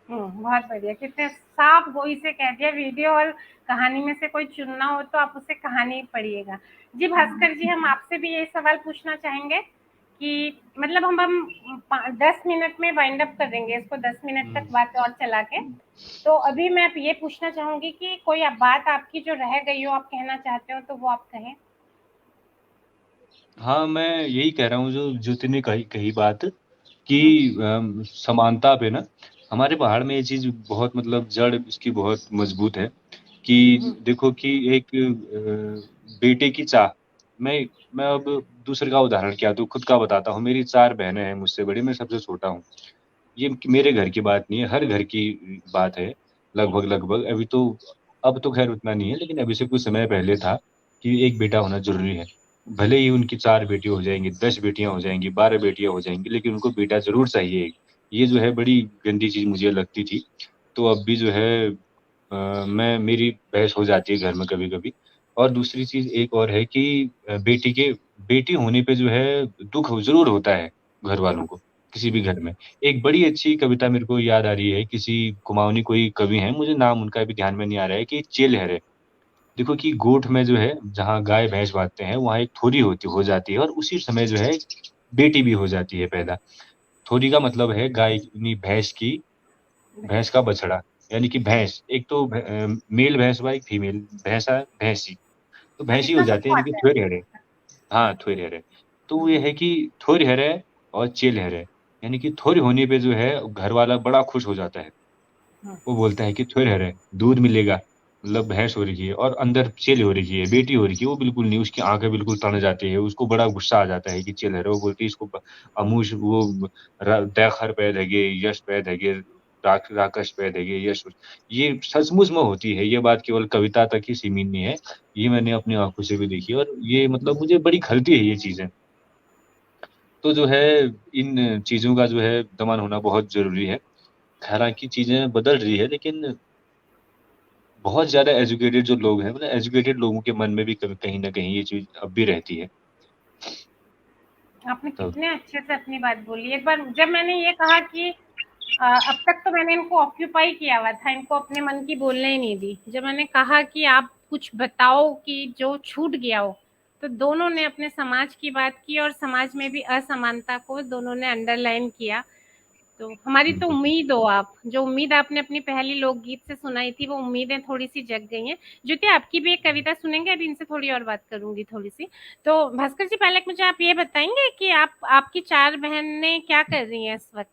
बहुत बढ़िया, कितने साफ वही से कह दिया। वीडियो और कहानी में से कोई चुनना हो तो आप उसे कहानी पढ़िएगा। जी भास्कर जी, हम आपसे भी ये सवाल पूछना चाहेंगे कि मतलब हम 10 मिनट में वाइंड अप कर देंगे इसको, 10 मिनट तक बात और चला के। तो अभी मैं ये पूछना चाहूंगी कि कोई बात आपकी जो रह गई हो, आप कहना चाहते हो, तो वो आप कहें। हाँ, मैं यही कह रहा हूँ जो ज्योति ने कही बात कि समानता पे ना, हमारे पहाड़ में ये चीज बहुत मतलब जड़ इसकी बहुत मजबूत है कि देखो कि एक बेटे की चाह, मैं अब दूसरे का उदाहरण क्या दूं, खुद का बताता हूँ। मेरी 4 बहनें हैं मुझसे बड़ी, मैं सबसे छोटा हूँ। ये मेरे घर की बात नहीं है, हर घर की बात है लगभग लगभग। अब तो खैर उतना नहीं है, लेकिन अभी से कुछ समय पहले था कि एक बेटा होना जरूरी है। भले ही उनकी 4 बेटी हो जाएंगी, 10 बेटियां हो जाएंगी, 12 बेटियां हो जाएंगी, लेकिन उनको बेटा जरूर चाहिए। ये जो है बड़ी गंदी चीज मुझे लगती थी। तो अब भी जो है मैं मेरी बहस हो जाती है घर में कभी कभी। और दूसरी चीज एक और है कि बेटी होने पे जो है दुख जरूर होता है घर वालों को, किसी भी घर में। एक बड़ी अच्छी कविता मेरे को याद आ रही है, किसी कुमाऊनी कोई कवि है, मुझे नाम उनका भी ध्यान में नहीं आ रहा है, कि चेल है। देखो कि गोठ में जो है, जहाँ गाय भैंस बांधते हैं, वहां एक थोरी होती हो जाती है, और उसी समय जो है बेटी भी हो जाती है पैदा। थोरी का मतलब है गाय, यानी भैंस की, भैंस का बछड़ा, यानी कि भैंस, एक तो मेल भैंस हुआ, एक फीमेल भैंसा, भैंसी, तो बस भैंसी हो इतना जाती है, सबको यानी कि आता है। थोर हरे। हाँ, थोर हरे। तो वो ये है कि थोर हरे और चेल हरे, यानी कि थोर होने पे जो है घर वाला बड़ा खुश हो जाता है। हम्म, वो बोलता है कि थोर है, दूध मिलेगा, मतलब भैंस हो रही है और अंदर चेल हो रही है, बेटी हो रही है। वो बिल्कुल नहीं, उसकी आंखें बिल्कुल तन जाती है, उसको बड़ा गुस्सा आ जाता है कि चेल है। वो बोलती है इसको अमूश वो दैखर पैद है, यश पैद है, राकश पैद है, यश। ये सचमुच में होती है, ये बात केवल कविता तक ही सीमित नहीं है। ये मैंने अपनी आंखों से भी देखी, और ये मतलब मुझे बड़ी खलती है ये चीजें। तो जो है इन चीजों का जो है दमन होना बहुत जरूरी है। हालांकि चीजें बदल रही है, लेकिन बहुत ज्यादा एजुकेटेड जो लोग हैं, मतलब एजुकेटेड लोगों के मन में भी कहीं ना कहीं ये चीज अब भी रहती है। आपने तब कितने अच्छे से अपनी बात बोली। एक बार जब मैंने ये कहा कि अब तक तो मैंने इनको ऑक्यूपाई किया हुआ था, इनको अपने मन की बोलने ही नहीं दी। जब मैंने कहा कि आप कुछ बताओ कि जो छूट गया हो, तो दोनों ने अपने समाज की बात की और समाज में भी असमानता को दोनों ने अंडरलाइन किया। तो हमारी तो बिल्कुल। उम्मीद हो आप, जो उम्मीद आपने अपनी पहली लोकगीत से सुनाई थी, वो उम्मीदें थोड़ी सी जग गई हैं। ज्योति, आपकी भी एक कविता सुनेंगे, अभी इनसे थोड़ी और बात करूंगी थोड़ी सी। तो भास्कर जी, पहले मुझे आप ये बताएंगे कि आप आपकी 4 बहनें क्या कर रही हैं इस वक्त,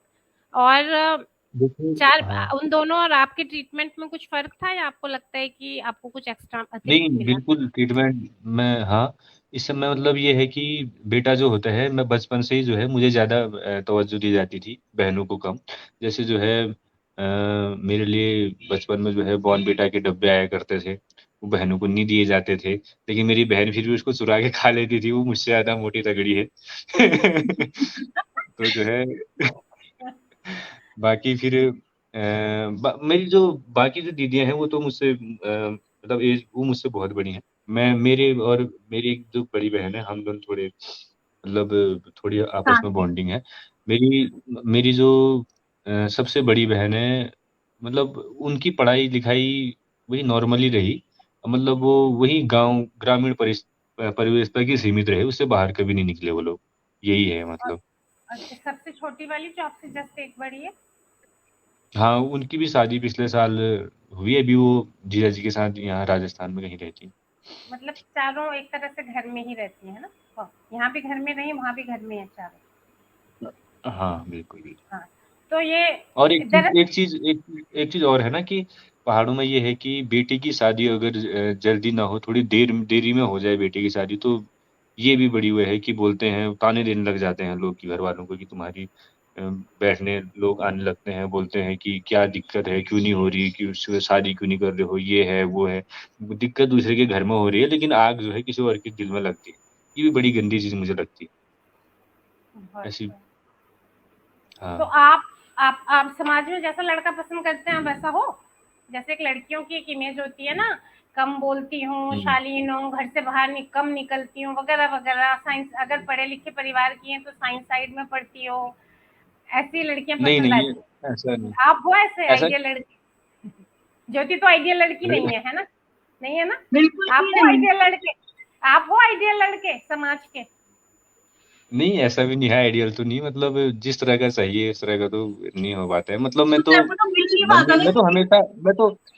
और देखिए, चार हाँ, उन दोनों और आपके ट्रीटमेंट में कुछ फर्क था, या आपको लगता है कि आपको कुछ एक्स्ट्रा नहीं, अतिरिक्त मिला? बिल्कुल ट्रीटमेंट में, हाँ। इस समय मतलब ये है कि बेटा जो होता है, मैं बचपन से ही जो है मुझे ज्यादा तवज्जो दी जाती थी, बहनों को कम। जैसे जो है मेरे लिए बचपन में जो है बॉर्नविटा के डब्बे आया करते थे, वो बहनों को नहीं दिए जाते थे, लेकिन मेरी बहन फिर भी उसको चुरा के खा लेती थी, वो मुझसे ज्यादा मोटी तगड़ी है। तो जो है बाकी फिर मेरी जो बाकी जो दीदियां हैं, वो तो मुझसे मतलब एज वो मुझसे बहुत बड़ी हैं। मैं मेरे और मेरी एक जो बड़ी बहन है, हम दोनों थोड़े मतलब थोड़ी आपस में हाँ, बॉन्डिंग है। मेरी मेरी जो सबसे बड़ी बहन है, मतलब उनकी पढ़ाई लिखाई वही नॉर्मली रही, मतलब वो वही गांव ग्रामीण परिवेश तक ही सीमित रहे, उससे बाहर कभी नहीं निकले वो लोग। यही है और मतलब। सबसे छोटी वाली जो आपसे जस्ट एक बड़ी है? हाँ, उनकी भी शादी पिछले साल हुई है, अभी वो जीजा जी के साथ यहाँ राजस्थान में कहीं रहती मतलब चारों एक तरह से घर में ही रहती है ना? यहाँ भी घर में रही, वहां भी घर में है चारों। है। हाँ, बिल्कुल बिल्कुल। हाँ, तो ये और एक चीज दरअसल एक चीज एक चीज और है ना, कि पहाड़ों में ये है कि बेटी की शादी अगर जल्दी ना हो, थोड़ी देरी में हो जाए बेटी की शादी, तो ये भी बड़ी वो है कि बोलते हैं, ताने देने लग जाते हैं लोग की घर वालों को, कि तुम्हारी बैठने लोग आने लगते हैं, बोलते हैं कि क्या दिक्कत है, क्यों नहीं हो रही, क्यों शादी क्यों नहीं कर रहे हो, ये है वो है। दिक्कत दूसरे के घर में हो रही है, लेकिन आग जो है किसी और के दिल में लगती है। ये भी बड़ी गंदी चीज मुझे लगती है बहुत ऐसी। तो हाँ। आप समाज में जैसा लड़का पसंद करते हैं वैसा हो? जैसे एक लड़कियों की एक इमेज होती है ना, कम बोलती हूँ, हम्म। शालीन हूँ, घर से बाहर कम निकलती हूँ, वगैरह वगैरह। साइंस, अगर पढ़े लिखे परिवार की हैं तो साइंस साइड में पढ़ती हो, ऐसी लड़कियां नहीं पसंद नहीं, आती ऐसा हैं। नहीं। आप हो ऐसे ऐसा आइडियल लड़की? ज्योति तो आइडियल लड़की नहीं है, है ना? नहीं है ना? बिल्कुल आप भी हो नहीं। आइडियल लड़के? आप हो आइडियल लड़के समाज के? नहीं, ऐसा भी नहीं है, आइडियल तो नहीं, मतलब जिस तरह का चाहिए इस तरह का तो नहीं हो पाता है। मतलब तो तेरे को तो मिल नहीं पाता मैं तो लेकिन। हमेशा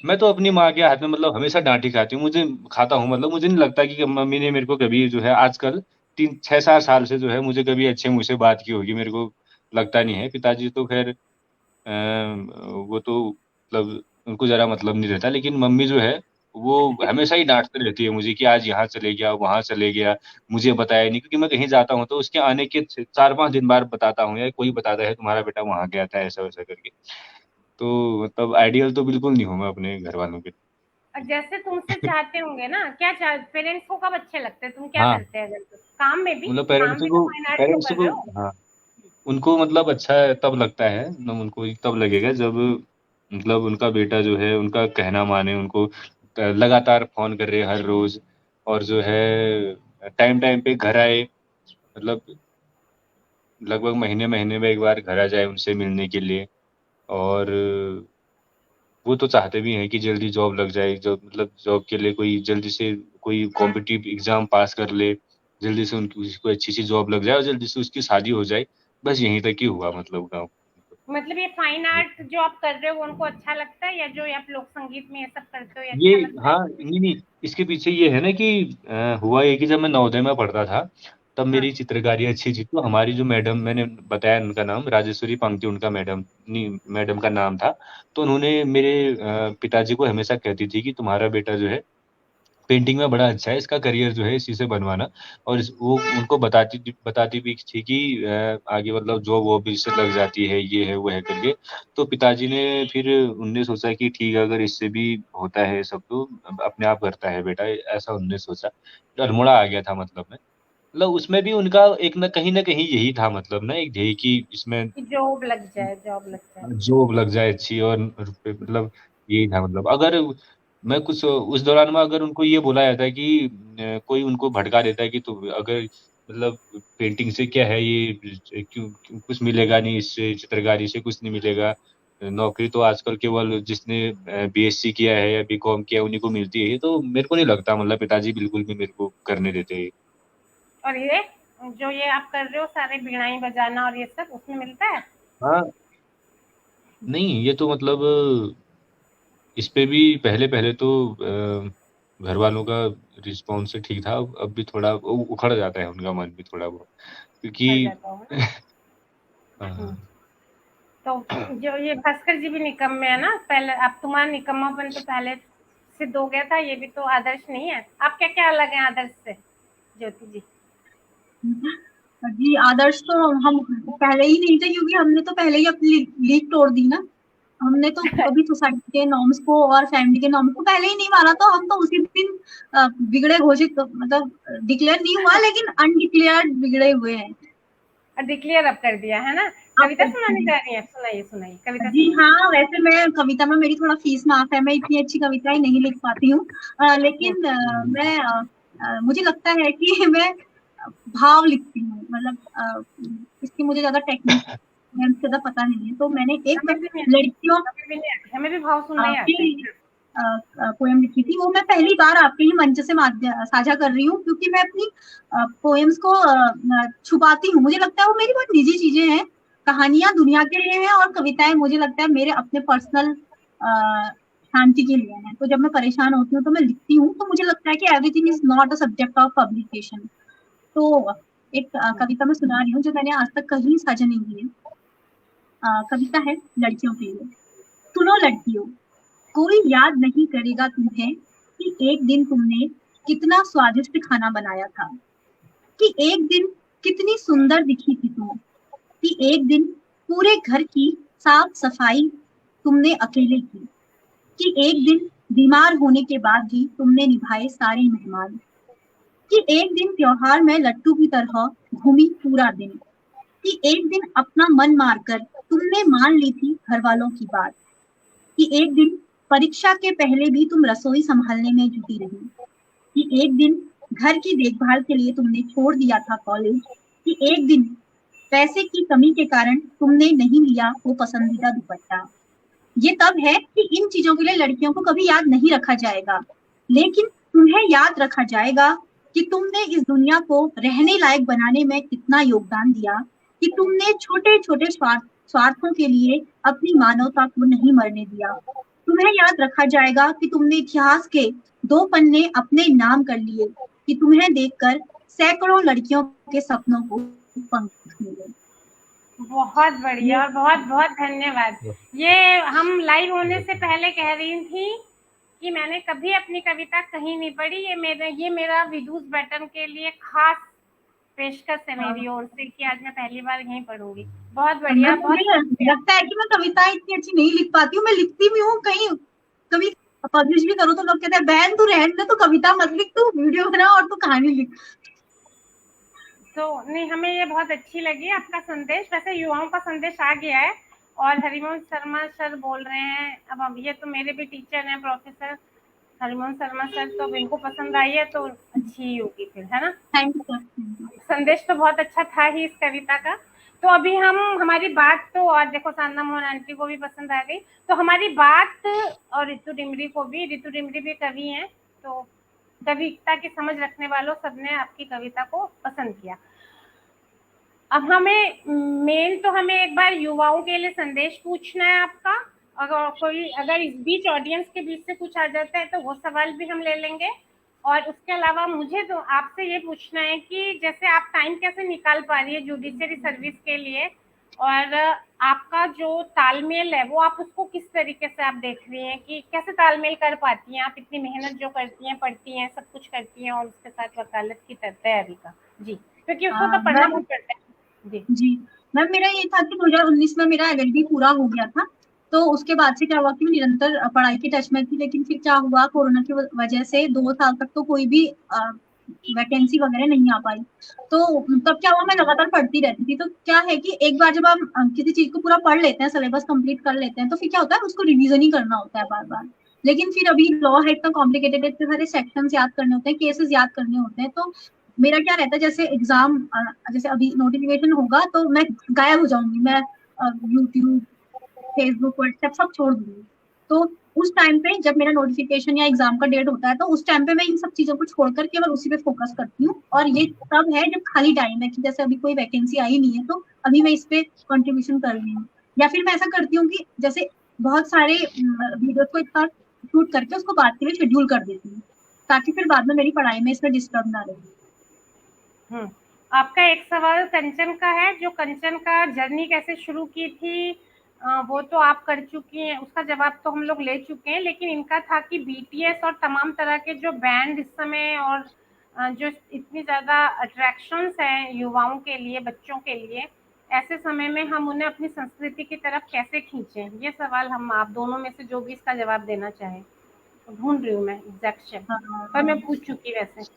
मैं तो अपनी माँ के हाथ में मतलब हमेशा डांट ही खाती हूँ, मुझे खाता हूँ, मतलब मुझे नहीं लगता कि मम्मी ने मेरे को कभी जो है आजकल 3 6 7 साल से जो है मुझे कभी अच्छे मुँह से बात की होगी, मेरे को लगता नहीं है। पिताजी तो खैर वो तो मतलब उनको जरा मतलब नहीं रहता, लेकिन मम्मी जो है वो हमेशा ही डांटती रहती है मुझे, कि आज यहाँ चले गया, वहां चले गया, मुझे बताया नहीं। क्योंकि मैं कहीं जाता हूँ तो उसके आने के 4 5 दिन बाद बताता हूँ, या कोई बताता है तुम्हारा बेटा वहां गया था, ऐसा वैसा करके। तो मतलब आइडियल तो बिल्कुल नहीं हूँ मैं अपने घर वालों के। और जैसे तुमसे चाहते होंगे ना, क्या पेरेंट्स को कब अच्छे लगते हैं, तुम क्या हाँ करते हैं अगर काम में भी, मतलब काम भी तो फाइन आर्ट तो कर रहे हो। हाँ उनको मतलब अच्छा तब लगता है, मतलब उनको तब लगेगा जब मतलब उनका बेटा जो है उनका कहना माने, उनको लगातार फोन कर रहे हर रोज, और जो है टाइम टाइम पे घर आए, मतलब लगभग महीने महीने में एक बार घर आ जाए उनसे मिलने के लिए। और वो तो चाहते भी हैं कि जल्दी जॉब लग जाए, जॉब मतलब जॉब के लिए कोई जल्दी से कोई कॉम्पिटिटिव एग्जाम पास कर ले, जल्दी से उनकी किसी को अच्छी सी जॉब लग जाए और जल्दी से उसकी शादी हो जाए। बस यहीं तक ही हुआ मतलब गाँव। मतलब ये फाइन आर्ट जो आप कर रहे हो वो उनको अच्छा लगता है, या जो आप लोक संगीत में ये सब करते हो ये ये अच्छा लगता है? हाँ नहीं नहीं, इसके पीछे ये है ना कि हुआ ये कि जब मैं नवोदय में पढ़ता था तब हाँ। मेरी चित्रकारी अच्छी थी, तो हमारी जो मैडम, मैंने बताया उनका नाम राजेश्वरी पंक्ति, उनका मैडम का नाम था। तो उन्होंने मेरे पिताजी को हमेशा कहती थी कि तुम्हारा बेटा जो है पेंटिंग में बड़ा अच्छा है, इसका करियर जो है इसी से बनवाना। और वो उनको बताती भी थी कि आगे मतलब जॉब वॉब भी इससे लग जाती है, ये है वो है करके। तो पिताजी ने फिर उनने सोचा कि ठीक है अगर इससे भी होता है सब तो अपने आप करता है बेटा, ऐसा उनने सोचा। तो अल्मोड़ा आ गया था मतलब मैं, मतलब उसमें भी उनका एक ना कहीं यही था मतलब ना एक ध्येय कि इसमें कि जॉब लग जाए, जॉब लग जाए। जॉब लग जाए अच्छी, और मतलब यही था मतलब। अगर मैं कुछ उस दौरान में अगर उनको ये बोला जाता है कि कोई उनको भड़का देता है कि तू अगर मतलब पेंटिंग से क्या है ये, क्यों कुछ मिलेगा नहीं इससे, चित्रकारी से कुछ नहीं मिलेगा, नौकरी तो आजकल केवल जिसने बीएससी किया है या बीकॉम किया है उन्हीं को मिलती है, तो मेरे को नहीं लगता मतलब पिताजी बिल्कुल भी मेरे को करने देते हैं। और ये जो ये आप कर रहे हो सारे बिनाई बजाना और ये सब उसमें मिलता है? हाँ नहीं ये तो मतलब इस पे भी पहले पहले तो घर वालों का रिस्पॉन्स ठीक था, अब भी थोड़ा उखड़ जाता है उनका मन भी थोड़ा बहुत, क्योंकि कर जाता हूँ। हाँ तो जो ये भास्कर जी भी निकम्मे है ना, पहले अब तुम्हारा निकम्मापन तो पहले सिद्ध हो गया था, ये भी तो आदर्श नहीं है। आप क्या क्या अलग हैं आदर्श से, ज्योति जी? जी आदर्श तो हम पहले ही नहीं थे, क्योंकि हमने तो पहले ही अपनी लीग तोड़ दी ना। हमने तो कभी सोसाइटी के नॉर्म्स को और फैमिली के नॉर्म्स को पहले ही नहीं माना, तो हम तो उसी दिन बिगड़े घोषित, मतलब डिक्लेयर नहीं हुआ लेकिन अनडिक्लेयर्ड बिगड़े हुए हैं। डिक्लेयर अब कर दिया है ना। कविता अब सुनानी चाह रही है? सुनाइए सुनाइए, कविता जी सुनाइए। हाँ, वैसे मैं कविता में मेरी थोड़ा फीस माफ है, मैं इतनी अच्छी कविताएं नहीं लिख पाती हूँ। लेकिन मैं मुझे लगता है कि मैं भाव लिखती हूँ, मतलब इसकी मुझे ज्यादा टेक्निक ज्यादा पता नहीं है। तो मैंने एक हमें भी नहीं लड़कियों हमें भी नहीं आते, हमें भी भाव सुनना ही आते की हैं। पोएम लिखी थी, वो मैं पहली बार आपके ही मंच से साझा कर रही हूँ, क्योंकि मैं अपनी पोएम्स को छुपाती हूँ। मुझे लगता है वो मेरी बहुत निजी चीजें हैं, कहानियां दुनिया के लिए हैं और कविताएं मुझे लगता है मेरे अपने पर्सनल शांति के लिए हैं। तो जब मैं परेशान होती हूँ तो मैं लिखती हूँ, तो मुझे लगता है कि everything is not a subject of publication. तो एक कविता मैं सुना रही हूँ जो मैंने आज तक कहीं साझा नहीं की है। कविता है लड़कियों के लिए। सुनो लड़कियों, कोई याद नहीं करेगा तुम्हें कि एक दिन तुमने कितना स्वादिष्ट खाना बनाया था, कि एक दिन कितनी सुंदर दिखी थी तुम, कि एक दिन पूरे घर की साफ सफाई तुमने अकेले की, कि एक दिन बीमार होने के बाद भी तुमने निभाए सारे मेहमान, कि एक दिन त्योहार में लट्टू की तरह घूमी पूरा दिन, कि एक दिन अपना मन मारकर तुमने मान ली थी घर वालों की बात, कि एक दिन परीक्षा के पहले भी तुम रसोई संभालने में जुटी रही, कि एक दिन घर की देखभाल के लिए तुमने छोड़ दिया था कॉलेज, कि एक दिन पैसे की कमी के कारण तुमने नहीं लिया वो पसंदीदा दुपट्टा। ये तब है कि इन चीजों के लिए लड़कियों को कभी याद नहीं रखा जाएगा, लेकिन तुम्हें याद रखा जाएगा कि तुमने इस दुनिया को रहने लायक बनाने में कितना योगदान दिया, कि तुमने छोटे छोटे स्वार्थों के लिए अपनी मानवता को नहीं मरने दिया। तुम्हें याद रखा जाएगा कि तुमने इतिहास के 2 पन्ने अपने नाम कर लिए, कि तुम्हें देखकर सैकड़ों लड़कियों के सपनों को पंख मिले। बहुत बढ़िया और बहुत बहुत धन्यवाद। ये हम लाइव होने से पहले कह रही थी कि मैंने कभी अपनी कविता कहीं नहीं पढ़ी, ये मेरा विदूष बैटन के लिए खास पेशकश है मेरी ओर से कि आज मैं पहली बार यहीं पढ़ूंगी। बहुत बढ़िया, बहुत मुझे लगता है कि मैं कविताएं इतनी अच्छी नहीं लिख पाती हूँ, मैं लिखती भी हूँ कहीं कभी पब्लिश भी करो तो लोग कहते हैं बहन तू रहने दे, तू कविता मत लिख, तू वीडियो बना और तू कहानी लिख। तो नहीं, हमें ये बहुत अच्छी लगी आपका संदेश। वैसे युवाओं का संदेश आ गया है। और हरिमोहन शर्मा सर बोल रहे हैं, अब ये तो मेरे भी टीचर हैं, प्रोफेसर हरिमोहन शर्मा सर, तो अब इनको पसंद आई है तो अच्छी ही होगी फिर, है ना। Thank you sir. संदेश तो बहुत अच्छा था ही इस कविता का। तो अभी हमारी बात तो, और देखो सान्ना मोहन आंटी को भी पसंद आ गई, तो हमारी बात, और ऋतु डिमरी को भी, ऋतु डिमरी भी कवि हैं, तो कविता की समझ रखने वालों सबने आपकी कविता को पसंद किया। अब हमें एक बार युवाओं के लिए संदेश पूछना है आपका। अगर इस बीच ऑडियंस के बीच से कुछ आ जाता है तो वो सवाल भी हम ले लेंगे। और उसके अलावा मुझे तो आपसे ये पूछना है कि जैसे आप टाइम कैसे निकाल पा रही है जुडिशरी सर्विस के लिए, और आपका जो तालमेल है वो आप उसको किस तरीके से आप देख रही हैं कि कैसे तालमेल कर पाती हैं आप, इतनी मेहनत जो करती हैं, पढ़ती हैं, सब कुछ करती हैं, और उसके साथ वकालत की तैयारी का। जी, क्योंकि उसको तो पढ़ना भी पड़ता है। जी मैम, मेरा ये था कि 2019 में मेरा LLB पूरा हो गया था, तो उसके बाद से क्या हुआ कि मैं निरंतर पढ़ाई के टच में थी, लेकिन फिर क्या हुआ, कोरोना की वजह से 2 साल तक तो कोई भी वैकेंसी वगैरह नहीं आ पाई। तो तब क्या हुआ, मैं लगातार पढ़ती रहती थी। तो क्या है कि एक बार जब हम किसी चीज को पूरा पढ़ लेते हैं, सिलेबस कंप्लीट कर लेते हैं, तो फिर क्या होता है, उसको रिवीजन ही करना होता है बार बार। लेकिन फिर अभी लॉ है इतना कॉम्प्लिकेटेड है, इतने सारे सेक्शंस याद करने होते हैं, केसेस याद करने होते हैं। तो मेरा क्या रहता है, जैसे एग्जाम, जैसे अभी नोटिफिकेशन होगा तो मैं गायब हो जाऊंगी, मैं यूट्यूब, फेसबुक, व्हाट्सएप सब छोड़ दूंगी। तो उस टाइम पे जब मेरा नोटिफिकेशन या एग्जाम का डेट होता है, तो उस टाइम पे मैं इन सब चीजों को छोड़कर केवल उसी पे फोकस करती हूँ। और ये तब है जब खाली टाइम है, कि जैसे अभी कोई वैकेंसी आई नहीं है तो अभी मैं इस पे कंट्रीब्यूशन कर रही हूँ। या फिर मैं ऐसा करती हूँ कि जैसे बहुत सारे वीडियो को एक साथ शूट करके उसको बाद के लिए शेड्यूल कर देती हूँ, ताकि फिर बाद में मेरी पढ़ाई में इसमें डिस्टर्ब ना रहे। आपका एक सवाल कंचन का है, जो कंचन का जर्नी कैसे शुरू की थी, वो तो आप कर चुकी हैं, उसका जवाब तो हम लोग ले चुके हैं। लेकिन इनका था कि BTS और तमाम तरह के जो बैंड इस समय, और जो इतनी ज़्यादा अट्रैक्शंस हैं युवाओं के लिए, बच्चों के लिए, ऐसे समय में हम उन्हें अपनी संस्कृति की तरफ कैसे खींचें, ये सवाल हम आप दोनों में से जो भी इसका जवाब देना चाहें। ढूंढ रही हूँ मैं एग्जैक्ट शब्द, पर मैं पूछ चुकी वैसे।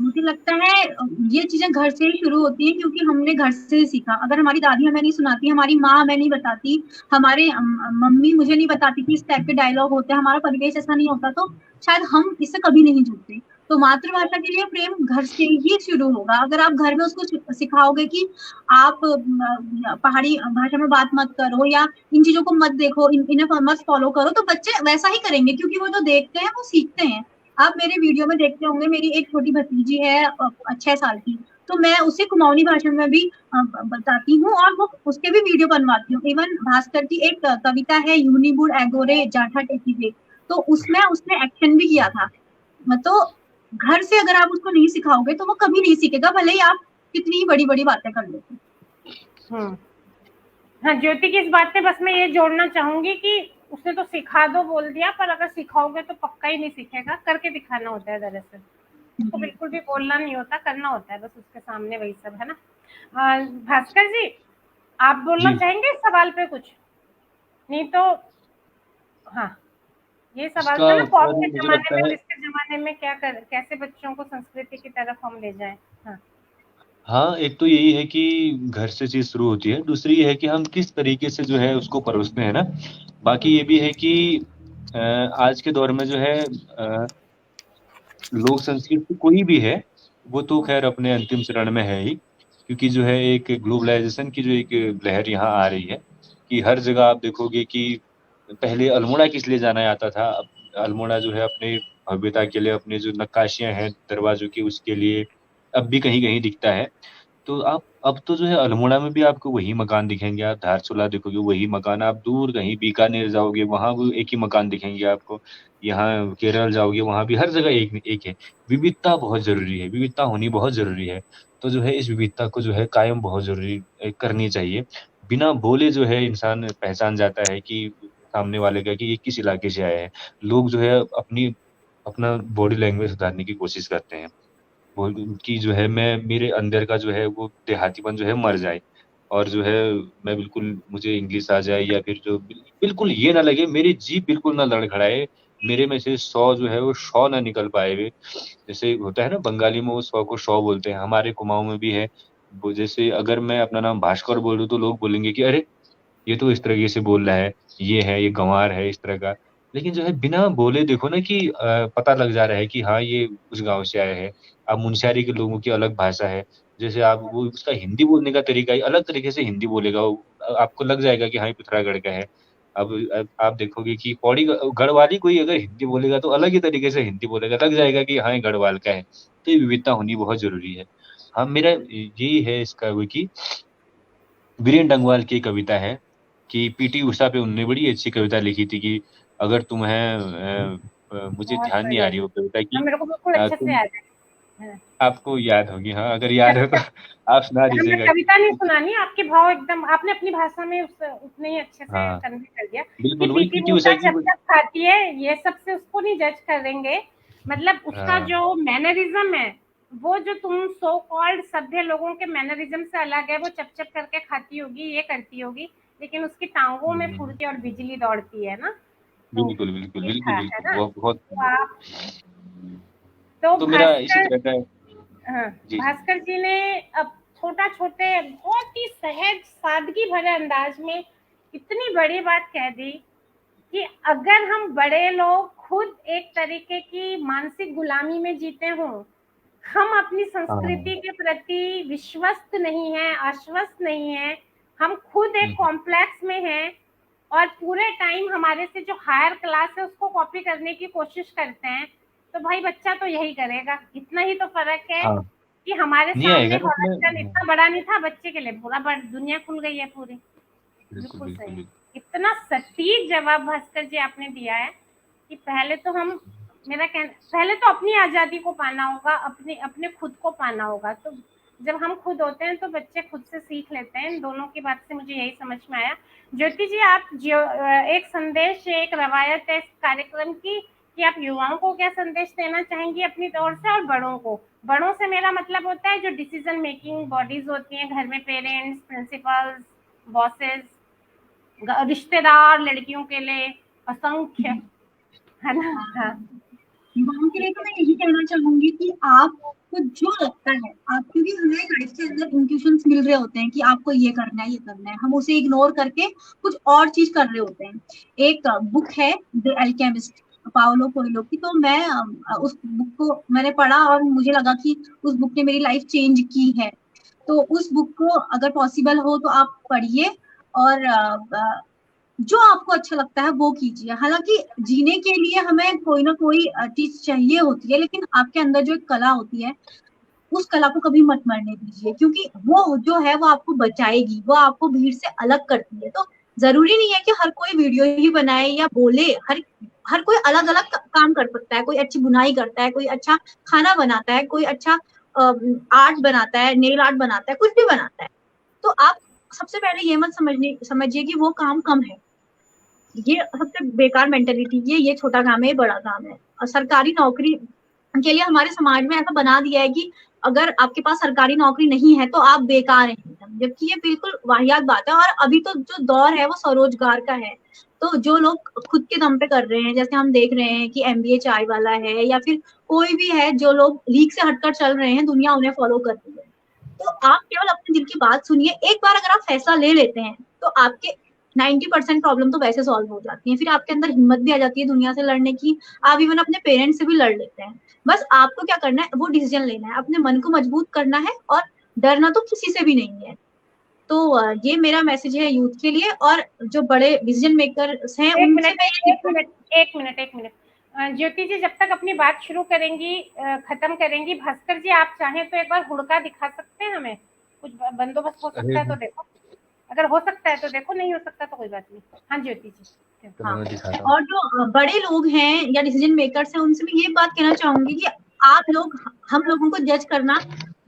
मुझे लगता है ये चीजें घर से ही शुरू होती है, क्योंकि हमने घर से ही सीखा। अगर हमारी दादी हमें नहीं सुनाती, हमारी माँ हमें नहीं बताती, हमारे मम्मी मुझे नहीं बताती कि इस टाइप के डायलॉग होते हैं, हमारा परिवेश ऐसा नहीं होता, तो शायद हम इससे कभी नहीं जुड़ते। तो मातृभाषा के लिए प्रेम घर से ही शुरू होगा। अगर आप घर में उसको सिखाओगे कि आप पहाड़ी भाषा में बात मत करो, या इन चीजों को मत देखो, इन्हें मत फॉलो करो, तो बच्चे वैसा ही करेंगे, क्योंकि वो जो देखते हैं वो सीखते हैं। आप मेरे वीडियो में देखते होंगे, मेरी एक छोटी भतीजी है 6 साल की, तो मैं उसे कुमाऊनी भाषा में भी बताती हूँ, और वो उसके भी वीडियो बनवाती हूँ। इवन भास्कर की एक कविता है, यूनिबुड एगोरे जाठा टेकी, तो उसमें उसने एक्शन भी किया था। तो घर से अगर आप उसको नहीं सिखाओगे तो वो कभी नहीं सीखेगा, भले ही आप कितनी बड़ी बड़ी बातें कर लेते। हाँ, ज्योति की इस बात पे बस मैं ये जोड़ना चाहूंगी कि उसने तो सिखा दो बोल दिया, पर अगर सिखाओगे तो पक्का ही नहीं सीखेगा, करके दिखाना होता है दरअसल। उसको बिल्कुल भी बोलना नहीं होता, करना होता है बस उसके सामने, वही सब है ना। भास्कर जी, आप बोलना चाहेंगे इस सवाल पे कुछ? नहीं तो हाँ, ये सवाल था ना, पॉप के जमाने में, जिसके जमाने में कैसे बच्चों को संस्कृति की तरफ हम ले जाएं। हाँ, एक तो यही है कि घर से चीज़ शुरू होती है, दूसरी ये है कि हम किस तरीके से जो है उसको परोसते हैं ना। बाकी ये भी है कि आज के दौर में जो है लोक संस्कृति कोई भी है, वो तो खैर अपने अंतिम चरण में है ही, क्योंकि जो है एक ग्लोबलाइजेशन की जो एक लहर यहाँ आ रही है, कि हर जगह आप देखोगे कि पहले अल्मोड़ा किस लिए जाना जाता था, अब अल्मोड़ा जो है अपनी भव्यता के लिए, अपने जो नक्काशियाँ हैं दरवाज़ों की, उसके लिए अब भी कहीं-कहीं दिखता है। तो आप अब तो जो है अल्मोड़ा में भी आपको वही मकान दिखेंगे, आप धारचूला देखोगे वही मकान, आप दूर कहीं बीकानेर जाओगे वहाँ वो एक ही मकान दिखेंगे आपको, यहाँ केरल जाओगे वहाँ भी हर जगह एक है। विविधता बहुत ज़रूरी है, विविधता होनी बहुत ज़रूरी है। तो जो है इस विविधता को जो है कायम बहुत ज़रूरी करनी चाहिए। बिना बोले जो है इंसान पहचान जाता है कि सामने वाले का कि ये किस इलाके से आया है। लोग जो है अपना बॉडी लैंग्वेज सुधारने की कोशिश करते हैं। वो कि जो है मेरे अंदर का जो है वो देहातीपन जो है मर जाए, और जो है मैं बिल्कुल मुझे इंग्लिश आ जाए, या फिर जो बिल्कुल ये ना लगे, मेरी जीभ बिल्कुल ना लड़खड़ाए मेरे में से 100 जो है वो 100 ना निकल पाए वे। जैसे होता है ना, बंगाली में वो 100 को 100 बोलते हैं, हमारे कुमाऊं में भी है वो। जैसे अगर मैं अपना नाम भास्कर बोल दूं तो लोग बोलेंगे कि अरे ये तो इस तरीके से बोल रहा है, ये गंवार है, इस तरह का। लेकिन जो है बिना बोले देखो ना कि पता लग जा रहा है कि हाँ ये उस गांव से आया है। अब मुनस्यारी के लोगों की अलग भाषा है, जैसे आप वो उसका हिंदी बोलने का तरीका ही अलग तरीके से हिंदी बोलेगा वो, आपको लग जाएगा कि हाँ ये पिथौरागढ़ का है। अब आप देखोगे कि पौड़ी गढ़वाली कोई अगर हिंदी बोलेगा तो अलग ही तरीके से हिंदी बोलेगा, लग जाएगा कि हाँ ये गढ़वाल का है। तो ये विविधता होनी बहुत जरूरी है। हाँ, मेरा यही है इसका वो कि वीरेन डंगवाल की कविता है कि पीटी उषा पे उनने बड़ी अच्छी कविता लिखी थी कि अगर तुम्हें मुझे बहुत ध्यान नहीं आ रही बढ़िया। वो कविता की, हाँ, मेरे को बिल्कुल अच्छे से तुम याद है। हाँ। आपको याद होगी। हाँ, अगर याद है तो आप सुना हमें दीजिएगा। कविता नहीं सुनानी, आपके भाव एकदम आपने अपनी भाषा में उतने ही अच्छे से हाँ, कन्वे कर दिया कि बिल्कुल वही पीटी पीटी उषा उषा की चप चप खाती है, ये सबसे उसको नहीं जज करेंगे। मतलब उसका हाँ, जो मैनरिज्म है, वो जो तुम सो कॉल्ड सभ्य लोगों के मैनरिज्म से अलग है। वो चप चप करके खाती होगी, ये करती होगी, लेकिन उसकी टांगों में हम्म, फुर्ती और बिजली दौड़ती है ना। तो बिल्कुल बिल्कुल ये था, बिल्कुल है बिल्कुल, ना। बहुत बहुत तो आप, तो तो मेरा इसी भास्कर, तरह का। हाँ, जी जी। भास्कर जी ने अब छोटा छोटे बहुत ही सहज सादगी भरे अंदाज में इतनी बड़ी बात कह दी कि अगर हम बड़े लोग खुद एक तरीके की मानसिक गुलामी में जीते हों, हम अपनी हाँ, संस्कृति के प्रति विश्वस्त नहीं है, आश्वस्त नहीं है, हम खुद एक हम्म, कॉम्प्लेक्स में हैं और पूरे टाइम हमारे से जो हायर क्लास है उसको कॉपी करने की कोशिश करते हैं, तो भाई बच्चा तो यही करेगा। इतना ही तो फर्क है हाँ, कि हमारे नहीं सामने आएगा ना उसमें। हॉराइजन इतना बड़ा नहीं था, बच्चे के लिए पूरा दुनिया खुल गई है पूरी। बिल्कुल बिल्कुल बिल्कुल सही। बिल्कुल। इतना सटीक जवाब भास्कर जी आपने दिया है कि पहले तो हम, मेरा कहना, पहले तो अपनी आजादी को पाना होगा, अपने अपने खुद को पाना होगा। तो जब हम खुद होते हैं तो बच्चे खुद से सीख लेते हैं। इन दोनों की बात से मुझे यही समझ में आया। ज्योति जी, आप एक संदेश, एक रवायत है इस कार्यक्रम की कि आप युवाओं को क्या संदेश देना चाहेंगी अपनी तौर से, और बड़ों को। बड़ों से मेरा मतलब होता है जो डिसीजन मेकिंग बॉडीज होती हैं घर में, पेरेंट्स, प्रिंसिपल्स, बॉसेस, रिश्तेदार, लड़कियों के लिए असंख्य, है ना। हाँ। युवाओं के लिए तो मैं यही कहना चाहूंगी कि आपको जो लगता है, आप, क्योंकि हमें लाइफ के अंदर इंट्यूशंस मिल रहे होते हैं कि आपको ये करना है, ये करना है, हम उसे इग्नोर करके कुछ और चीज कर रहे होते हैं। एक बुक है द अल्केमिस्ट, पाओलो कोएल्हो की। तो मैं उस बुक को मैंने पढ़ा और मुझे लगा कि उस बुक ने मेरी लाइफ चेंज की है। तो उस बुक को अगर पॉसिबल हो तो आप पढ़िए, और जो आपको अच्छा लगता है वो कीजिए। हालांकि जीने के लिए हमें कोई ना कोई चीज चाहिए होती है, लेकिन आपके अंदर जो एक कला होती है, उस कला को कभी मत मरने दीजिए, क्योंकि वो जो है वो आपको बचाएगी, वो आपको भीड़ से अलग करती है। तो जरूरी नहीं है कि हर कोई वीडियो ही बनाए या बोले। हर हर कोई अलग अलग काम कर सकता है। कोई अच्छी बुनाई करता है, कोई अच्छा खाना बनाता है, कोई अच्छा आर्ट बनाता है, नेल आर्ट बनाता है, कुछ भी बनाता है। तो आप सबसे पहले ये मत समझिए कि वो काम कम है। ये सबसे बेकार मेंटेलिटी है। ये छोटा काम है, ये बड़ा काम है। और सरकारी नौकरी के लिए हमारे समाज में ऐसा बना दिया है कि अगर आपके पास सरकारी नौकरी नहीं है तो आप बेकार हैं, जबकि ये बिल्कुल वाहियात बात है। और अभी तो जो दौर है वो स्वरोजगार का है। तो जो लोग खुद के दम पे कर रहे हैं, जैसे हम देख रहे हैं कि MBA चाय वाला है, या फिर कोई भी है, जो लोग लीक से हटकर चल रहे हैं, दुनिया उन्हें फॉलो कर रही है। तो आप केवल अपने दिल की बात सुनिए। एक बार अगर आप फैसला ले लेते हैं तो आपके 90% प्रॉब्लम तो वैसे सॉल्व हो जाती है। फिर आपके अंदर हिम्मत भी आ जाती है दुनिया से लड़ने की। आप इवन अपने पेरेंट्स से भी लड़ लेते हैं। बस आपको क्या करना है, वो डिसीजन लेना है, अपने मन को मजबूत करना है, और डरना तो किसी से भी नहीं है। तो ये मेरा मैसेज है यूथ के लिए। और जो बड़े डिसीजन मेकर्स हैं एक उनसे मिनट, मैं एक मिनट, एक मिनट, एक मिनट। ज्योति जी जब तक अपनी बात शुरू करेंगी, खत्म करेंगी, भास्कर जी आप चाहें तो एक बार हुड़का दिखा सकते हैं हमें? कुछ बंदोबस्त हो सकता है तो देखो, अगर हो सकता है तो देखो, नहीं हो सकता तो कोई बात नहीं। हाँ ज्योति जी। तो हाँ, मैं दिखाता हूँ। और जो बड़े लोग हैं या डिसीजन मेकर्स हैं उनसे मैं ये बात कहना चाहूंगी कि आप लोग हम लोगों को जज करना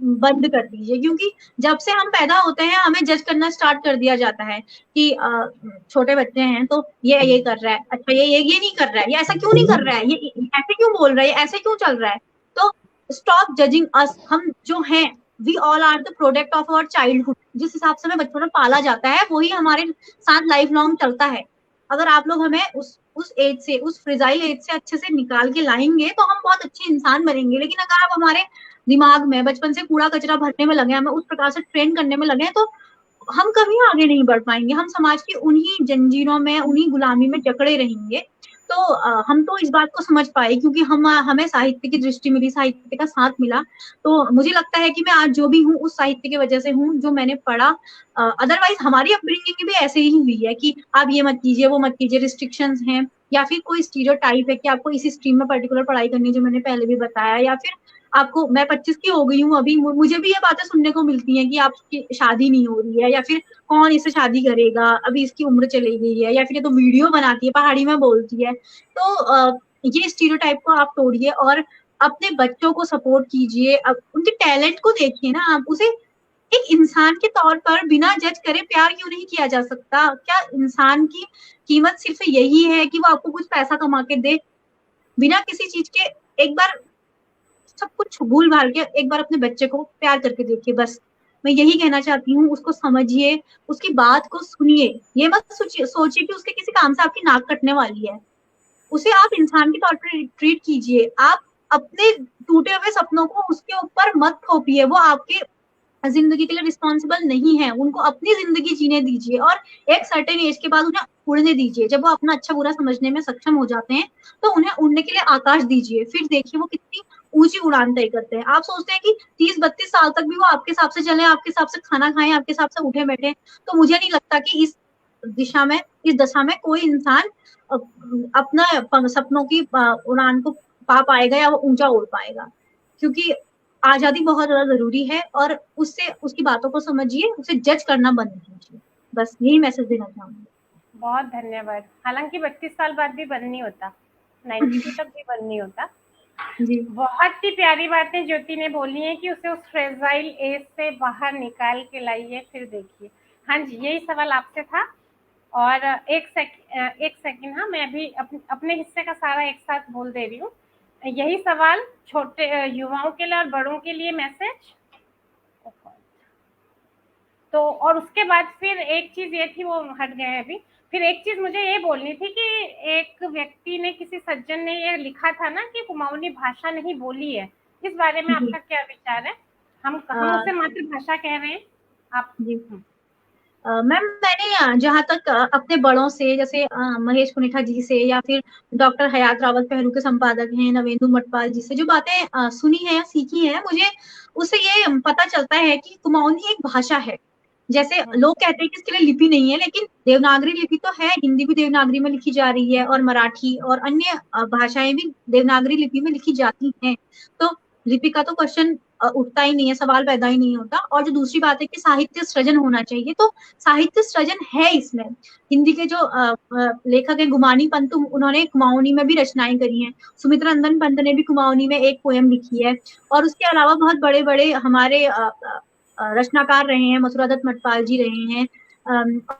बंद कर दीजिए। क्योंकि जब से हम पैदा होते हैं हमें जज करना स्टार्ट कर दिया जाता है कि छोटे बच्चे हैं तो ये कर रहा है, अच्छा ये नहीं कर रहा है, ये ऐसा क्यों नहीं कर रहा है, ये ऐसे क्यों बोल रहा है, ऐसे क्यों चल रहा है। तो स्टॉप जजिंग अस। हम जो हैं, we all are the product of our childhood. जिस हिसाब से हमें बचपन में पाला जाता है वही हमारे साथ लाइफ लॉन्ग चलता है। अगर आप लोग हमें उस एज से, उस फ्रेजाइल एज से अच्छे से निकाल के लाएंगे तो हम बहुत अच्छे इंसान बनेंगे। लेकिन अगर आप हमारे दिमाग में बचपन से कूड़ा कचरा भरने में लगे, हमें उस प्रकार से ट्रेन करने में लगे, तो हम कभी आगे नहीं बढ़ पाएंगे। हम समाज की उन्हीं जंजीरों में, उन्हीं गुलामी में जकड़े रहेंगे। तो हम तो इस बात को समझ पाए क्योंकि हमें साहित्य की दृष्टि मिली, साहित्य का साथ मिला। तो मुझे लगता है कि मैं आज जो भी हूँ उस साहित्य की वजह से हूँ, जो मैंने पढ़ा। अदरवाइज हमारी अपब्रिंगिंग भी ऐसे ही हुई है कि आप ये मत कीजिए, वो मत कीजिए, रिस्ट्रिक्शंस हैं, या फिर कोई स्टीरियोटाइप है कि आपको इसी स्ट्रीम में पर्टिकुलर पढ़ाई करनी है, जो मैंने पहले भी बताया। या फिर आपको, मैं 25 की हो गई हूँ अभी, मुझे भी ये बातें सुनने को मिलती हैं कि आपकी शादी नहीं हो रही है, या फिर कौन इससे शादी करेगा, अभी इसकी उम्र चली गई है, या फिर ये तो वीडियो बनाती है, पहाड़ी में बोलती है। तो ये स्टीरियोटाइप को आप तोड़िए और अपने बच्चों को सपोर्ट कीजिए। अब उनके टैलेंट को देखिए ना, आप उसे एक इंसान के तौर पर बिना जज करे प्यार क्यों नहीं किया जा सकता? क्या इंसान की कीमत सिर्फ यही है कि वो आपको कुछ पैसा कमा के दे? बिना किसी चीज के एक बार सब कुछ भूल भाल के एक बार अपने बच्चे को प्यार करके देखिए। बस मैं यही कहना चाहती हूँ, उसको समझिए, उसकी बात को सुनिए। ये मत सोचिए कि उसके किसी काम से आपकी नाक कटने वाली है। उसे आप इंसान के तौर पर ट्रीट कीजिए। आप अपने टूटे हुए सपनों को उसके ऊपर मत थोपिए। वो आपके जिंदगी के लिए रिस्पॉन्सिबल नहीं है। उनको अपनी जिंदगी जीने दीजिए और एक सर्टेन एज के बाद उन्हें उड़ने दीजिए। जब वो अपना अच्छा बुरा समझने में सक्षम हो जाते हैं तो उन्हें उड़ने के लिए आकाश दीजिए। फिर देखिए वो कितनी ऊंची उड़ान तय करते हैं। आप सोचते हैं कि 30-32 साल तक भी वो आपके हिसाब से चले, आपके हिसाब से खाना खाएं, आपके हिसाब से उठे बैठे, तो मुझे नहीं लगता कि इस दिशा में, इस दशा में कोई इंसान अपना सपनों की उड़ान को पा पाएगा या वो ऊंचा उड़ पाएगा। क्योंकि आजादी बहुत ज्यादा जरूरी है और उससे, उसकी बातों को समझिए, उसे जज करना बंद कीजिए। बस यही मैसेज देना चाहूंगी। बहुत धन्यवाद। हालांकि 32 साल बाद भी बंद नहीं होता, 92 तक भी बंद नहीं होता। जी, बहुत ही प्यारी बातें ज्योति ने बोली हैं कि उसे उस फ्रेजाइल एज से बाहर निकाल के लाइए, फिर देखिए। हाँ जी, यही सवाल आपसे था। और एक सेकंड, हाँ, मैं अभी अपने हिस्से का सारा एक साथ बोल दे रही हूँ। यही सवाल छोटे युवाओं के लिए और बड़ों के लिए मैसेज। तो और उसके बाद फिर एक चीज ये थी, वो हट गए अभी। फिर एक चीज मुझे ये बोलनी थी कि एक व्यक्ति ने, किसी सज्जन ने ये लिखा था ना कि कुमाऊनी भाषा नहीं बोली है। इस बारे में आपका क्या विचार है? हम उसे मातृभाषा कह रहे हैं आप? जी मैम, मैंने जहाँ तक अपने बड़ों से, जैसे महेश कुनिठा जी से, या फिर डॉक्टर हयात रावत पहरू के संपादक हैं नवेंदु मटपाल जी से, जो बातें सुनी है या सीखी है, मुझे उससे ये पता चलता है कि कुमाऊनी एक भाषा है। जैसे लोग कहते हैं कि इसके लिए लिपि नहीं है, लेकिन देवनागरी लिपि तो है। हिंदी भी देवनागरी में लिखी जा रही है और मराठी और अन्य भाषाएं भी देवनागरी लिपि में लिखी जाती हैं। तो लिपि का तो क्वेश्चन उठता ही नहीं है, सवाल पैदा ही नहीं होता। और जो दूसरी बात है कि साहित्य सृजन होना चाहिए, तो साहित्य सृजन है इसमें। हिंदी के जो लेखक है गुमानी पंत, उन्होंने कुमाऊनी में भी रचनाएं करी हैं। सुमित्रा नंदन पंत ने भी कुमाऊनी में एक पोएम लिखी है। और उसके अलावा बहुत बड़े बड़े हमारे रचनाकार रहे हैं, मथुरा दत्त मटपाल जी रहे हैं,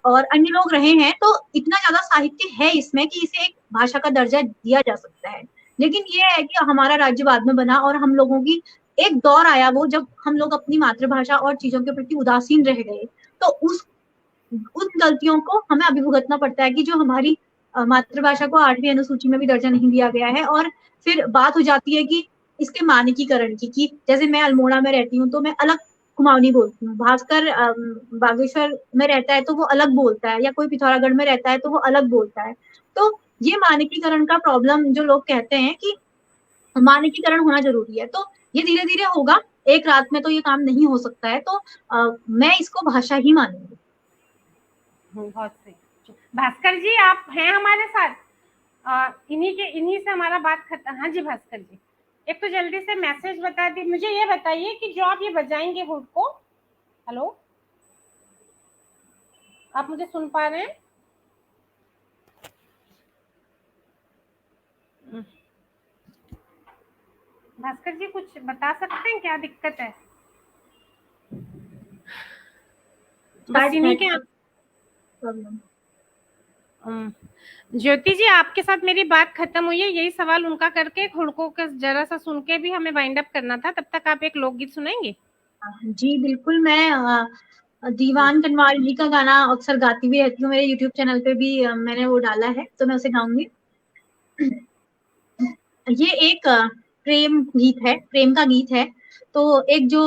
और अन्य लोग रहे हैं। तो इतना ज्यादा साहित्य है इसमें कि इसे एक भाषा का दर्जा दिया जा सकता है। लेकिन ये है कि हमारा राज्य बाद में बना और हम लोगों की एक दौर आया वो, जब हम लोग अपनी मातृभाषा और चीजों के प्रति उदासीन रह गए। तो उन गलतियों को हमें अभी भुगतना पड़ता है कि जो हमारी मातृभाषा को 8वीं अनुसूची में भी दर्जा नहीं दिया गया है। और फिर बात हो जाती है कि इसके मानकीकरण की, कि जैसे मैं अल्मोड़ा में रहती हूँ तो मैं अलग कुमाऊनी बोलती हूँ, भास्कर बागेश्वर में रहता है तो वो अलग बोलता है, या कोई पिथौरागढ़ में रहता है तो वो अलग बोलता है। तो ये मानकीकरण का प्रॉब्लम, जो लोग कहते हैं कि मानकीकरण होना जरूरी है, तो ये धीरे धीरे होगा, एक रात में तो ये काम नहीं हो सकता है। तो मैं इसको भाषा ही मानूंगी। बहुत सही। भास्कर जी, आप हैं हमारे साथ? इन्हीं से हमारा बात खत्म। हाँ जी भास्कर जी, एक तो जल्दी से मैसेज बता दी। मुझे ये बताइए कि जो आप ये बजाएंगे हुड को, हेलो, आप मुझे सुन पा रहे हैं? भास्कर जी कुछ बता सकते हैं, क्या दिक्कत है? बस इन्हीं के ज्योति जी, आपके साथ मेरी बात खत्म हुई है। यही सवाल उनका करके हुड़को के जरा सा सुन के भी हमें वाइंड अप करना था। तब तक आप एक लोकगीत सुनाएंगे? जी बिल्कुल, मैं दीवान कनवाल जी का गाना अक्सर गाती भी रहती हूँ, मेरे यूट्यूब चैनल पे भी मैंने वो डाला है, तो मैं उसे गाऊंगी। ये एक प्रेम गीत है, प्रेम का गीत है। तो एक जो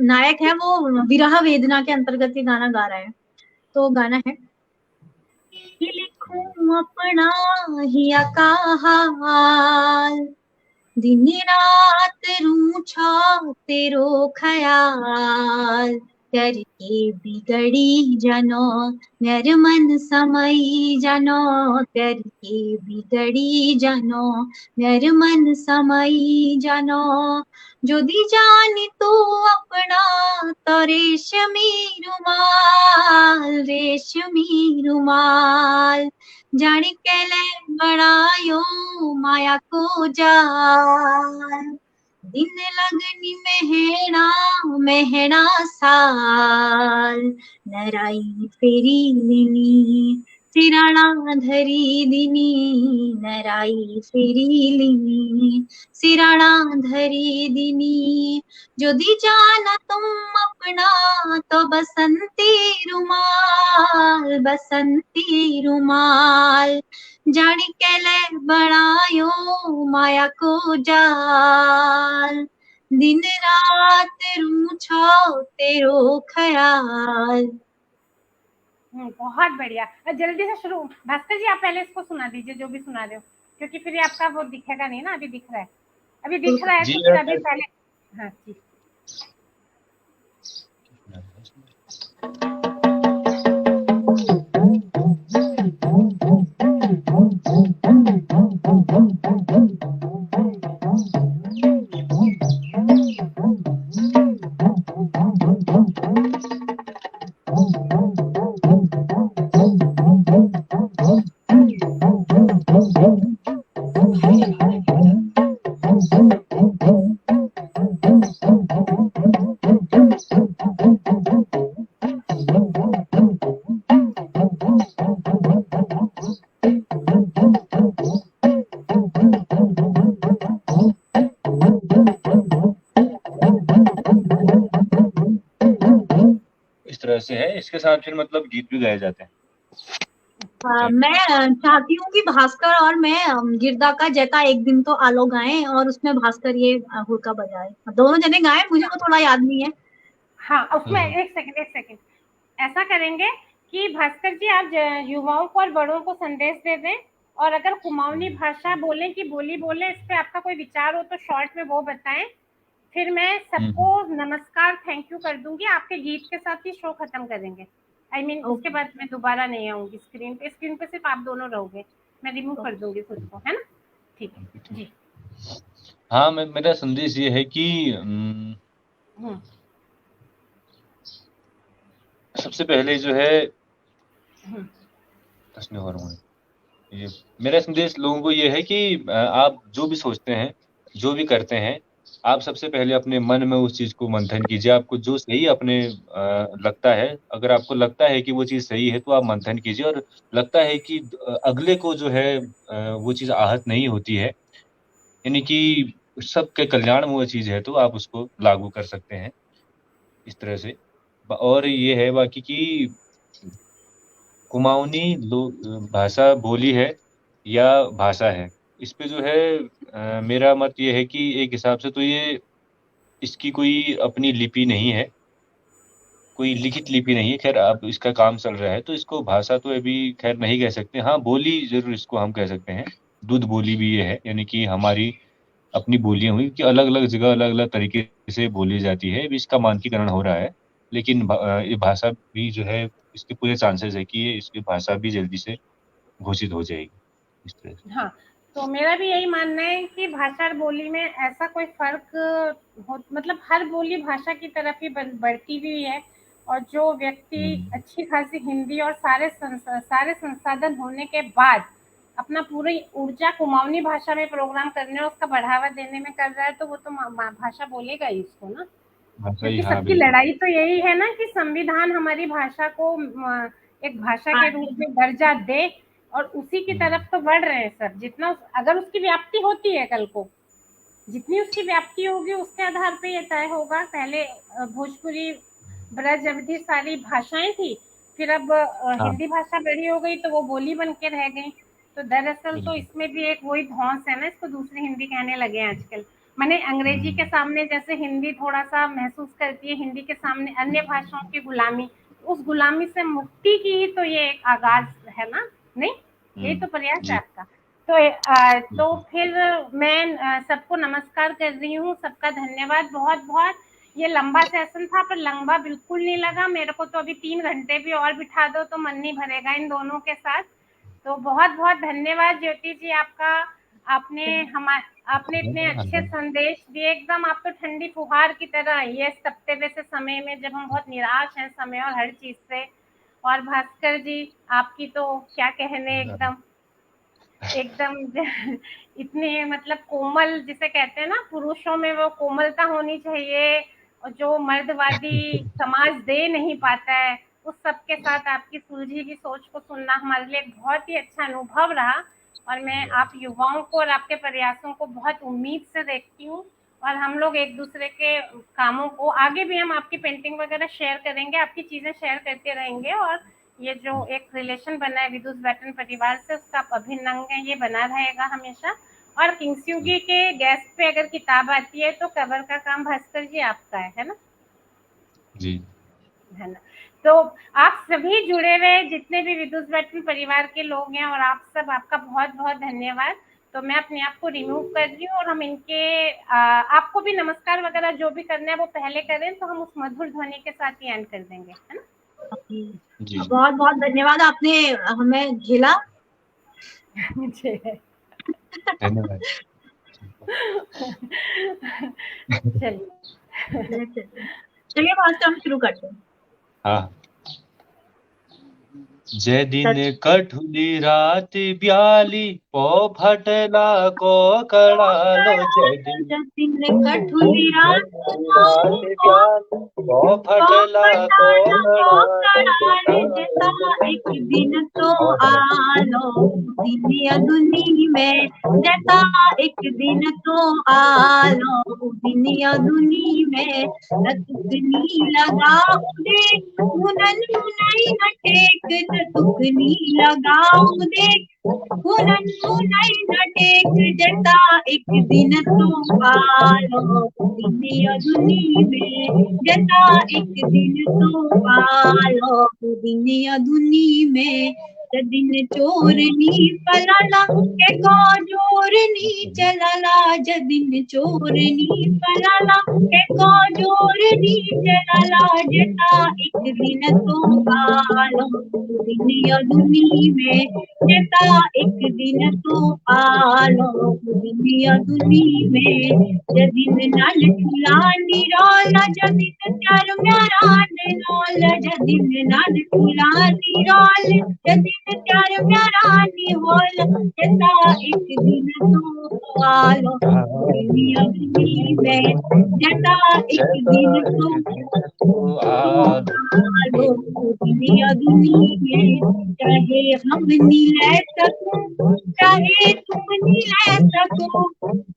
नायक है वो विरह वेदना के अंतर्गत ये गाना गा रहा है। तो गाना है कि लिखूं अपना हिया का हाल, दिन रात रूठा तेरो ख्याल, करके बिगड़ी जनो मेर मन समई जनो, करके बिगड़ी जनो मेर मन समई जनो, যদি জানি তো अपना तो रेशमी रुमाल, रेशमी रुमाल, जानी कैले बड़ायो माया को जाल, दिन लगनी मेहना मेहना साल, नराई फेरी लिनी सिराणा धरी दिनी, नराई फेरी लिनी सिराणा धरी दिनी, যদি जाना तुम अपना तो बसंती रुमाल, बसंती रुमाल, जानी कैले बड़ायो माया को जाल, दिन रात रूठो तेरो ख्याल। बहुत बढ़िया। जल्दी से शुरू, भास्कर जी आप पहले इसको सुना दीजिए, जो भी सुना रहे हो, क्योंकि फिर ये आपका वो दिखेगा नहीं ना। अभी दिख रहा है, अभी दिख रहा है जी तो फिर अभी पहले। हाँ जी। इस तरह से है। इसके साथ फिर मतलब गीत भी गाए जाते हैं। मैं चाहती हूँ कि भास्कर और मैं गिरदा का जैता एक दिन तो आलो गाएं, और उसमें भास्कर ये हुड़का बजाए, दोनों जने गाएं, मुझे तो थोड़ा याद नहीं है। हाँ, उसमें एक सेकंड ऐसा करेंगे कि भास्कर जी आप युवाओं को और बड़ों को संदेश दे दें, और अगर कुमाऊनी भाषा बोलें कि बोली बोलें, इस पे आपका कोई विचार हो तो शॉर्ट में वो बताएं। फिर मैं सबको नमस्कार थैंक यू कर दूंगी, आपके गीत के साथ ही शो खत्म करेंगे। I mean, उसके बाद मैं दोबारा नहीं आऊंगी स्क्रीन पे सिर्फ आप दोनों रहोगे, मैं रिमूव कर दूंगी खुद को, है ना? ठीक है जी। हाँ, मेरा संदेश ये है कि सबसे पहले जो है ये मेरा संदेश लोगों को ये है कि आप जो भी सोचते हैं, जो भी करते हैं, आप सबसे पहले अपने मन में उस चीज को मंथन कीजिए। आपको जो सही अपने लगता है, अगर आपको लगता है कि वो चीज सही है तो आप मंथन कीजिए, और लगता है कि अगले को जो है वो चीज आहत नहीं होती है, यानी कि सबके कल्याण में वो चीज है, तो आप उसको लागू कर सकते हैं इस तरह से। और ये है बाकी की कुमाऊनी भाषा बोली है या भाषा है, इस पे जो है मेरा मत ये है कि एक हिसाब से तो ये इसकी कोई अपनी लिपि नहीं है, कोई लिखित लिपि नहीं है। खैर अब इसका काम चल रहा है, तो इसको भाषा तो अभी खैर नहीं कह सकते। हाँ, बोली जरूर इसको हम कह सकते हैं। दूध बोली भी ये है, यानी कि हमारी अपनी बोलियां हुई कि अलग अलग जगह अलग अलग तरीके से बोली जाती है। अभी इसका मानकीकरण हो रहा है, लेकिन ये भाषा भी जो है, इसके पूरे चांसेस है कि ये इसकी भाषा भी जल्दी से घोषित हो जाएगी इस तरह से। हाँ, तो मेरा भी यही मानना है कि भाषा और बोली में ऐसा कोई फर्क मतलब हर बोली भाषा की तरफ ही बढ़ती हुई है, और जो व्यक्ति अच्छी खासी हिंदी और सारे संसाधन होने के बाद अपना पूरी ऊर्जा कुमाऊनी भाषा में प्रोग्राम करने और उसका बढ़ावा देने में कर रहा है, तो वो तो भाषा बोलेगा ही इसको ना, क्योंकि सबकी लड़ाई तो यही है ना कि संविधान हमारी भाषा को एक भाषा के रूप में दर्जा दे, और उसी की तरफ तो बढ़ रहे हैं सब। जितना अगर उसकी व्याप्ति होती है, कल को जितनी उसकी व्याप्ति होगी उसके आधार पे ये तय होगा। पहले भोजपुरी ब्रज अवधि सारी भाषाएं थी, फिर अब हाँ हिंदी भाषा बड़ी हो गई तो वो बोली बन के रह गई। तो दरअसल तो बिल्कुल। इसमें भी एक वही धौंस है ना, इसको दूसरी हिंदी कहने लगे हैं आजकल। मैंने अंग्रेजी के हम्म, सामने जैसे हिंदी थोड़ा सा महसूस करती है, हिंदी के सामने अन्य भाषाओं की गुलामी, उस गुलामी से मुक्ति की ही तो ये एक आगाज है ना, नहीं? यही तो प्रयास है जी आपका। तो फिर मैं सबको नमस्कार कर रही हूँ, सबका धन्यवाद बहुत बहुत। ये लंबा सेशन था पर लंबा बिल्कुल नहीं लगा मेरे को, तो अभी 3 घंटे भी और बिठा दो तो मन नहीं भरेगा इन दोनों के साथ। तो बहुत बहुत धन्यवाद ज्योति जी आपका। आपने आपने इतने अच्छे संदेश दिए, एकदम आप तो ठंडी फुहार की तरह ये तपते हुए से समय में जब हम बहुत निराश हैं समय और हर चीज से। और भास्कर जी आपकी तो क्या कहने, एकदम एकदम इतने मतलब कोमल जिसे कहते हैं ना, पुरुषों में वो कोमलता होनी चाहिए और जो मर्दवादी समाज दे नहीं पाता है, उस सब के साथ आपकी सुलझी हुई सोच को सुनना हमारे लिए एक बहुत ही अच्छा अनुभव रहा। और मैं आप युवाओं को और आपके प्रयासों को बहुत उम्मीद से देखती हूँ। और हम लोग एक दूसरे के कामों को आगे भी, हम आपकी पेंटिंग वगैरह शेयर करेंगे, आपकी चीजें शेयर करते रहेंगे। और ये जो एक रिलेशन बना है विदुष बैटन परिवार से, उसका अभिन्न अंग है, ये बना रहेगा हमेशा। और किंगस्युगी के गेस्ट पे अगर किताब आती है तो कवर का काम भास्कर जी आपका है ना? जी है ना? तो आप सभी जुड़े रहे जितने भी विदुष बैटन परिवार के लोग हैं, और आप सब, आपका बहुत बहुत धन्यवाद। तो मैं अपने आप को रिमूव कर रही हूँ, और हम इनके आपको भी नमस्कार वगैरह जो भी करना है वो पहले करें, तो हम उस मधुर ध्वनि के साथ ही एंड कर देंगे, है ना? जी बहुत बहुत धन्यवाद, आपने हमें झेला। मुझे धन्यवाद। चलिए चलिए भास्कर, हम शुरू करते हैं। हाँ। जे दिन कठुली रात ब्याली पो फटला को कड़ालो, जे दिन कठुली रात ब्याली पो फटला को कड़ालो, एक दिन तो आलो दुनिया दुनी में, जता एक दिन तो आलो दुनिया दुनी में, तुकनी लगाओ दे मुनन मुनई न टेक, तुकनी लगाओ दे मुनन मुनई न टेक, जता एक दिन तो आलो दुनिया दुनी में, जता एक दिन तो आलो दुनिया दुनी में, जदिन चोरनी पलाला के को जोरनी चलाला, जदिन चोरनी पलाला के को जोरनी चलाला, जता एक दिन तो आलो दुनिया दुनी में, जता एक दिन तो आलो दुनिया दुनी में, जदिन नल फुलानी रोला, जदिन चार म्यारा नौल, जदिन नल फुलानी रोल, जदिन चार म्यारा होल, जता एक दिन तो आलो दुनिया दुनी में, जता एक दिन तो आलो दुनिया दुनी में, चाहे हम नी ले सको चाहे तुम नी ले सको,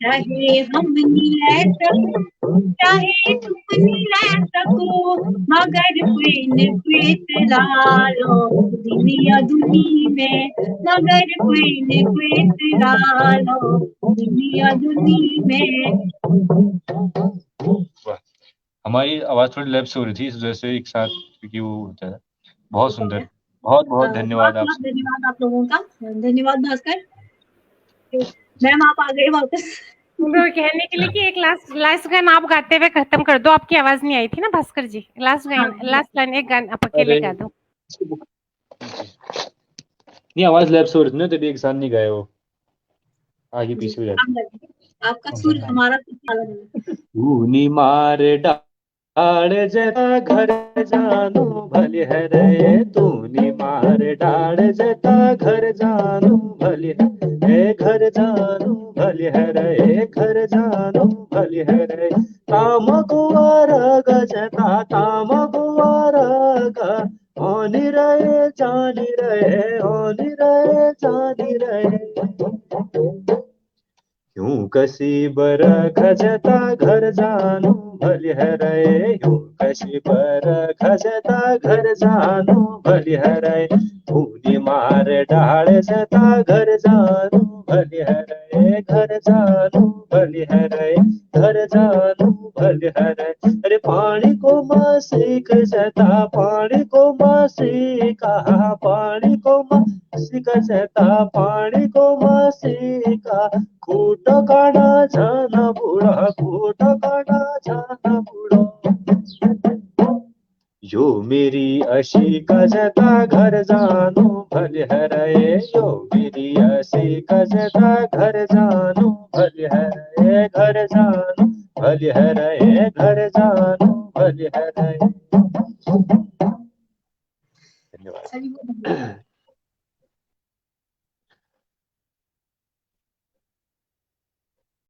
चाहे हम नी ले सको चाहे तुम नी ले सको, मगर क्वीन क्वीत लालो दुनिया दुनी में, मगर क्वीन क्वीत लालो दुनिया दुनी में। हमारी आवाज थोड़ी लैप्स हो रही थी, इस वजह से एक साथ, क्योंकि वो होता है। बहुत सुंदर, बहुत बहुत धन्यवाद बहुत आप बहुत धन्यवाद आप लोगों का, धन्यवाद भास्कर। मैम आप आ गए वापस। वो कहने के लिए कि एक लास्ट गान आप गाते हुए खत्म कर दो, आपकी आवाज नहीं आई थी ना भास्कर जी, लास्ट लाइन एक गान आप अकेले गा दो। नहीं, आवाज लैप्स हो रही थी ना, तभी एक साथ नहीं गाए, वो आगे पीछे हो जाती। आपका सुर हमारा सुर अलग है। तूनी मार डाड़ जता घर जानू भले है रे, तूनी मार डाड़ जता घर जानू भले है, घर जानू भले है रे, घर जानू भले है रे, ताम गुआरा गजता ताम गुआरा गा, ओनी रहे जानी रहे, ओनी रहे जानी रहे। यूं कसी बर खजता घर जानो भलिहरय, यूं कशी बर खजता घर जानो भलिहरय, धूनी मार डाळ जता घर जानो भलिहरय, घर जानो भलिहरय, घर जानो भलिहरय। अरे पानी को मासिक जता, पानी को मासिका, पानी को मासिक जता, पानी को मासिका, कूट काढा छाना बुडा, कूट काढा छाना बुडा। यो मेरी अशी कजता घर जानो भलिहरय, यो मेरी अशी कजता घर जानो भलिहरय, घर जानो भलिहरय, घर जानो भलिहरय। धन्यवाद।